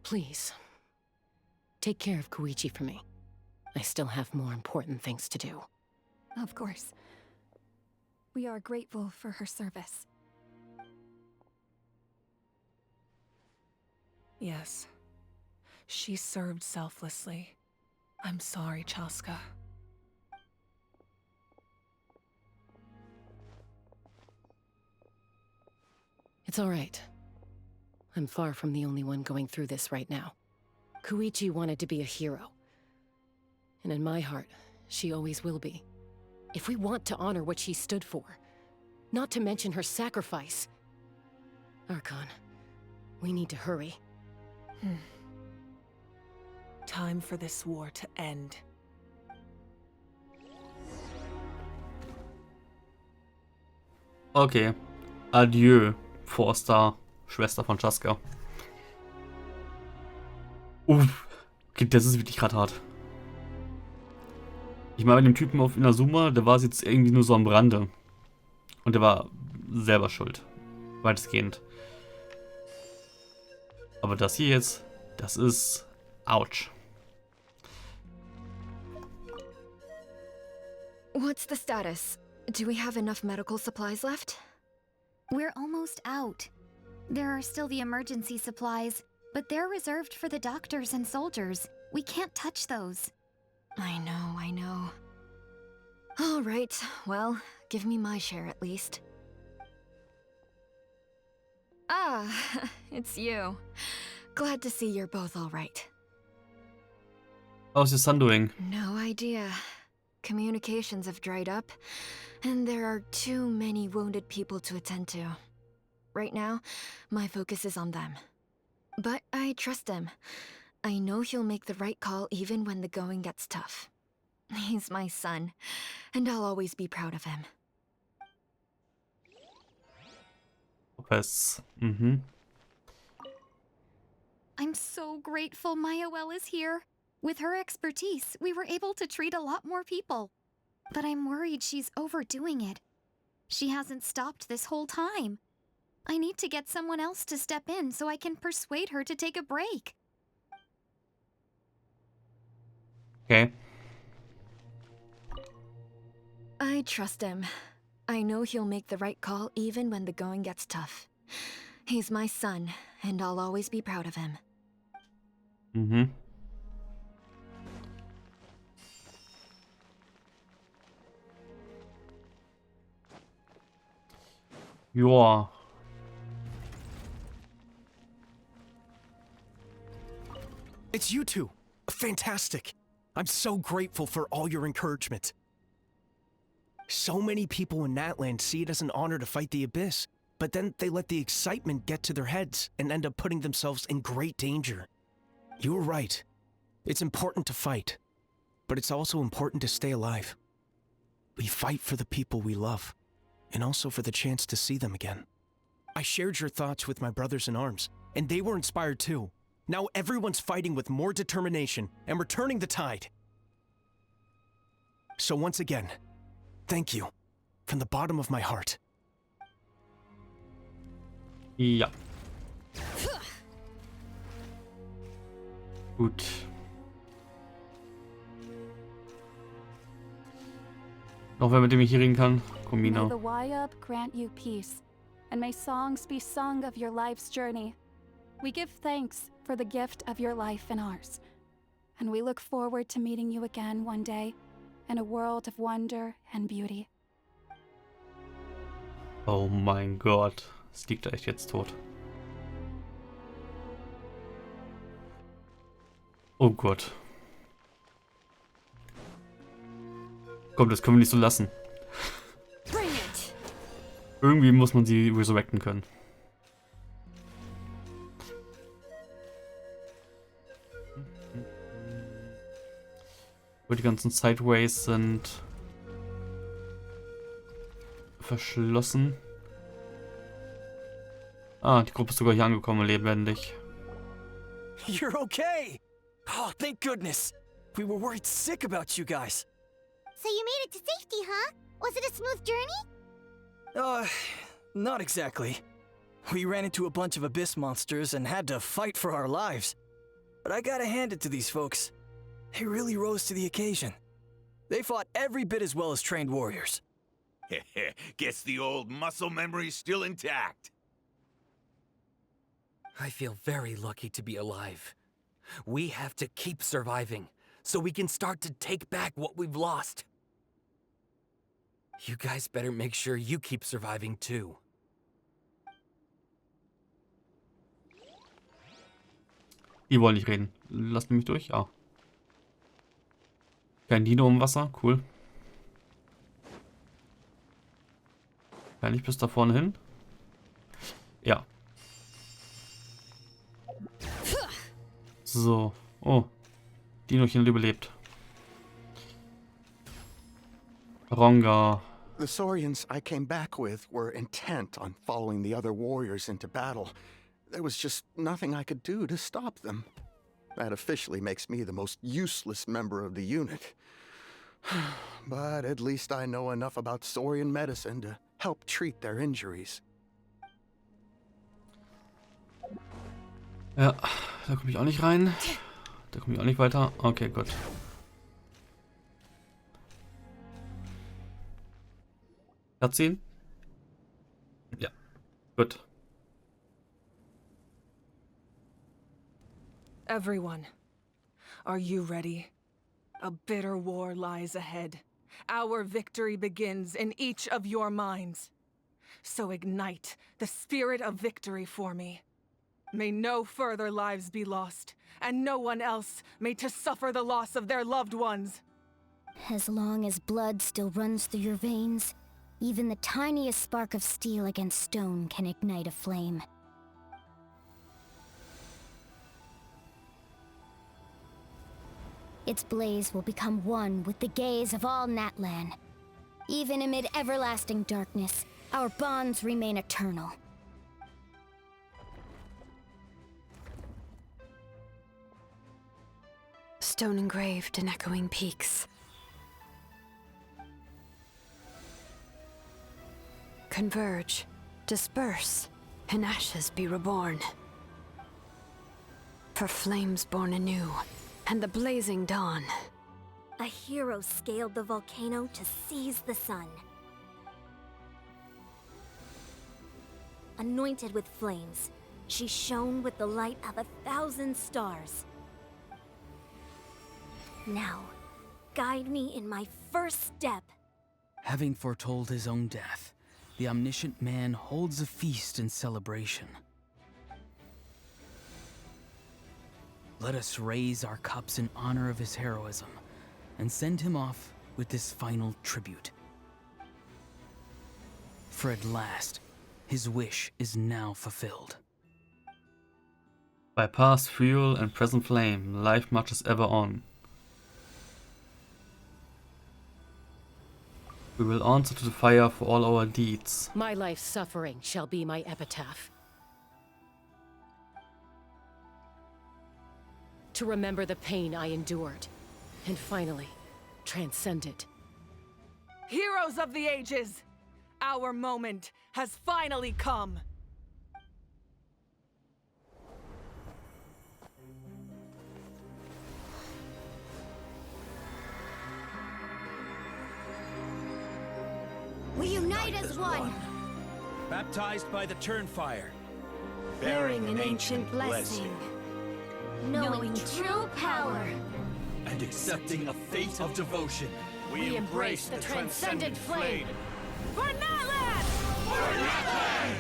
Please, take care of Koichi for me. I still have more important things to do. Of course. We are grateful for her service. Yes. She served selflessly. I'm sorry, Chaska. It's all right. I'm far from the only one going through this right now. Koichi wanted to be a hero. And in my heart, she always will be. If we want to honor what she stood for, not to mention her sacrifice. Archon, we need to hurry. Time for this war to end. Okay. Adieu, Forster, Schwester von Chaska. Uff. Okay, das ist wirklich gerade hart. Ich meine, bei dem Typen auf Inazuma, der war es jetzt irgendwie nur so am Rande. Und der war selber schuld. Weitestgehend. Aber das hier jetzt, das ist... Ouch. What's the status? Do we have enough medical supplies left? We're almost out. There are still the emergency supplies, but they're reserved for the doctors and soldiers. We can't touch those. I know. All right, well, give me my share at least. Ah, it's you. Glad to see you're both all right. How's your son doing? No idea. Communications have dried up, and there are too many wounded people to attend to. Right now, my focus is on them. But I trust him. I know he'll make the right call even when the going gets tough. He's my son, and I'll always be proud of him. Yes. I'm so grateful Mayoel is here. With her expertise, we were able to treat a lot more people. But I'm worried she's overdoing it. She hasn't stopped this whole time. I need to get someone else to step in so I can persuade her to take a break. Okay. I trust him. I know he'll make the right call even when the going gets tough. He's my son, and I'll always be proud of him. Joa. It's you two. Fantastic. I'm so grateful for all your encouragement. So many people in Natlan see it as an honor to fight the Abyss, but then they let the excitement get to their heads and end up putting themselves in great danger. You were right. It's important to fight, but it's also important to stay alive. We fight for the people we love, and also for the chance to see them again. I shared your thoughts with my brothers in arms, and they were inspired too. Now everyone's fighting with more determination, and we're turning the tide. So once again, thank you, from the bottom of my heart. Ja. Gut. Noch wer, mit dem ich hier reden kann? May Komina. the Wayub grant you peace, and may songs be sung of your life's journey. We give thanks for the gift of your life and ours, and we look forward to meeting you again one day in a world of wonder and beauty. Oh mein Gott. Es liegt da echt jetzt tot. Oh Gott. Komm, das können wir nicht so lassen. Irgendwie muss man sie resurrecten können. Wo die ganzen Sideways sind verschlossen. Ah, die Gruppe ist sogar hier angekommen, lebendig. You're okay! Oh, thank goodness! We were worried sick about you guys. So you made it to safety, huh? Was it a smooth journey? Not exactly. We ran into a bunch of abyss monsters and had to fight for our lives. But I gotta hand it to these folks. They really rose to the occasion. They fought every bit as well as trained warriors. Guess the old muscle memory's still intact. I feel very lucky to be alive. We have to keep surviving, so we can start to take back what we've lost. You guys better make sure you keep surviving too. Die wollen nicht reden. Lasst mich durch? Ja. Kein Dino im Wasser. Cool. Kann ich bis da vorne hin? Ja. So. Oh. Dinochen hat überlebt. Ronga. The Saurians I came back with were intent on following the other warriors into battle. There was just nothing I could do to stop them. That officially makes me the most useless member of the unit. But at least I know enough about Saurian medicine to help treat their injuries. Ja, da komme ich auch nicht rein. Da komme ich auch nicht weiter. Okay, gut. Cutscene? Ja, gut. Everyone, are you ready? A bitter war lies ahead. Our victory begins in each of your minds. So ignite the spirit of victory for me. May no further lives be lost, and no one else may to suffer the loss of their loved ones. As long as blood still runs through your veins, even the tiniest spark of steel against stone can ignite a flame. Its blaze will become one with the gaze of all Natlan. Even amid everlasting darkness, our bonds remain eternal. Stone engraved in echoing peaks. Converge, disperse, in ashes be reborn. For flames born anew, and the blazing dawn. A hero scaled the volcano to seize the sun. Anointed with flames, she shone with the light of 1,000 stars. Now, guide me in my first step. Having foretold his own death, the omniscient man holds a feast in celebration. Let us raise our cups in honor of his heroism and send him off with this final tribute. For at last, his wish is now fulfilled. By past fuel and present flame, life marches ever on. We will answer to the fire for all our deeds. My life's suffering shall be my epitaph. To remember the pain I endured, and finally, transcend it. Heroes of the ages! Our moment has finally come! We unite as one! Baptized by the Turnfire. Bearing an ancient blessing. Knowing true power. And accepting a fate of devotion. We embrace the transcendent flame. For Natlan! For Natlan!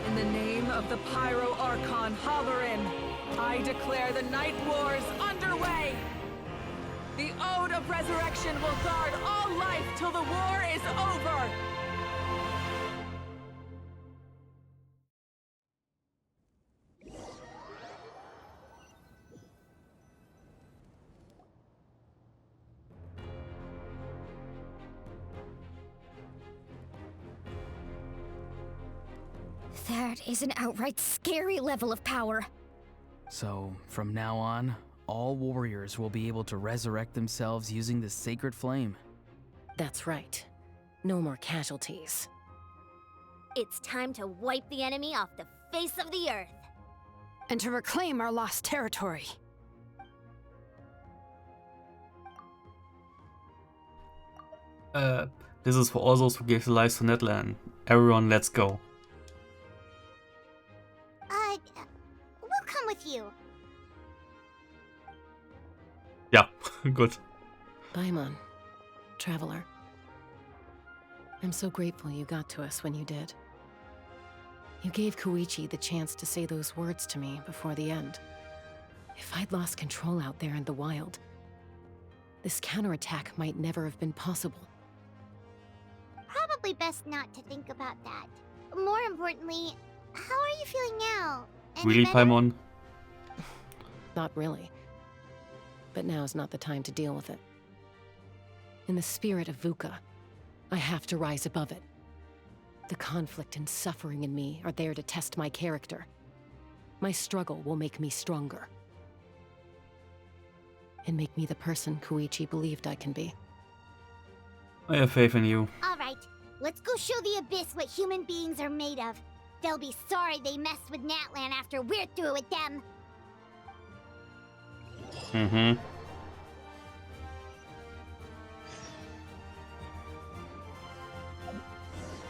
In the name of the Pyro Archon Halloran, I declare the Night Wars underway! The Ode of Resurrection will guard all life till the war is over! That is an outright scary level of power. So, from now on, all warriors will be able to resurrect themselves using the sacred flame. That's right. No more casualties. It's time to wipe the enemy off the face of the earth. And to reclaim our lost territory. This is for all those who gave their lives to Natlan. Everyone, let's go. We'll come with you. Ja, gut. Paimon, traveler. I'm so grateful you got to us when you did. You gave Koichi the chance to say those words to me before the end. If I'd lost control out there in the wild, this counterattack might never have been possible. Probably best not to think about that. More importantly, how are you feeling now? Any Really, better? Paimon? Not really. But now's not the time to deal with it. In the spirit of VUCA, I have to rise above it. The conflict and suffering in me are there to test my character. My struggle will make me stronger. And make me the person Koichi believed I can be. I have faith in you. Alright, let's go show the Abyss what human beings are made of. They'll be sorry they messed with Natlan after we're through with them. Mhm.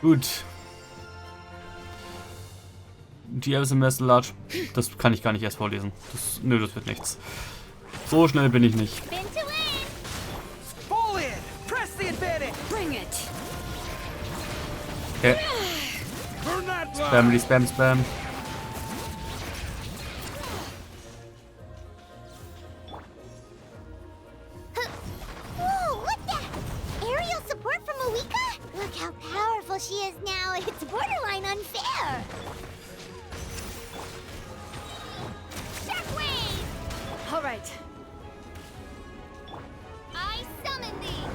Gut. Die Message, das kann ich gar nicht erst vorlesen. Nö, das wird nichts. So schnell bin ich nicht. Fall in! Press the advantage! Bring it! Okay. Spam, Spam. Whoa, what the? Aerial support from Awika? Look how powerful she is now. It's borderline unfair. Shockwave! All right. I summon thee.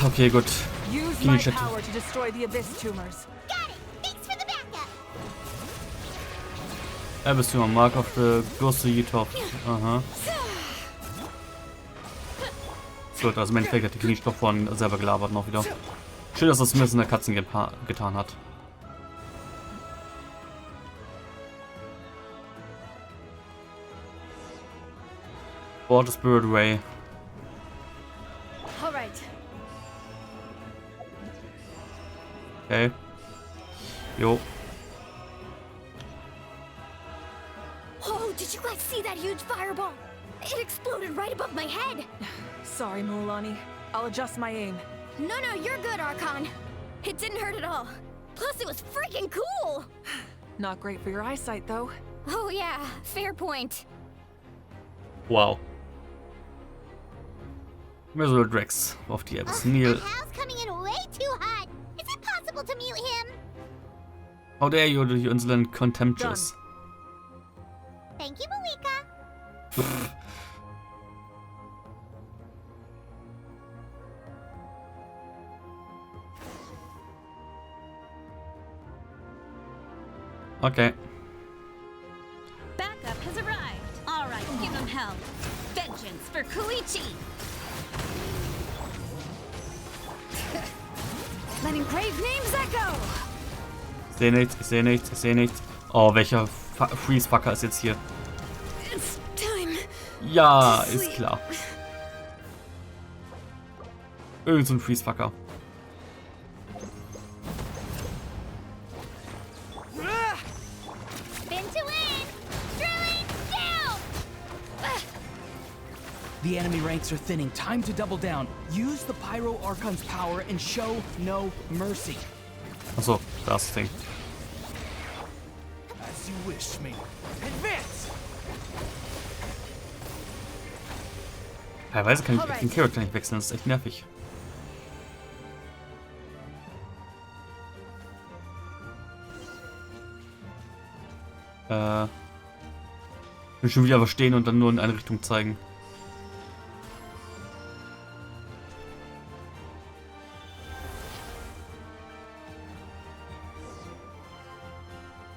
Okay, gut. Use my power to destroy the Abyss tumors. Got it. Thanks for the backup. Abyss Tumor, Mark of the Ghostly Top. Aha. Gut, also im Endeffekt hat die Kniestoff von selber gelabert noch wieder. Schön, dass das zumindest in der Katzen getan hat. Water Spirit Ray. All right. Okay. Jo. Oh, did you guys see that huge fireball? It exploded right above my head. Sorry, Mualani. I'll adjust my aim. No, you're good, Archon. It didn't hurt at all. Plus, it was freaking cool. Not great for your eyesight, though. Oh yeah, fair point. Wow. Mesol Drex auf die Abyss Nil. Hal's coming in way too hot. Is it possible to mute him? How dare you, you insolent contemptuous. Thank you, Malika. Okay. Backup has arrived. All right, give him hell. Vengeance for Koichi. Letting brave names echo. Ich seh nichts. Oh, welcher Freeze-Fucker ist jetzt hier? It's time. Ja, ist klar. Irgend so ein Freeze-Fucker. The enemy ranks are thinning. Time to double down. Use the Pyro Archon's power and show no mercy. Achso, das Ding. As you wish me. Advance! Teilweise kann ich den Charakter nicht wechseln, das ist echt nervig. Ich will schon wieder was stehen und dann nur in eine Richtung zeigen.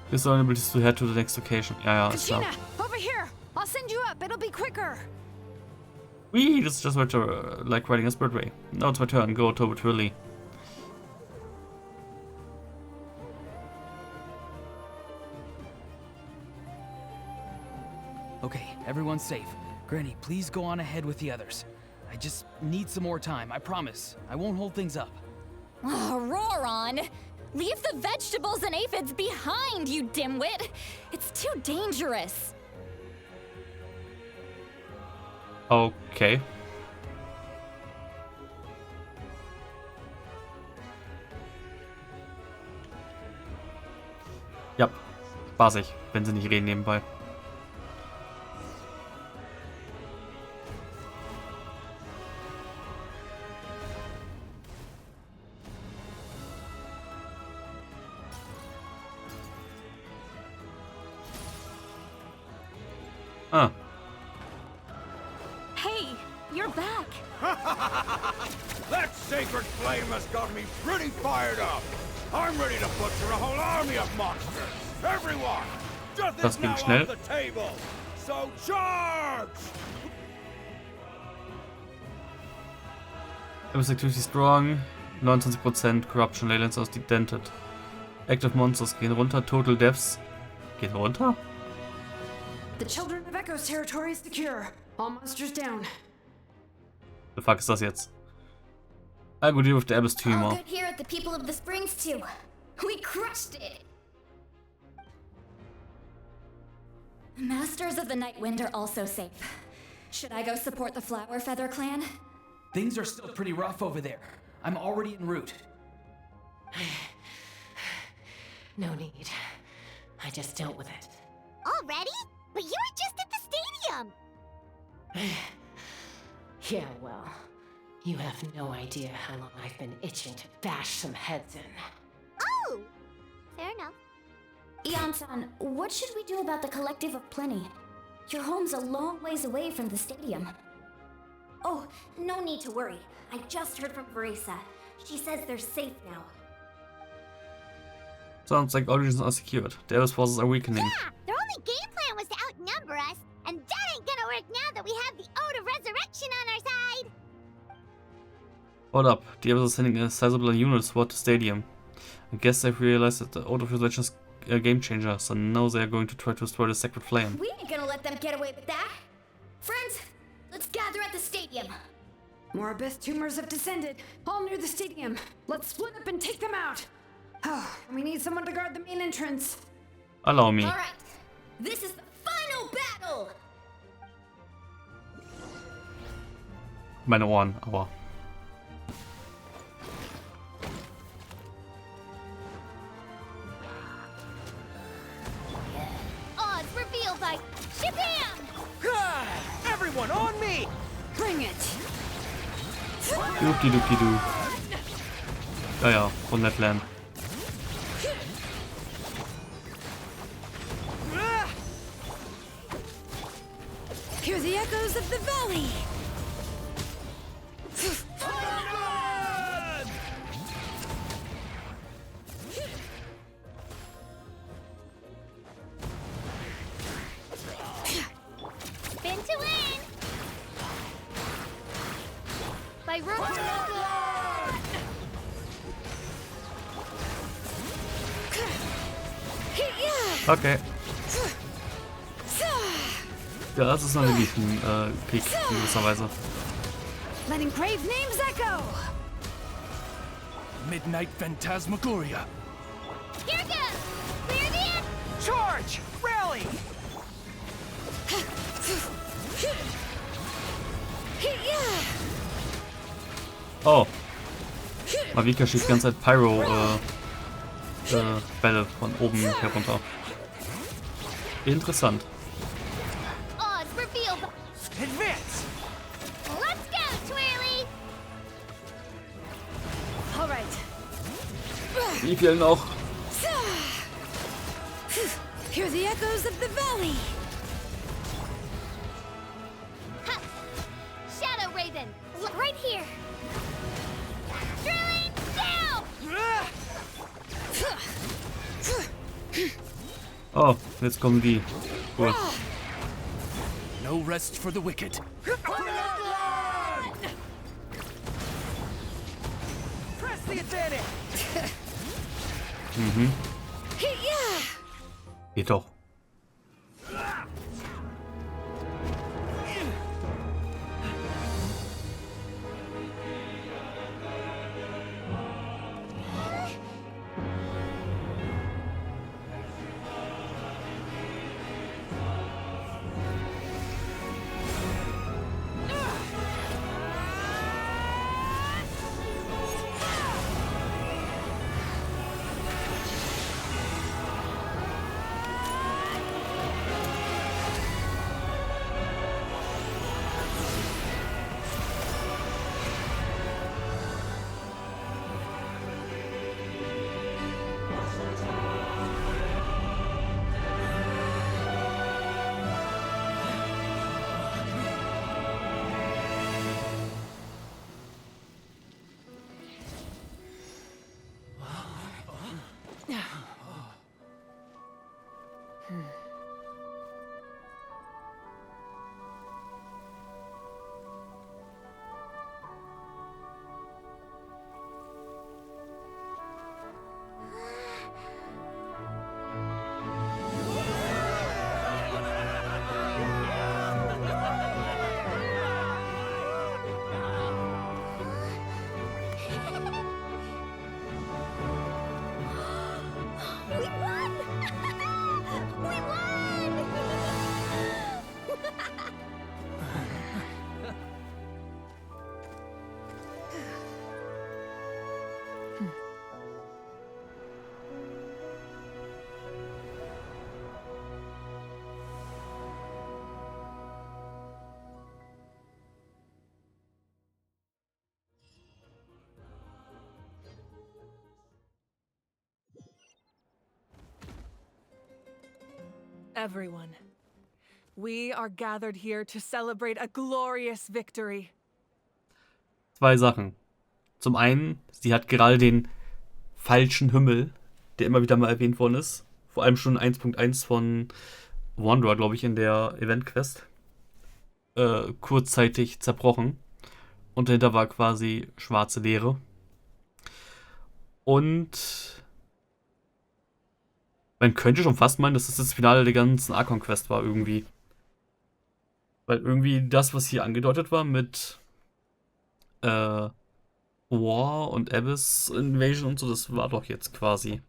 This only is to head to the next location. Ja, ist klar. Over here. I'll send you up. It'll be quicker. Wee, this is just like riding a spirit ray. Now it's my turn. Go to Willy. Okay, everyone's safe. Granny, please go on ahead with the others. I just need some more time, I promise. I won't hold things up. Oh, roar on! Leave the vegetables and aphids behind, you dimwit! It's too dangerous. Okay. Ja, spaßig, wenn sie nicht reden nebenbei. Ah. Hey, you're back. That sacred flame has got me pretty fired up. I'm ready to butcher a whole army of monsters. Everyone, death Das is ging now schnell. off the table. So charge! Abyss Activity Strong, 29%, Corruption Leylands aus Dented. Active Monsters gehen runter, Total Deaths gehen runter? The Children of Echo's territory is secure. All monsters down. The fuck ist das jetzt? I go deal with the Abyss All Tumor. good here at the People of the Springs too. We crushed it. Masters of the Night Wind are also safe. Should I go support the Flower Feather clan? Things are still pretty rough over there. I'm already en route. No need. I just dealt with it. Already? But you were just at the stadium. Yeah, well, you have no idea how long I've been itching to bash some heads in. Oh! Fair enough. Ian-san, what should we do about the Collective of Plenty? Your home's a long ways away from the stadium. Oh, no need to worry. I just heard from Verisa. She says they're safe now. Sounds like all regions are secured. The Abyss forces are weakening. Yeah! Their only game plan was to outnumber us, and that ain't gonna work now that we have the Ode of Resurrection on our side! Hold up, the Abyss is sending a sizable unit toward the stadium. I guess they've realized that the Ode of Resurrection is a game changer, so now they are going to try to destroy the Sacred Flame. We ain't gonna let them get away with that! Friends, let's gather at the stadium! More Abyss tumors have descended, all near the stadium. Let's split up and take them out. Oh, we need someone to guard the main entrance. Allow me. Alright, this is the final battle! Meine Ohren, aber. Odds revealed by Shabam! Everyone on me! Bring it! Duki-duki-du. Ja, ja, von Natlan. Hear the echoes of the valley! Spin to win! By rope. Okay. Ja, das ist noch ein Krieg in gewisser Weise. Let engraved names echo! Midnight Phantasmagoria. Here goes! Clear the end! Charge! Rally! Oh. Mavika schießt die ganze Zeit Pyro Bälle von oben herunter. Interessant. Odds revealed. Advance! Let's go, Twirly! Alright. Die fehlen auch. Hear the echoes of the valley! Ha! Shadow Raven! Look right here! Drilling down! Oh, jetzt kommen die. Cool. No rest for the wicked. Press the advantage! Mhm. Geht doch. Everyone, we are gathered here to celebrate a glorious victory. Zwei Sachen. Zum einen, sie hat gerade den falschen Himmel, der immer wieder mal erwähnt worden ist, vor allem schon 1.1 von Wanderer, glaube ich, in der Event-Quest, kurzzeitig zerbrochen. Und dahinter war quasi schwarze Leere. Und man könnte schon fast meinen, dass das Finale der ganzen Archon-Quest war irgendwie. Weil irgendwie das, was hier angedeutet war mit War und Abyss Invasion und so, das war doch jetzt quasi.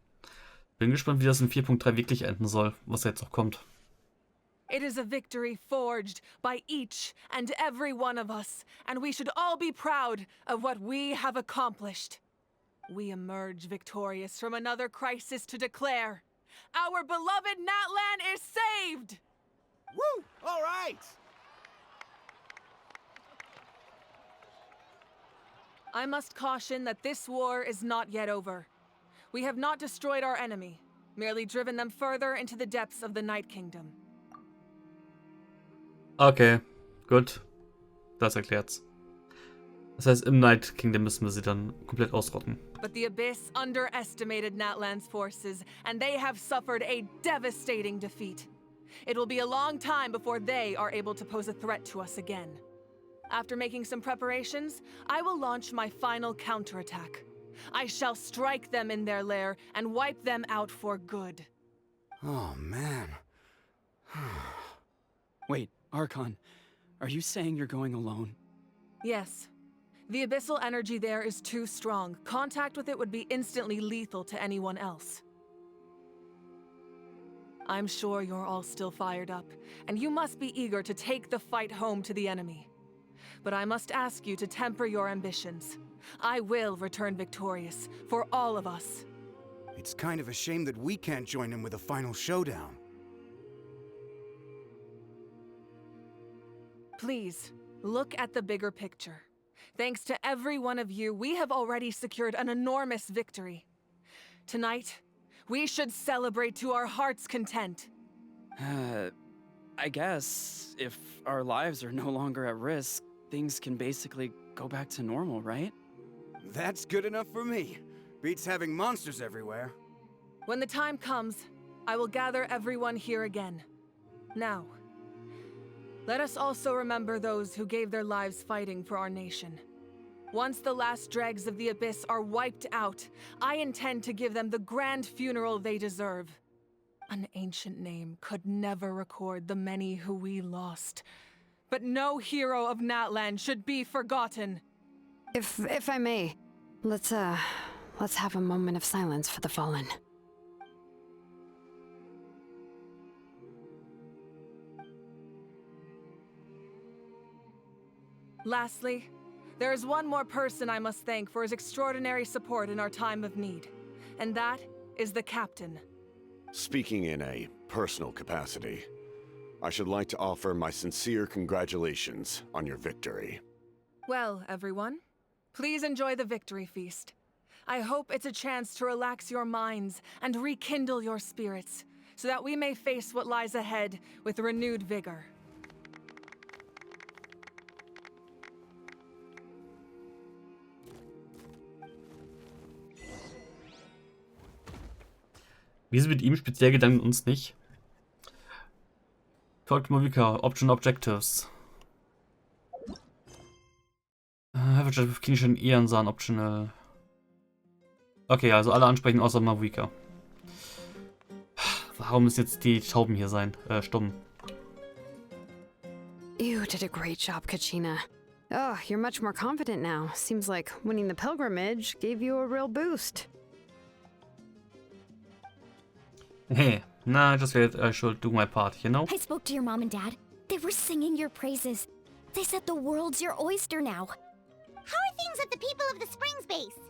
Bin gespannt, wie das in 4.3 wirklich enden soll, was jetzt noch kommt. It is a victory forged by each and every one of us, and we should all be proud of what we have accomplished. We emerge victorious from another crisis to declare, our beloved Natlan is saved! Woo! All right! I must caution that this war is not yet over. We have not destroyed our enemy, merely driven them further into the depths of the Night Kingdom. Okay, gut. Das erklärt's. Das heißt, im Night Kingdom müssen wir sie dann komplett ausrotten. But the Abyss underestimated Natlan's forces, and they have suffered a devastating defeat. It will be a long time before they are able to pose a threat to us again. After making some preparations, I will launch my final counterattack. I shall strike them in their lair and wipe them out for good. Oh, man. Wait, Archon, are you saying you're going alone? Yes. The abyssal energy there is too strong. Contact with it would be instantly lethal to anyone else. I'm sure you're all still fired up, and you must be eager to take the fight home to the enemy. But I must ask you to temper your ambitions. I will return victorious, for all of us. It's kind of a shame that we can't join him with a final showdown. Please, look at the bigger picture. Thanks to every one of you, we have already secured an enormous victory. Tonight, we should celebrate to our heart's content. I guess if our lives are no longer at risk, things can basically go back to normal, right? That's good enough for me. Beats having monsters everywhere. When the time comes, I will gather everyone here again. Now, let us also remember those who gave their lives fighting for our nation. Once the last dregs of the Abyss are wiped out, I intend to give them the grand funeral they deserve. An ancient name could never record the many who we lost. But no hero of Natlan should be forgotten. If I may, let's have a moment of silence for the fallen. Lastly, there is one more person I must thank for his extraordinary support in our time of need, and that is the Captain. Speaking in a personal capacity, I should like to offer my sincere congratulations on your victory. Well, everyone, please enjoy the victory feast. I hope it's a chance to relax your minds and rekindle your spirits, so that we may face what lies ahead with renewed vigor. Wir sind mit ihm speziell Gedanken uns nicht. Folgt Movika, Option Objectives. Have a chat with Kinshin Iansan optional. Okay, also alle ansprechen außer Movika. Warum müssen jetzt die Tauben hier sein? Stumm. You did a great job, Kachina. Oh, you're much more confident now. Seems like winning the pilgrimage gave you a real boost. Hey, nah, I just felt I should do my part, you know? I spoke to your mom and dad. They were singing your praises. They said the world's your oyster now. How are things at the People of the Springs base?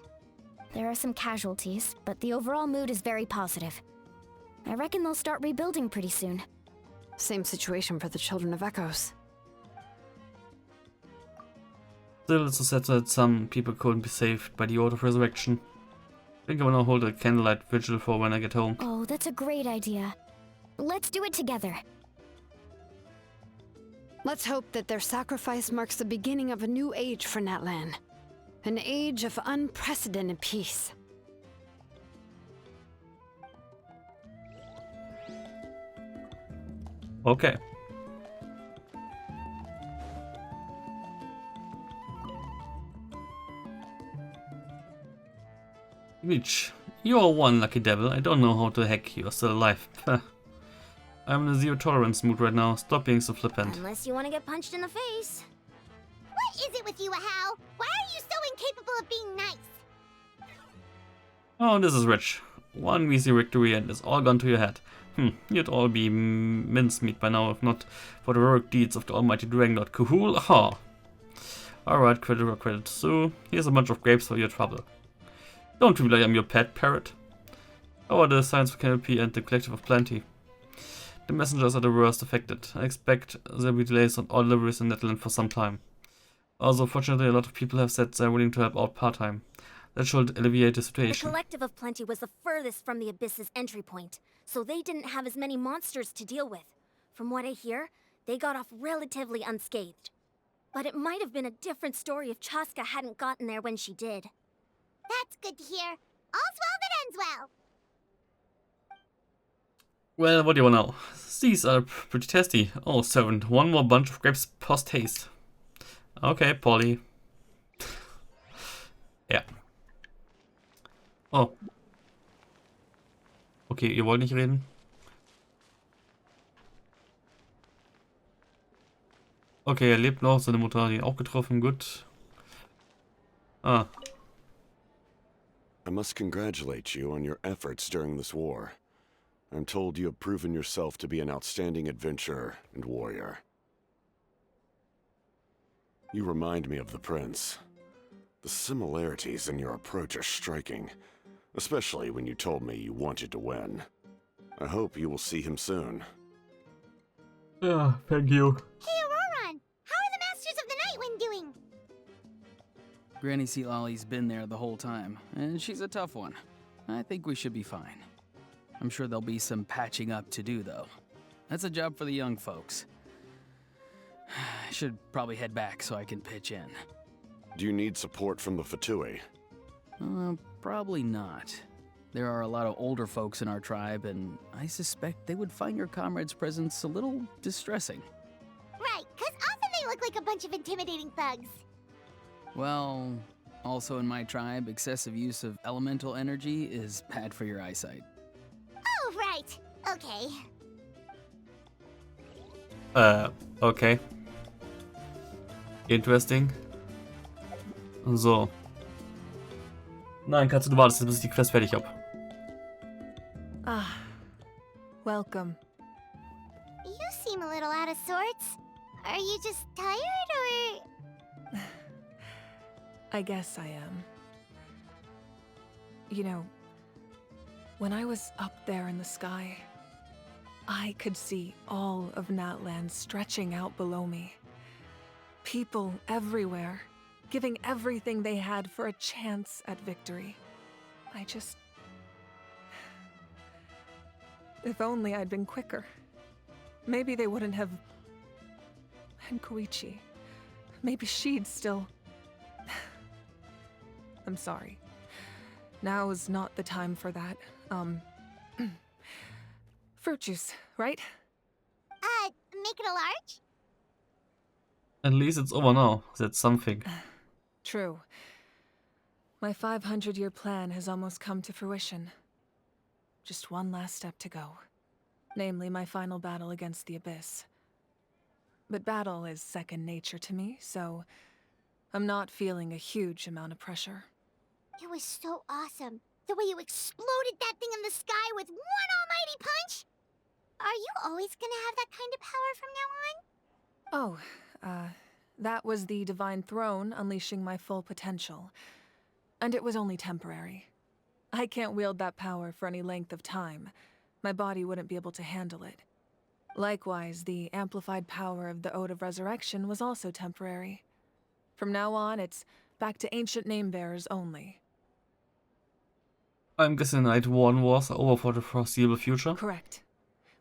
There are some casualties, but the overall mood is very positive. I reckon they'll start rebuilding pretty soon. Same situation for the Children of Echoes. Still, it's so sad that some people couldn't be saved by the Order of Resurrection. I think I wanna hold a candlelight vigil for when I get home. Oh, that's a great idea. Let's do it together. Let's hope that their sacrifice marks the beginning of a new age for Natlan. An age of unprecedented peace. Okay. Reach. You're one lucky devil. I don't know how the heck you're still alive. I'm in a zero tolerance mood right now. Stop being so flippant. Unless you want to get punched in the face. What is it with you, Hal? Why are you so incapable of being nice? Oh, this is rich. One easy victory and it's all gone to your head. You'd all be mincemeat by now if not for the heroic deeds of the almighty Dragon Lord Kahul. Ha! Alright, credit or credit. So, here's a bunch of grapes for your trouble. Don't rely on your pet parrot. How are the Science Canopy and the Collective of Plenty? The messengers are the worst affected. I expect there will be delays on all deliveries in Natlan for some time. Also, fortunately, a lot of people have said they're willing to help out part-time. That should alleviate the The situation. Collective of Plenty was the furthest from the Abyss's entry point, so they didn't have as many monsters to deal with. From what I hear, they got off relatively unscathed. But it might have been a different story if Chaska hadn't gotten there when she did. That's good to hear. All's well that ends well. Well, what do you want now? These are pretty tasty. Oh, servant, one more bunch of grapes post-haste. Okay, Polly. Ja. Oh. Okay, ihr wollt nicht reden? Okay, er lebt noch, seine Mutter hat ihn auch getroffen, gut. Ah. I must congratulate you on your efforts during this war. I'm told you have proven yourself to be an outstanding adventurer and warrior. You remind me of the Prince. The similarities in your approach are striking, especially when you told me you wanted to win. I hope you will see him soon. Yeah, thank you. Hey, Auroran! How are the Masters of the Nightwind doing? Granny Sealolly's been there the whole time, and she's a tough one. I think we should be fine. I'm sure there'll be some patching up to do, though. That's a job for the young folks. I should probably head back so I can pitch in. Do you need support from the Fatui? Probably not. There are a lot of older folks in our tribe, and I suspect they would find your comrades' presence a little distressing. Right, 'cause often they look like a bunch of intimidating thugs. Well, also in my tribe, excessive use of elemental energy is bad for your eyesight. Oh, right. Okay. Okay. Interesting. So. Nein, Katze, du wartest, bis ich die Quest fertig hab. Ah, welcome. You seem a little out of sorts. Are you just tired, or...? I guess I am. You know, when I was up there in the sky, I could see all of Natlan stretching out below me. People everywhere, giving everything they had for a chance at victory. I just... If only I'd been quicker. Maybe they wouldn't have... And Koichi. Maybe she'd still... I'm sorry. Now is not the time for that. Fruit juice, right? Make it a large? At least it's over now. That's something. True. My 500-year plan has almost come to fruition. Just one last step to go. Namely, my final battle against the Abyss. But battle is second nature to me, so I'm not feeling a huge amount of pressure. It was so awesome. The way you exploded that thing in the sky with one almighty punch! Are you always gonna have that kind of power from now on? Oh, that was the Divine Throne unleashing my full potential. And it was only temporary. I can't wield that power for any length of time. My body wouldn't be able to handle it. Likewise, the amplified power of the Ode of Resurrection was also temporary. From now on, it's back to ancient name-bearers only. I'm guessing Night 1 wars are over for the foreseeable future. Correct.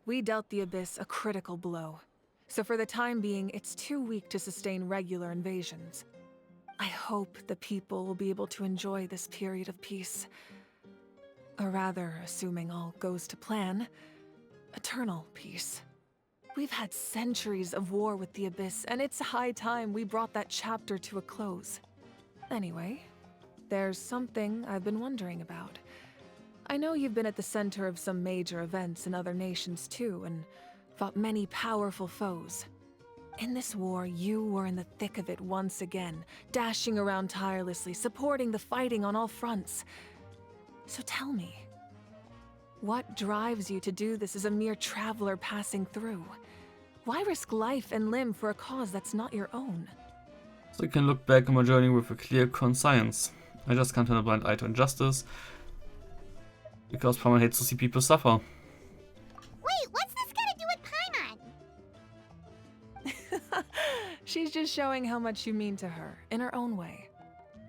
We dealt the Abyss a critical blow, so for the time being, it's too weak to sustain regular invasions. I hope the people will be able to enjoy this period of peace. Or rather, assuming all goes to plan, eternal peace. We've had centuries of war with the Abyss, and it's high time we brought that chapter to a close. Anyway, there's something I've been wondering about. I know you've been at the center of some major events in other nations too, and fought many powerful foes. In this war, you were in the thick of it once again, dashing around tirelessly, supporting the fighting on all fronts. So tell me, what drives you to do this as a mere traveler passing through? Why risk life and limb for a cause that's not your own? So I can look back on my journey with a clear conscience. I just can't turn a blind eye to injustice, because Paimon hates to see people suffer. Wait, what's this got to do with Paimon? She's just showing how much you mean to her, in her own way.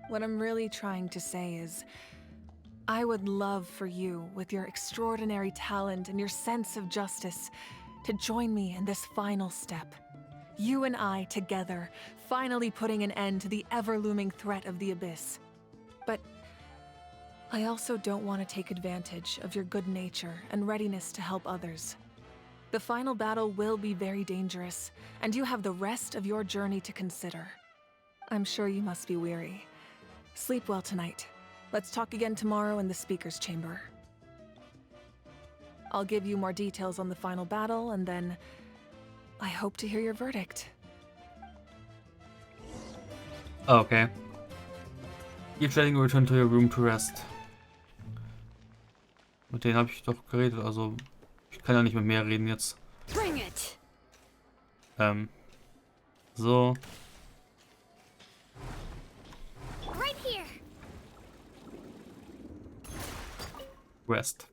What I'm really trying to say is, I would love for you, with your extraordinary talent and your sense of justice, to join me in this final step. You and I together, finally putting an end to the ever-looming threat of the Abyss. But I also don't want to take advantage of your good nature and readiness to help others. The final battle will be very dangerous, and you have the rest of your journey to consider. I'm sure you must be weary. Sleep well tonight. Let's talk again tomorrow in the speaker's chamber. I'll give you more details on the final battle, and then I hope to hear your verdict. Okay. Keep chatting or return to your room to rest. Mit denen habe ich doch geredet, also ich kann ja nicht mit mehr reden jetzt. Bring it. So. Right here. Rest.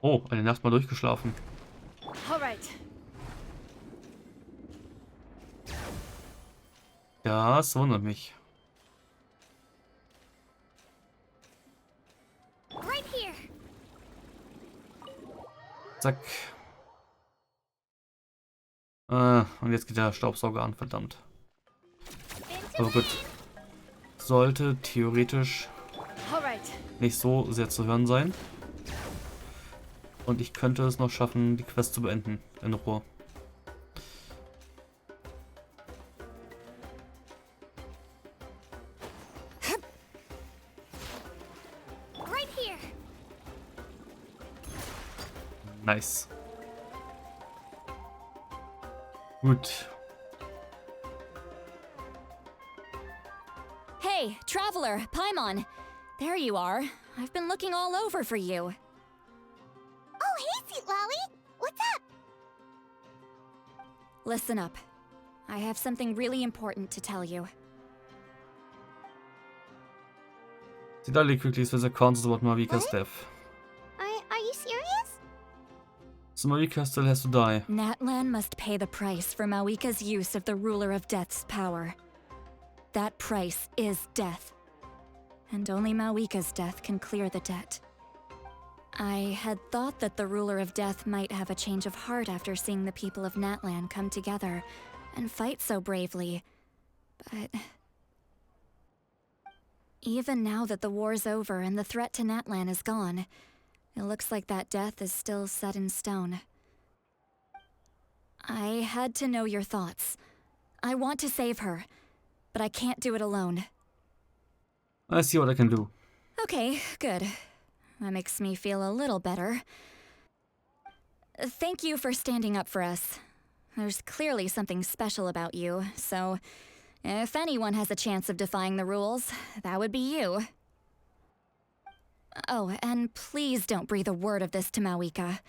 Oh, eine Nacht mal durchgeschlafen. Alright. Ja, es wundert mich. Right here. Zack. Und jetzt geht der Staubsauger an, verdammt. Aber gut. Sollte theoretisch nicht so sehr zu hören sein. Und ich könnte es noch schaffen, die Quest zu beenden. In Ruhe. Right here. Nice. Gut. Hey, traveler, Paimon. There you are. I've been looking all over for you. Oh, hey, Sweet Lolly. What's up? Listen up. I have something really important to tell you. Sidali quickly says a conscious about Marika's death. Are you serious? So Marika still has to die. Natlan must pay the price for Mawika's use of the Ruler of Death's power. That price is death. And only Mawika's death can clear the debt. I had thought that the Ruler of Death might have a change of heart after seeing the people of Natlan come together and fight so bravely, but even now that the war's over and the threat to Natlan is gone, it looks like that death is still set in stone. I had to know your thoughts. I want to save her, but I can't do it alone. I see what I can do. Okay, good. That makes me feel a little better. Thank you for standing up for us. There's clearly something special about you, so if anyone has a chance of defying the rules, that would be you. Oh, and please don't breathe a word of this to Mawika.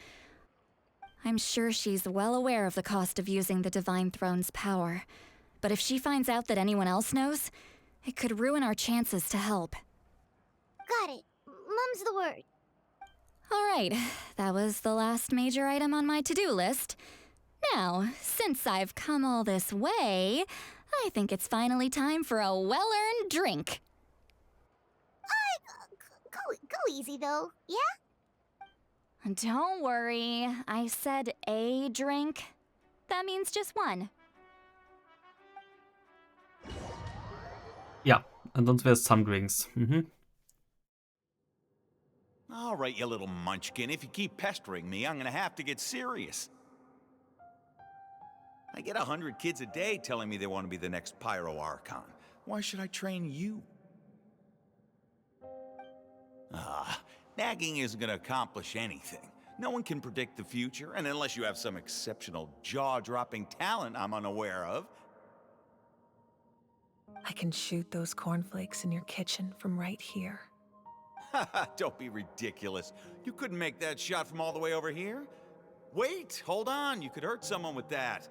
I'm sure she's well aware of the cost of using the Divine Throne's power, but if she finds out that anyone else knows, it could ruin our chances to help. Got it. Mum's the word. Alright, that was the last major item on my to-do list. Now, since I've come all this way, I think it's finally time for a well-earned drink. Go easy, though, yeah? Don't worry, I said a drink. That means just one. Ja, ansonsten wäre es Some Drinks. Mhm. All right, you little munchkin. If you keep pestering me, I'm gonna have to get serious. I get 100 kids a day telling me they want to be the next Pyro Archon. Why should I train you? Nagging isn't gonna accomplish anything. No one can predict the future, and unless you have some exceptional jaw-dropping talent I'm unaware of. I can shoot those cornflakes in your kitchen from right here. Don't be ridiculous. You couldn't make that shot from all the way over here? Wait, hold on. You could hurt someone with that.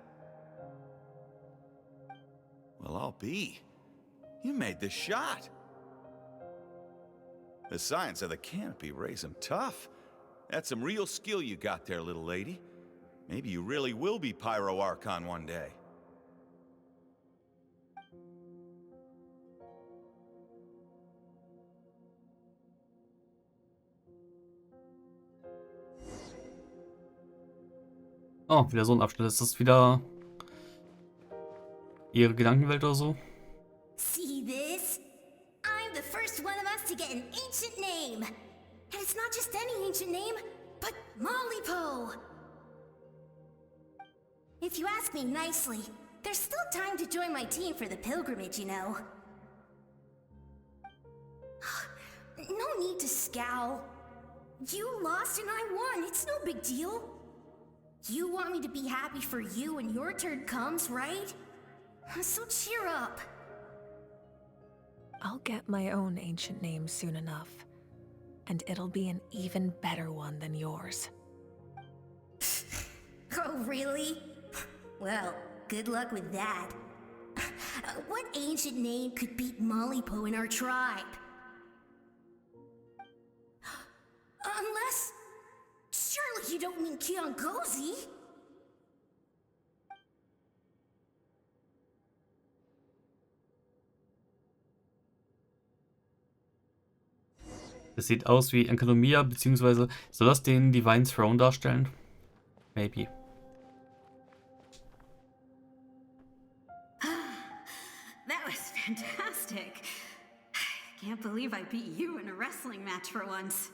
Well, I'll be. You made the shot. The science of the canopy raised him tough. That's some real skill you got there, little lady. Maybe you really will be Pyro Archon one day. Oh, wieder so ein Abschnitt. Ist das wieder ihre Gedankenwelt oder so? See this? I'm the first one of us to get an ancient name. And it's not just any ancient name, but Malipo. If you ask me nicely, there's still time to join my team for the pilgrimage, you know. No need to scowl. You lost and I won, it's no big deal. You want me to be happy for you when your turn comes, right? So cheer up. I'll get my own ancient name soon enough. And it'll be an even better one than yours. Oh, really? Well, good luck with that. What ancient name could beat Malipo in our tribe? Unless... Surely you don't mean Kiangozi? Das sieht aus wie Enkanomia, beziehungsweise soll das den Divine Throne darstellen? Maybe. That was fantastic. Can't believe I beat you in a wrestling match for once.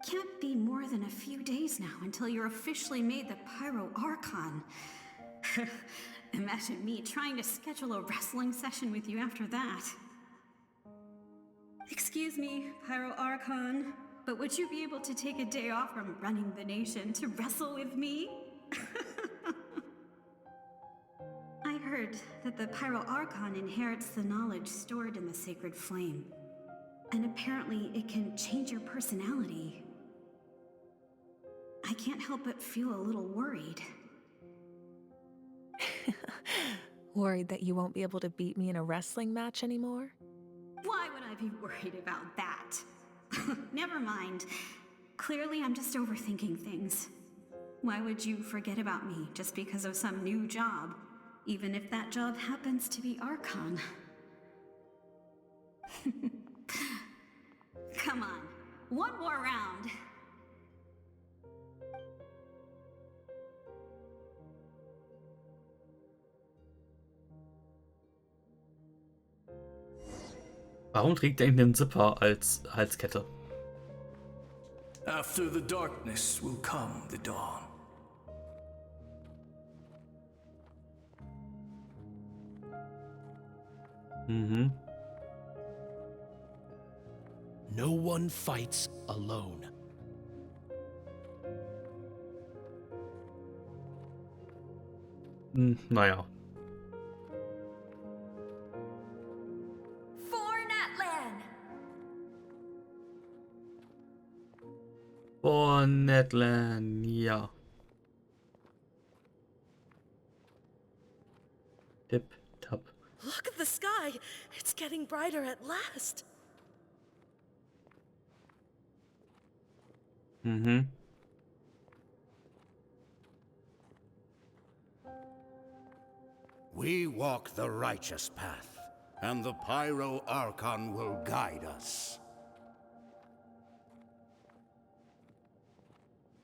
Can't be more than a few days now until you're officially made the Pyro Archon. Imagine me trying to schedule a wrestling session with you after that. Excuse me, Pyro Archon, but would you be able to take a day off from running the nation to wrestle with me? I heard that the Pyro Archon inherits the knowledge stored in the sacred flame. And apparently it can change your personality. I can't help but feel a little worried. Worried that you won't be able to beat me in a wrestling match anymore? Why would I be worried about that? Never mind. Clearly, I'm just overthinking things. Why would you forget about me just because of some new job, even if that job happens to be Archon? Come on, one more round. Warum trägt er den Zipper als Halskette? After the darkness will come the dawn. Mhm. No one fights alone. Naja. For Natlan! For Natlan, ja. Tip, tap. Look at the sky. It's getting brighter at last. Mhm. We walk the righteous path, and the Pyro Archon will guide us.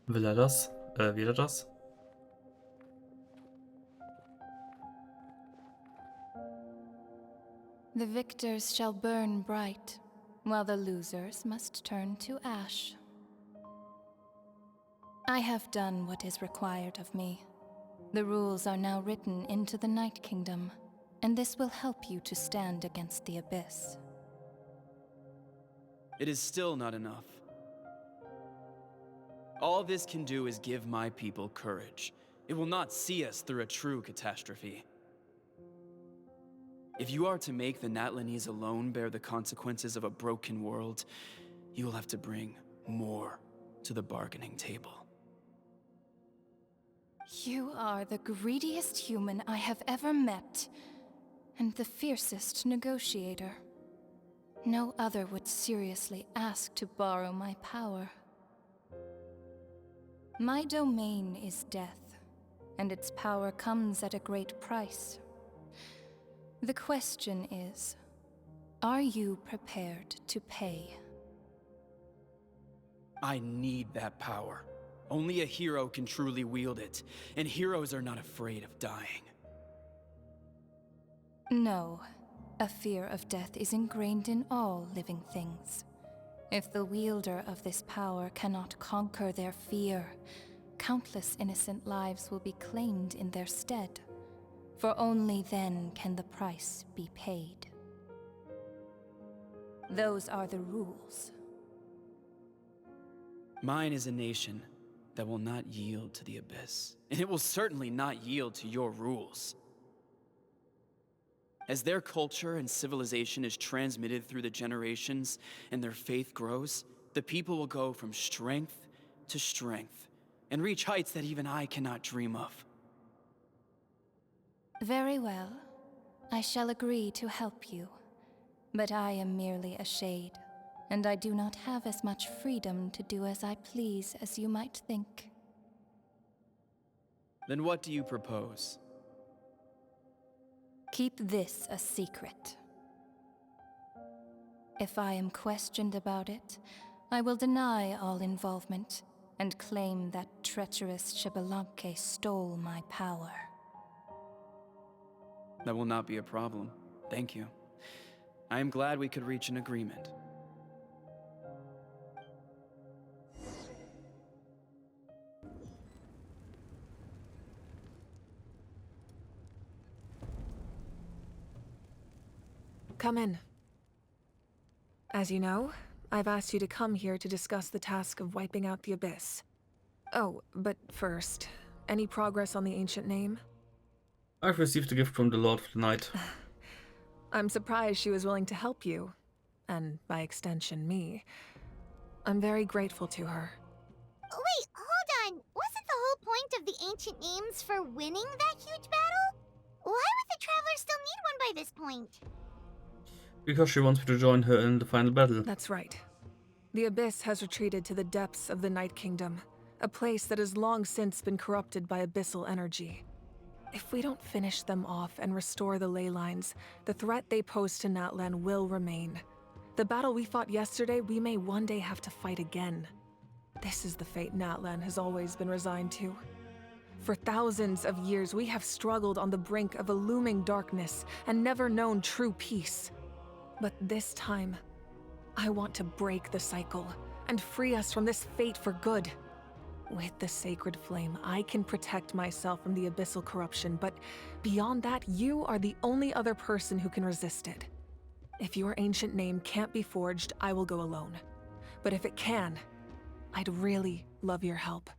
Will er das? Will er das? The victors shall burn bright, while the losers must turn to ash. I have done what is required of me. The rules are now written into the Night Kingdom, and this will help you to stand against the Abyss. It is still not enough. All this can do is give my people courage. It will not see us through a true catastrophe. If you are to make the Natlanese alone bear the consequences of a broken world, you will have to bring more to the bargaining table. You are the greediest human I have ever met, and the fiercest negotiator. No other would seriously ask to borrow my power. My domain is death, and its power comes at a great price. The question is, are you prepared to pay? I need that power. Only a hero can truly wield it, and heroes are not afraid of dying. No, a fear of death is ingrained in all living things. If the wielder of this power cannot conquer their fear, countless innocent lives will be claimed in their stead. For only then can the price be paid. Those are the rules. Mine is a nation that will not yield to the Abyss, and it will certainly not yield to your rules. As their culture and civilization is transmitted through the generations and their faith grows, the people will go from strength to strength and reach heights that even I cannot dream of. Very well. I shall agree to help you. But I am merely a shade, and I do not have as much freedom to do as I please as you might think. Then what do you propose? Keep this a secret. If I am questioned about it, I will deny all involvement and claim that treacherous Xbalanque stole my power. That will not be a problem. Thank you. I am glad we could reach an agreement. Come in. As you know, I've asked you to come here to discuss the task of wiping out the Abyss. Oh, but first, any progress on the ancient name? I've received a gift from the Lord of the Night. I'm surprised she was willing to help you, and by extension, me. I'm very grateful to her. Wait, hold on. Wasn't the whole point of the ancient names for winning that huge battle? Why would the Traveler still need one by this point? Because she wants me to join her in the final battle. That's right. The Abyss has retreated to the depths of the Night Kingdom, a place that has long since been corrupted by abyssal energy. If we don't finish them off and restore the ley lines, the threat they pose to Natlan will remain. The battle we fought yesterday, we may one day have to fight again. This is the fate Natlan has always been resigned to. For thousands of years, we have struggled on the brink of a looming darkness and never known true peace. But this time, I want to break the cycle and free us from this fate for good. With the sacred flame, I can protect myself from the abyssal corruption, but beyond that, you are the only other person who can resist it. If your ancient name can't be forged, I will go alone. But if it can, I'd really love your help.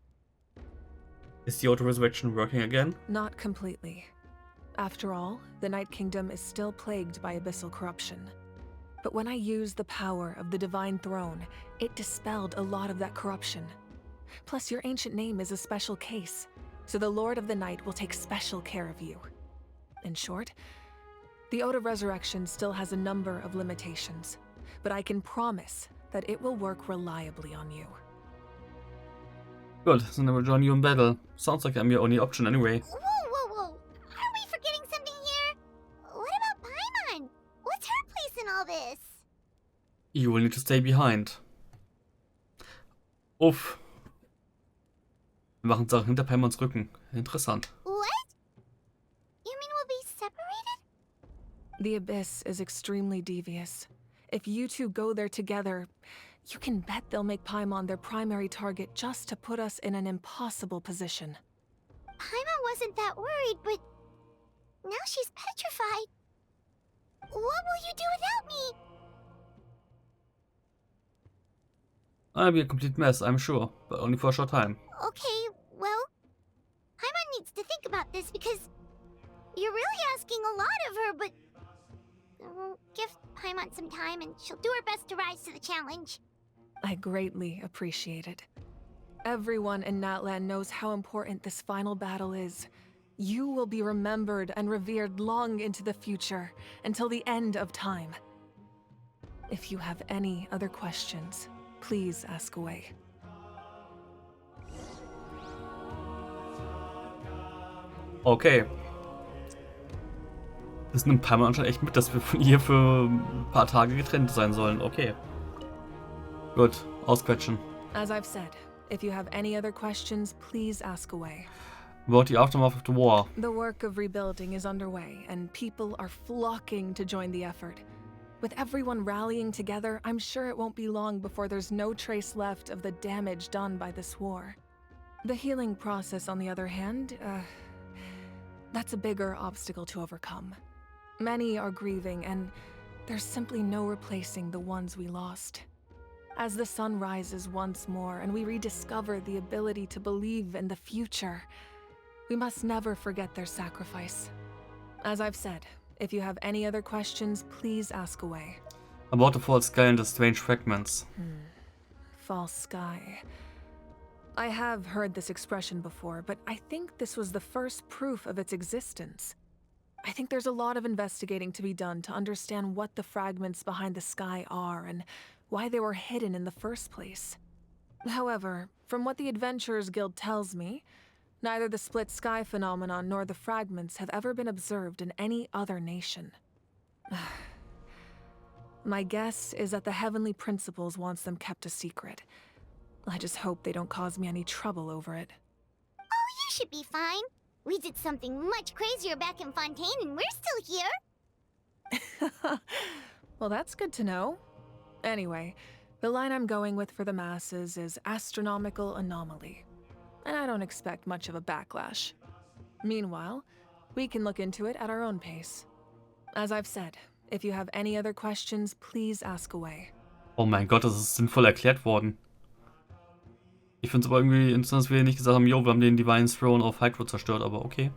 Is the auto-resurrection working again? Not completely. After all, the Night Kingdom is still plagued by abyssal corruption. But when I used the power of the Divine Throne, it dispelled a lot of that corruption. Plus, your ancient name is a special case, so the Lord of the Night will take special care of you. In short, the Ode of Resurrection still has a number of limitations, but I can promise that it will work reliably on you. Good, then I will join you in battle. Sounds like I'm your only option anyway. Whoa, whoa, whoa! Are we forgetting something You will need to stay behind. Uff. Wir machen Sachen hinter Paimons Rücken. Interessant. What? You mean we'll be separated? The Abyss is extremely devious. If you two go there together, you can bet they'll make Paimon their primary target just to put us in an impossible position. Paimon wasn't that worried, but now she's petrified. What will you do without me? I'll be a complete mess, I'm sure, but only for a short time. Okay, well, Paimon needs to think about this because you're really asking a lot of her, but give Paimon some time and she'll do her best to rise to the challenge. I greatly appreciate it. Everyone in Natlan knows how important this final battle is. You will be remembered and revered long into the future, until the end of time. If you have any other questions, please ask away. Okay. Das nimmt Paimon anscheinend echt mit, dass wir von ihr für ein paar Tage getrennt sein sollen. Okay. Gut, ausquetschen. As I've said, if you have any other questions, please ask away. About the aftermath of the war. The work of rebuilding is underway, and people are flocking to join the effort. With everyone rallying together, I'm sure it won't be long before there's no trace left of the damage done by this war. The healing process, on the other hand, that's a bigger obstacle to overcome. Many are grieving, and there's simply no replacing the ones we lost. As the sun rises once more and we rediscover the ability to believe in the future, we must never forget their sacrifice. As I've said, if you have any other questions, please ask away. About the false sky and the strange fragments. False sky. I have heard this expression before, but I think this was the first proof of its existence. I think there's a lot of investigating to be done to understand what the fragments behind the sky are and why they were hidden in the first place. However, from what the Adventurers Guild tells me, neither the split sky phenomenon nor the fragments have ever been observed in any other nation. My guess is that the Heavenly Principles wants them kept a secret. I just hope they don't cause me any trouble over it. Oh, you should be fine. We did something much crazier back in Fontaine and we're still here. Well, that's good to know. Anyway, the line I'm going with for the masses is astronomical anomaly. And I don't expect much of a backlash. Meanwhile, we can look into it at our own pace. As I've said, if you have any other questions, please ask away. Oh mein Gott, das ist sinnvoll erklärt worden. Ich finde es aber irgendwie interessant, dass wir nicht gesagt haben, yo, wir haben den Divine Throne auf Hydro zerstört, aber okay.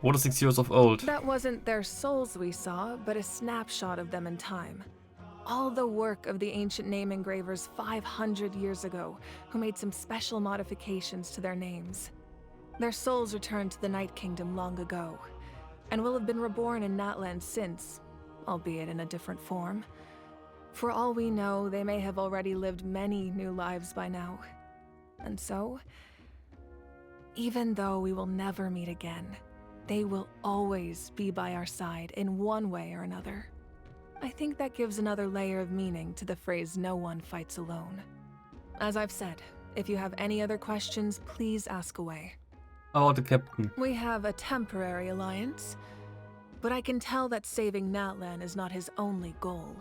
What is 6 years of old? That wasn't their souls we saw, but a snapshot of them in time. All the work of the ancient name engravers 500 years ago, who made some special modifications to their names. Their souls returned to the Night Kingdom long ago, and will have been reborn in Natlan since, albeit in a different form. For all we know, they may have already lived many new lives by now. And so, even though we will never meet again, they will always be by our side in one way or another. I think that gives another layer of meaning to the phrase "no one fights alone." As I've said, if you have any other questions, please ask away. Oh, the captain. We have a temporary alliance, but I can tell that saving Natlan is not his only goal.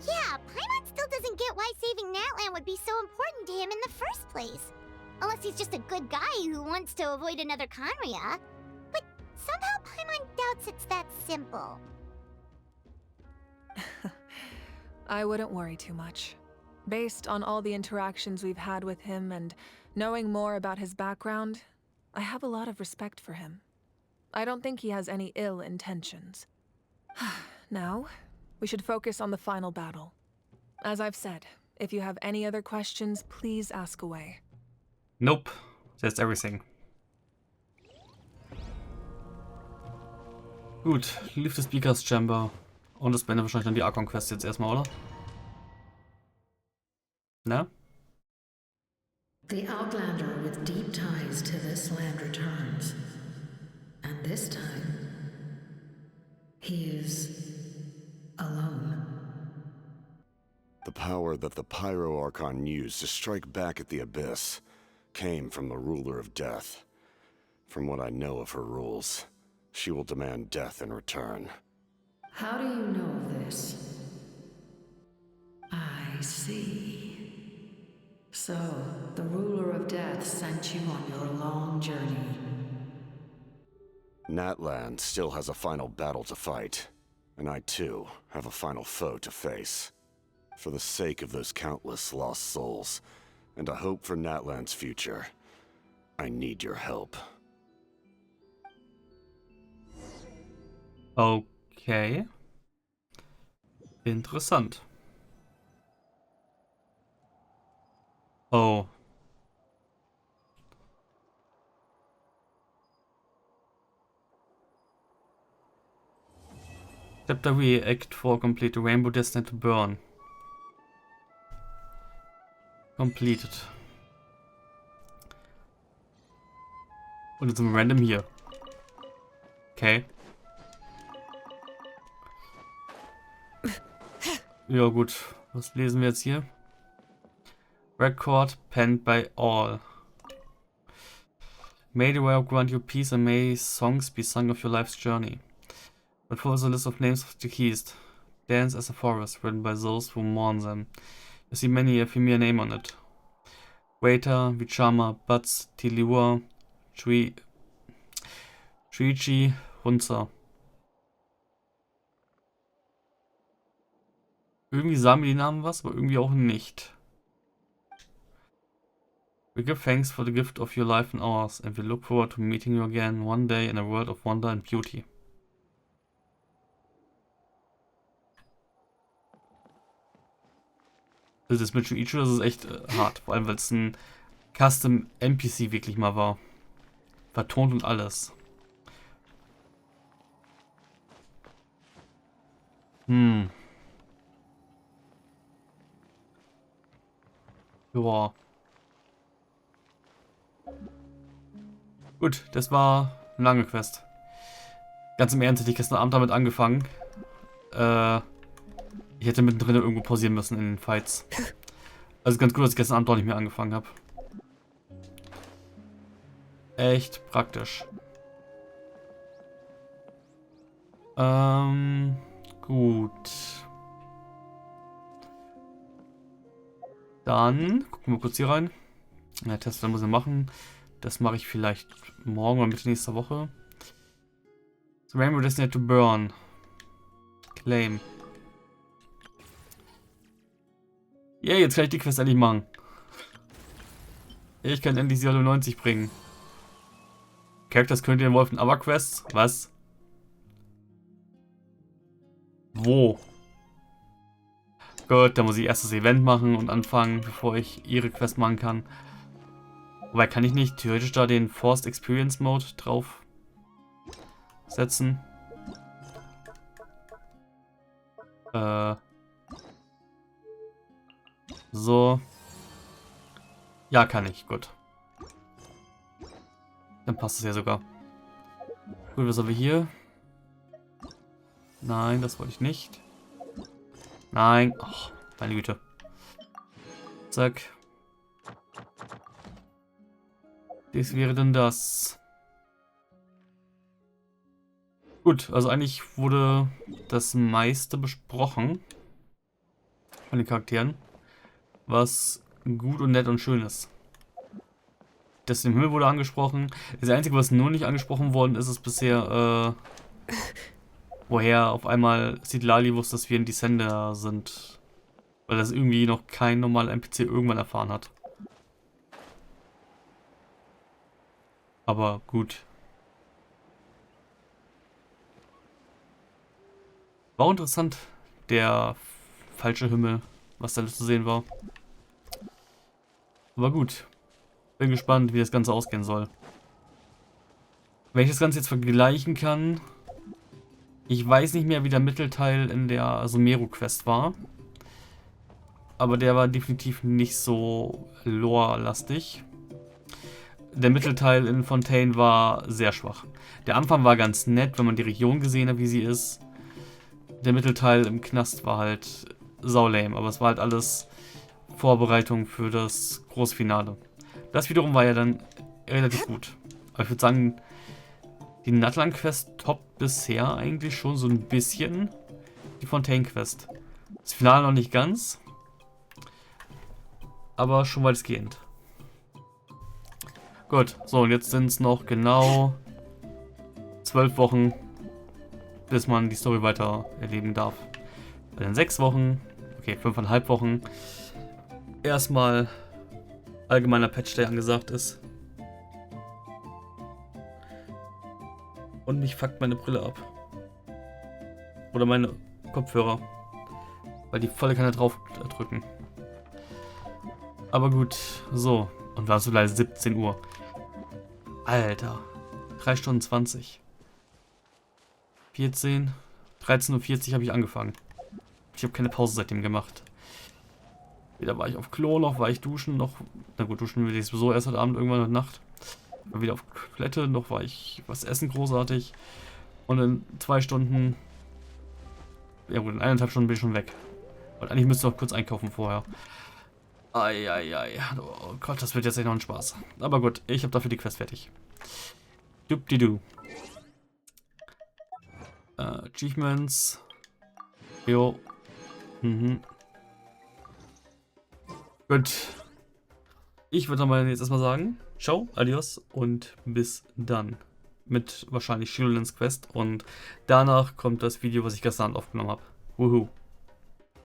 Yeah, Paimon still doesn't get why saving Natlan would be so important to him in the first place. Unless he's just a good guy who wants to avoid another Conria. But somehow Paimon doubts it's that simple. I wouldn't worry too much. Based on all the interactions we've had with him and knowing more about his background, I have a lot of respect for him. I don't think he has any ill intentions. Now, we should focus on the final battle. As I've said, if you have any other questions, please ask away. Nope. That's everything. Gut, lief das Speakers Chamber. Und das beendet wahrscheinlich dann die Archon-Quest jetzt erstmal, oder? Na? The Outlander with deep ties to this land returns. And this time, he is alone. The power that the Pyro Archon used to strike back at the Abyss came from the Ruler of Death. From what I know of her rules, she will demand death in return. How do you know this? I see. So, the Ruler of Death sent you on your long journey. Natlan still has a final battle to fight, and I too have a final foe to face. For the sake of those countless lost souls, and a hope for Natlan's future, I need your help. Okay. Interessant. Oh. Chapter 3, Act 4 complete. The Rainbow Destined to Burn. Completed. Und jetzt sind wir random hier. Okay. Ja gut, was lesen wir jetzt hier? Record penned by all. May the world grant you peace and may songs be sung of your life's journey. But for the list of names of the deceased, dance as a forest written by those who mourn them. You see many a familiar name on it. Waiter, Vichama, Butz, Tiliua, Shuichi, Hunza. Irgendwie sagen mir die Namen was, aber irgendwie auch nicht. We give thanks for the gift of your life and ours, and we look forward to meeting you again one day in a world of wonder and beauty. Also das mit Shuichi, das ist echt hart, vor allem weil es ein Custom NPC wirklich mal war. Vertont und alles. Joa. Gut, das war eine lange Quest. Ganz im Ernst, hätte ich gestern Abend damit angefangen. Ich hätte mittendrin irgendwo pausieren müssen in den Fights. Also ganz gut, dass ich gestern Abend doch nicht mehr angefangen habe. Echt praktisch. Gut. Dann gucken wir kurz hier rein. Ja, Test muss ich machen. Das mache ich vielleicht morgen oder Mitte nächster Woche. The Rainbow Destined to Burn. Claim. Ja, jetzt kann ich die Quest endlich machen. Ich kann endlich sie alle 90 bringen. Characters könnt ihr involved in other quests? Was? Wo? Gut, da muss ich erst das Event machen und anfangen, bevor ich ihre Quest machen kann. Wobei, kann ich nicht theoretisch da den Forced Experience Mode drauf setzen? So. Ja, kann ich. Gut. Dann passt es ja sogar. Gut, was haben wir hier? Nein, das wollte ich nicht. Nein. Oh, meine Güte. Zack. Das wäre dann das. Gut, also eigentlich wurde das meiste besprochen. Von den Charakteren. Was gut und nett und schön ist. Das im Himmel wurde angesprochen. Das Einzige, was nur nicht angesprochen worden ist, ist bisher, woher auf einmal Sidlali wusste, dass wir ein Descender sind. Weil das irgendwie noch kein normaler NPC irgendwann erfahren hat. Aber gut. War auch interessant, der falsche Himmel, was da zu sehen war. Aber gut. Bin gespannt, wie das Ganze ausgehen soll. Wenn ich das Ganze jetzt vergleichen kann. Ich weiß nicht mehr, wie der Mittelteil in der Sumeru-Quest war. Aber der war definitiv nicht so lore-lastig. Der Mittelteil in Fontaine war sehr schwach. Der Anfang war ganz nett, wenn man die Region gesehen hat, wie sie ist. Der Mittelteil im Knast war halt sau lame, aber es war halt alles Vorbereitung für das Großfinale. Das wiederum war ja dann relativ gut. Aber ich würde sagen, die Natlan-Quest toppt bisher eigentlich schon so ein bisschen die Fontaine-Quest. Das Finale noch nicht ganz, aber schon weitestgehend. Gut, so und jetzt sind es noch genau 12 Wochen, bis man die Story weiter erleben darf. Bei den 6 Wochen, okay, 5,5 Wochen, erstmal allgemeiner Patch, der angesagt ist. Und mich fuckt meine Brille ab. Oder meine Kopfhörer. Weil die volle Kanne drauf drücken. Aber gut, so. Und war so leider 17 Uhr. Alter. 3 Stunden 20. 14. 13:40 Uhr habe ich angefangen. Ich habe keine Pause seitdem gemacht. Weder war ich auf Klo, noch war ich duschen, noch... Na gut, duschen will ich sowieso erst heute Abend, irgendwann heute Nacht. War wieder auf Toilette, noch war ich was essen großartig. Und in 2 Stunden... Ja gut, in 1,5 Stunden bin ich schon weg. Und eigentlich müsste ich noch kurz einkaufen vorher. Eieiei. Oh Gott, das wird jetzt echt noch ein Spaß. Aber gut, ich habe dafür die Quest fertig. Dupdidu. Achievements. Jo. Gut. Ich würde dann mal jetzt erstmal sagen, ciao, adios und bis dann. Mit wahrscheinlich Shieldlands Quest und danach kommt das Video, was ich gestern aufgenommen habe. Wuhu.